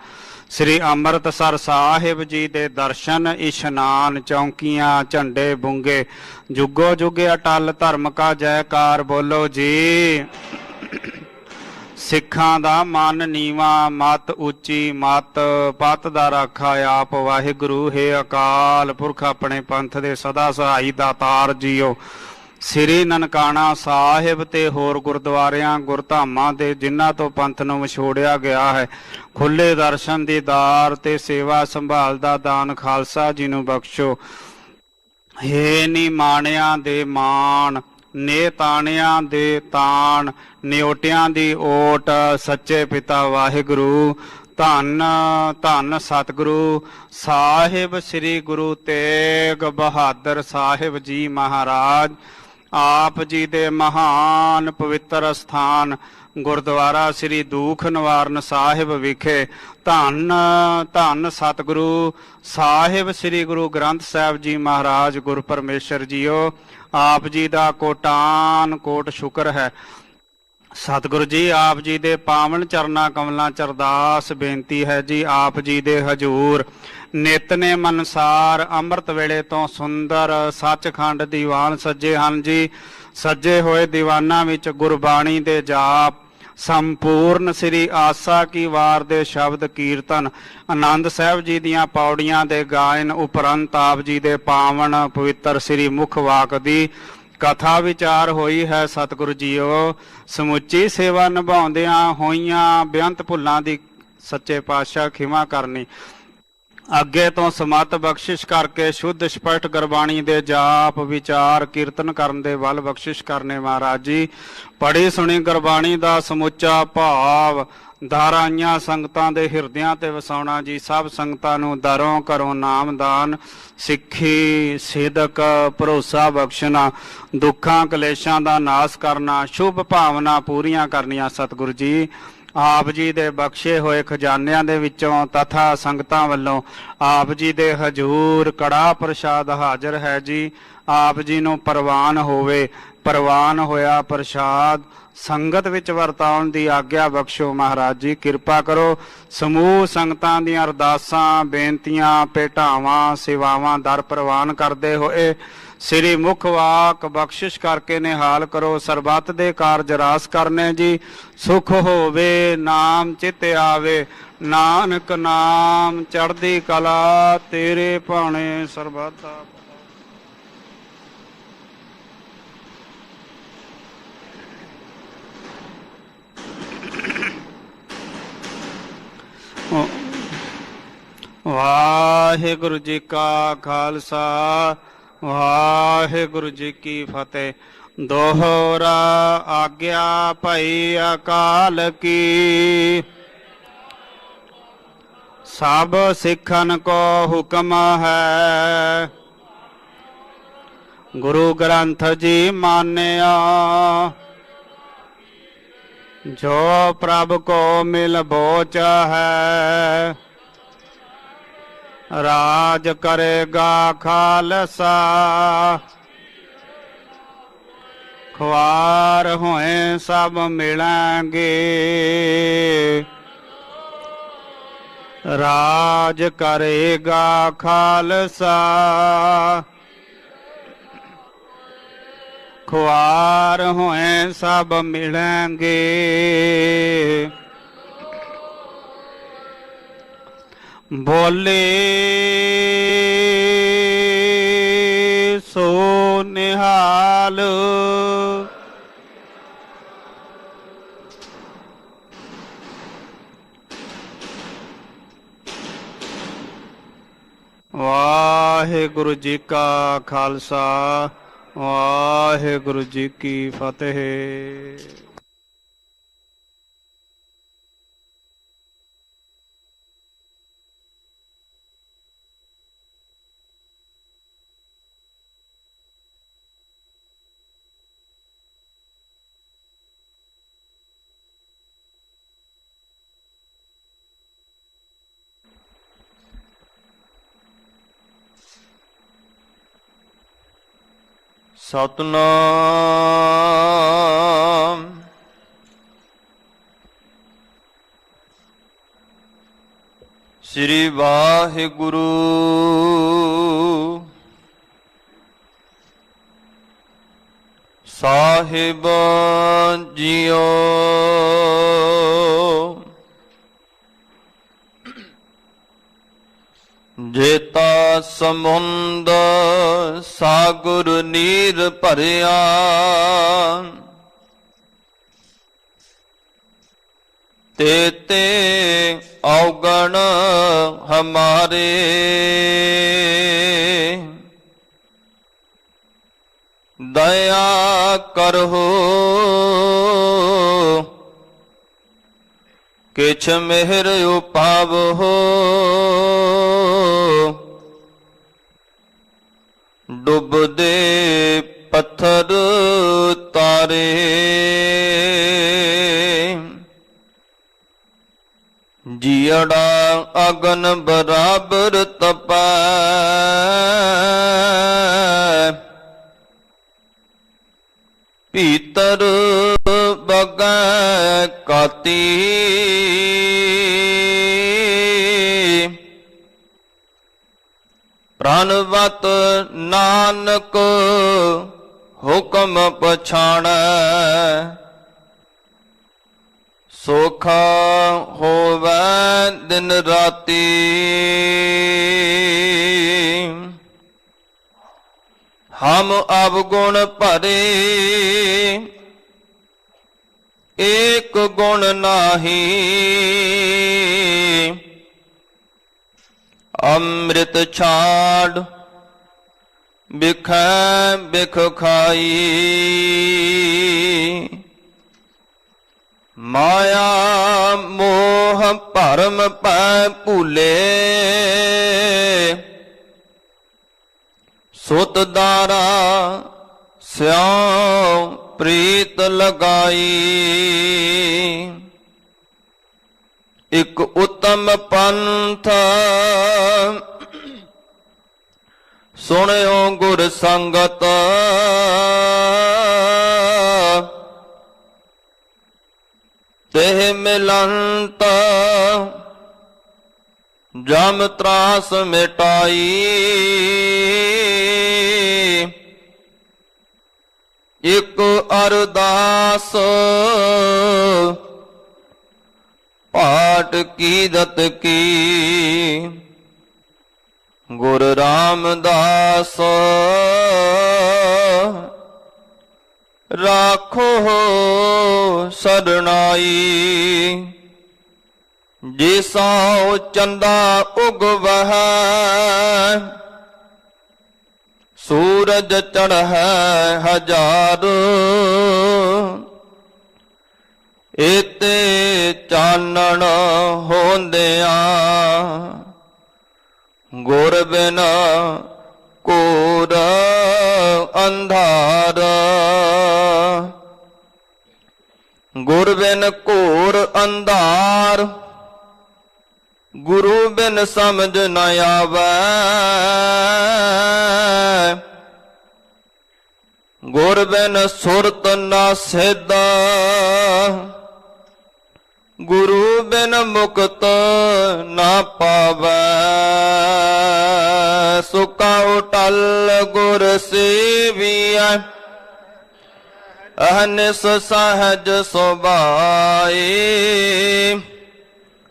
ਸ੍ਰੀ ਅੰਮ੍ਰਿਤਸਰ ਸਾਹਿਬ ਜੀ ਦੇ ਦਰਸ਼ਨ ਇਸ਼ਨਾਨ, ਚੌਂਕੀਆਂ ਝੰਡੇ ਬੁੰਗੇ, ਜੁਗੋ ਜੁਗੇ ਅਟਲ ਧਰਮ ਕਾ ਜੈਕਾਰ ਬੋਲੋ ਜੀ। ਸਿੱਖਾਂ ਦਾ ਮਨ ਨੀਵਾ, ਮਤ ਉੱਚੀ, ਮਤ ਪਤ ਦਾ ਰਾਖਾ ਆਪ ਵਾਹਿਗੁਰੂ। ਹੈ ਅਕਾਲ ਪੁਰਖ ਆਪਣੇ ਪੰਥ ਦੇ ਸਦਾ ਸਹਾਈ ਦਾਤਾਰ ਜੀਓ। ਸ੍ਰੀ ਨਨਕਾਣਾ ਸਾਹਿਬ ਤੇ ਹੋਰ ਗੁਰਦੁਆਰਿਆਂ ਗੁਰਧਾਮਾਂ ਦੇ ਜਿਨ੍ਹਾਂ ਤੋਂ ਪੰਥ ਨੂੰ ਵਿਛੋੜਿਆ ਗਿਆ ਹੈ, ਖੁੱਲੇ ਦਰਸ਼ਨ ਦੀਦਾਰ ਤੇ ਸੇਵਾ ਸੰਭਾਲ ਦਾ ਦਾਨ ਖਾਲਸਾ ਜੀ ਨੂੰ ਬਖਸ਼ੋ। ਹੇ ਨੀ ਮਾਣਿਆਂ ਦੇ ਮਾਣ, ਨੇ ਤਾਣਿਆਂ ਦੇ ਤਾਣ, ਨਿਓਟਿਆਂ ਦੀ ਓਟ, ਸੱਚੇ ਪਿਤਾ ਵਾਹਿਗੁਰੂ। ਧੰਨ ਧੰਨ ਸਤਿਗੁਰੂ ਸਾਹਿਬ ਸ੍ਰੀ ਗੁਰੂ ਤੇਗ ਬਹਾਦਰ ਸਾਹਿਬ ਜੀ ਮਹਾਰਾਜ। ਆਪ ਜੀ ਦੇ ਮਹਾਨ ਪਵਿੱਤਰ ਸਥਾਨ ਗੁਰਦੁਆਰਾ ਸ੍ਰੀ ਦੂਖ ਨਿਵਾਰਨ ਸਾਹਿਬ ਵਿਖੇ ਧੰਨ ਧੰਨ ਸਤਿਗੁਰੂ ਸਾਹਿਬ ਸ੍ਰੀ ਗੁਰੂ ਗ੍ਰੰਥ ਸਾਹਿਬ ਜੀ ਮਹਾਰਾਜ ਗੁਰ ਪਰਮੇਸ਼ਰ ਜੀਓ। ਆਪ ਜੀ ਦਾ ਕੋਟਾਨ ਕੋਟ ਸ਼ੁਕਰ ਹੈ। ਸਤਿਗੁਰੂ ਜੀ ਆਪ ਜੀ ਦੇ ਪਾਵਨ ਚਰਨਾਂ ਕਮਲਾਂ ਚ ਅਰਦਾਸ ਬੇਨਤੀ ਹੈ ਜੀ, ਆਪ ਜੀ ਦੇ ਹਜੂਰ ਨਿਤਨੇਮ ਅਨੁਸਾਰ ਅੰਮ੍ਰਿਤ ਵੇਲੇ ਤੋਂ ਸੁੰਦਰ ਸੱਚਖੰਡ ਦੀਵਾਨ ਸੱਜੇ ਹਨ ਜੀ। ਸੱਜੇ ਹੋਏ ਦੀਵਾਨਾਂ ਵਿੱਚ ਗੁਰਬਾਣੀ ਦੇ ਜਾਪ, ਸੰਪੂਰਨ ਸ੍ਰੀ ਆਸਾ ਕੀ ਵਾਰ ਦੇ ਸ਼ਬਦ ਕੀਰਤਨ, ਆਨੰਦ ਸਾਹਿਬ ਜੀ ਦੀਆਂ ਪੌੜੀਆਂ ਦੇ ਗਾਇਨ ਉਪਰੰਤ ਆਪ ਜੀ ਦੇ ਪਾਵਨ ਪਵਿੱਤਰ ਸ੍ਰੀ ਮੁਖ ਵਾਕ ਦੀ ਕਥਾ ਵਿਚਾਰ ਹੋਈ ਹੈ। ਸਤਿਗੁਰੂ ਜੀਓ ਸਮੁੱਚੀ ਸੇਵਾ ਨਿਭਾਉਂਦਿਆਂ ਹੋਈਆਂ ਬੇਅੰਤ ਭੁੱਲਾਂ ਦੀ ਸੱਚੇ ਪਾਤਸ਼ਾਹ ਖਿਮਾ ਕਰਨੀ, ਅੱਗੇ ਤੋਂ ਸਮਤ ਬਖਸ਼ਿਸ਼ ਕਰਕੇ ਸ਼ੁੱਧ ਸਪਸ਼ਟ ਗੁਰਬਾਣੀ ਦੇ ਜਾਪ ਵਿਚਾਰ ਕੀਰਤਨ ਕਰਨ ਦੇ ਵੱਲ ਬਖਸ਼ਿਸ਼ ਕਰਨੇ ਮਹਾਰਾਜ ਜੀ। ਪੜ੍ਹੀ ਸੁਣੀ ਗੁਰਬਾਣੀ ਦਾ ਸਮੁੱਚਾ ਭਾਵ ਧਾਰਾਈਆਂ ਸੰਗਤਾਂ ਦੇ ਹਿਰਦਿਆਂ ਤੇ ਵਸਾਉਣਾ ਜੀ। ਸਭ ਸੰਗਤਾਂ ਨੂੰ ਦਰੋਂ ਕਰੋ ਨਾਮਦਾਨ, ਸਿੱਖੀ ਸਿਦਕ ਭਰੋਸਾ ਬਖਸ਼ਣਾ, ਦੁੱਖਾਂ ਕਲੇਸ਼ਾਂ ਦਾ ਨਾਸ ਕਰਨਾ, ਸ਼ੁਭ ਭਾਵਨਾ ਪੂਰੀਆਂ ਕਰਨੀਆਂ। ਸਤਿਗੁਰੂ ਜੀ ਆਪ ਜੀ ਦੇ ਬਖਸ਼ੇ ਹੋਏ ਖਜ਼ਾਨਿਆਂ ਦੇ ਵਿੱਚੋਂ ਤਥਾ ਸੰਗਤਾਂ ਵੱਲੋਂ ਆਪ ਜੀ ਦੇ ਹਜੂਰ ਕੜਾ ਪ੍ਰਸ਼ਾਦ ਹਾਜ਼ਰ ਹੈ ਜੀ। ਆਪ ਜੀ ਨੂੰ ਪ੍ਰਵਾਨ ਹੋਵੇ, ਪ੍ਰਵਾਨ ਹੋਇਆ ਪ੍ਰਸ਼ਾਦ ਸੰਗਤ ਵਿੱਚ ਵਰਤਾਉਣ ਦੀ ਆਗਿਆ ਬਖਸ਼ੋ ਮਹਾਰਾਜ ਜੀ। ਕਿਰਪਾ ਕਰੋ ਸਮੂਹ ਸੰਗਤਾਂ ਦੀਆਂ ਅਰਦਾਸਾਂ ਬੇਨਤੀਆਂ ਭੇਟਾਵਾਂ ਸੇਵਾਵਾਂ ਦਰ ਪ੍ਰਵਾਨ ਕਰਦੇ ਹੋਏ ਸ੍ਰੀ ਮੁਖ ਵਾਕ ਬਖਸ਼ਿਸ਼ ਕਰਕੇ ਨਿਹਾਲ ਕਰੋ। ਸਰਬੱਤ ਦੇ ਕਾਰਜ ਰਾਸ ਕਰਨੇ ਜੀ। ਸੁਖ ਹੋਵੇ ਨਾਮ ਚਿਤ ਆਵੇ, ਨਾਨਕ ਨਾਮ ਚੜ੍ਹਦੀ ਕਲਾ ਤੇਰੇ ਭਾਣੇ ਸਰਬੱਤ। ਵਾਹਿਗੁਰੂ ਜੀ ਕਾ ਖਾਲਸਾ ਵਾਹਿਗੁਰੂ ਜੀ ਕੀ ਫਤਿਹ। ਦੋਹਰਾ ਆਗਿਆ ਭਈ ਅਕਾਲ ਕੀ, ਸਭ ਸਿੱਖਨ ਕੋ ਹੁਕਮ ਹੈ। ਗੁਰੂ ਗ੍ਰੰਥ ਜੀ ਮਾਨਿਆ, ਜੋ ਪ੍ਰਭ ਕੋ ਮਿਲ ਬੋਚ ਹੈ। ਰਾਜ ਕਰੇਗਾ ਖਾਲਸਾ, ਖੁਆਰ ਹੋਏ ਸਭ ਮਿਲਾਂਗੇ। ਰਾਜ ਕਰੇਗਾ ਖਾਲਸਾ, ਖੁਆਰ ਹੋਏ ਸਭ ਮਿਲਾਂਗੇ। ਬੋਲੇ ਸੋ ਨਿਹਾਲ, ਵਾਹਿਗੁਰੂ ਜੀ ਕਾ ਖਾਲਸਾ ਵਾਹਿਗੁਰੂ ਜੀ ਕੀ ਫਤਿਹ। ਸਤਨਾਮ ਸ੍ਰੀ ਵਾਹਿਗੁਰੂ ਸਾਹਿਬ ਜੀਓ। ਸਮੁੰਦ ਸਾਗਰ ਨੀਰ ਭਰਿਆ, ਤੇ ਔਗਣ ਹਮਾਰੇ, ਦਇਆ ਕਰਹੁ ਕਿਛ ਮਿਹਰ ਉਪਾਵਹੁ, ਡੁੱਬਦੇ ਪੱਥਰ ਤਾਰੇ, ਜੀਅੜਾ ਅਗਨ ਬਰਾਬਰ ਤਪੈ, ਭੀਤਰ ਬਗੈ ਕਾਤੀ, ਪ੍ਰਾਨਵਤ ਨਾਨਕ ਹੁਕਮ ਪਛਾਣੈ, ਸੋਖਾ ਹੋਵੈ ਦਿਨ ਰਾਤੀ, ਹਮ ਅਵਗੁਣ ਭਰੇ ਏਕ ਗੁਣ ਨਾਹੀ, ਅੰਮ੍ਰਿਤ ਛਾੜ ਬਿਖੈ ਬਿਖ ਖਾਈ, ਮਾਇਆ ਮੋਹ ਭਰਮ ਪੈ ਭੂਲੇ, ਸੁਤ ਦਾਰਾ ਸਿਉ ਪ੍ਰੀਤ ਲਗਾਈ, ਇਕ ਉਤਮ ਪੰਥ ਸੁਣਿਓ ਗੁਰ ਸੰਗਤ, ਤੇ ਮਿਲੰਤ ਜਮ ਤਰਾਸ ਮਿਟਾਈ, ਇਕ ਅਰਦਾਸ ਪਾਠ ਕੀਰਤ ਕੀ, ਗੁਰ ਰਾਮਦਾਸ ਰਾਖੋ ਸਰਣਾਈ, ਜਿਸਉ ਚੰਦਾ ਉਗਵਹਿ, ਸੂਰਜ ਚੜ੍ਹੈ ਹਜ਼ਾਰ, ਇਤੇ ਚਾਨਣ ਹੋਂਦਿਆਂ, ਗੁਰ ਬਿਨ ਘੋਰ ਅੰਧਾਰ, ਗੁਰ ਬਿਨ ਘੋਰ ਅੰਧਾਰ, ਗੁਰੂ ਬਿਨ ਸਮਝ ਨ ਆਵੈ, ਗੁਰ ਬਿਨ ਸੁਰਤ ਨ ਸਿਧ, ਗੁਰੂ ਬਿਨ ਮੁਕਤ ਨਾ ਪਾਵੈ, ਸੁਕਾ ਉਟਲ ਗੁਰ ਸੇਵੀਐ, ਅਹਨਿਸ ਸਹਜ ਸੁਭਾਏ,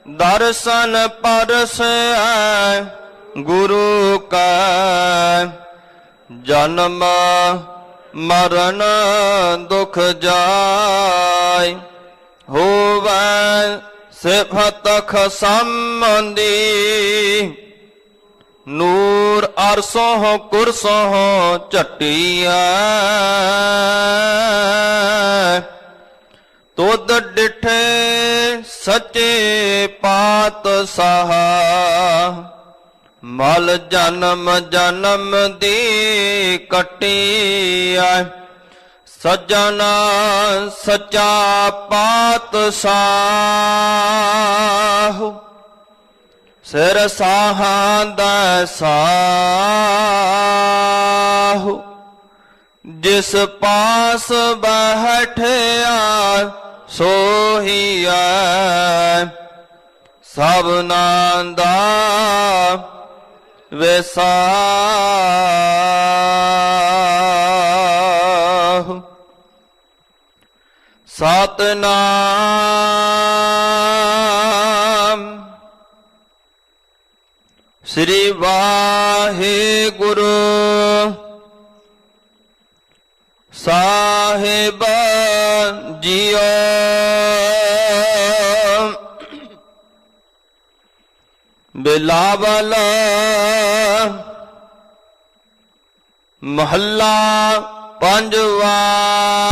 ਦਰਸ਼ਨ ਪਰਸੈ ਗੁਰੂ ਕਾ, ਜਨਮ ਮਰਨ ਦੁਖ ਜਾਇ, ਹੋਵੈ ਸਿਫਤ ਖਸਮੰਦੀ, ਨੂਰ ਅਰਸੋਂ ਕੁਰਸੋਂ ਝਟੀਐ, ਤੁਧ ਡਿਠੇ ਸੱਚੇ ਪਾਤਸ਼ਾਹ, ਮਲ ਜਨਮ ਜਨਮ ਦੀ ਕਟੀਐ, ਸੱਜਣ ਸੱਚਾ ਪਾਤਸ਼ਾਹ, ਸਿਰ ਸਾਹਾਂ ਦਾ ਸਾਹੁ, ਜਿਸ ਪਾਸ ਬੈਠਿਆ ਸੋਹੀਐ, ਸਭਨਾਂ ਦਾ ਵਿਸਾਹੁ। ਸਤਿਨਾਮ ਸ੍ਰੀ ਵਾਹਿਗੁਰੂ ਸਾਹਿਬ ਜੀਓ। ਬਿਲਾਵਲ ਮਹੱਲਾ ਪੰਜਵਾ।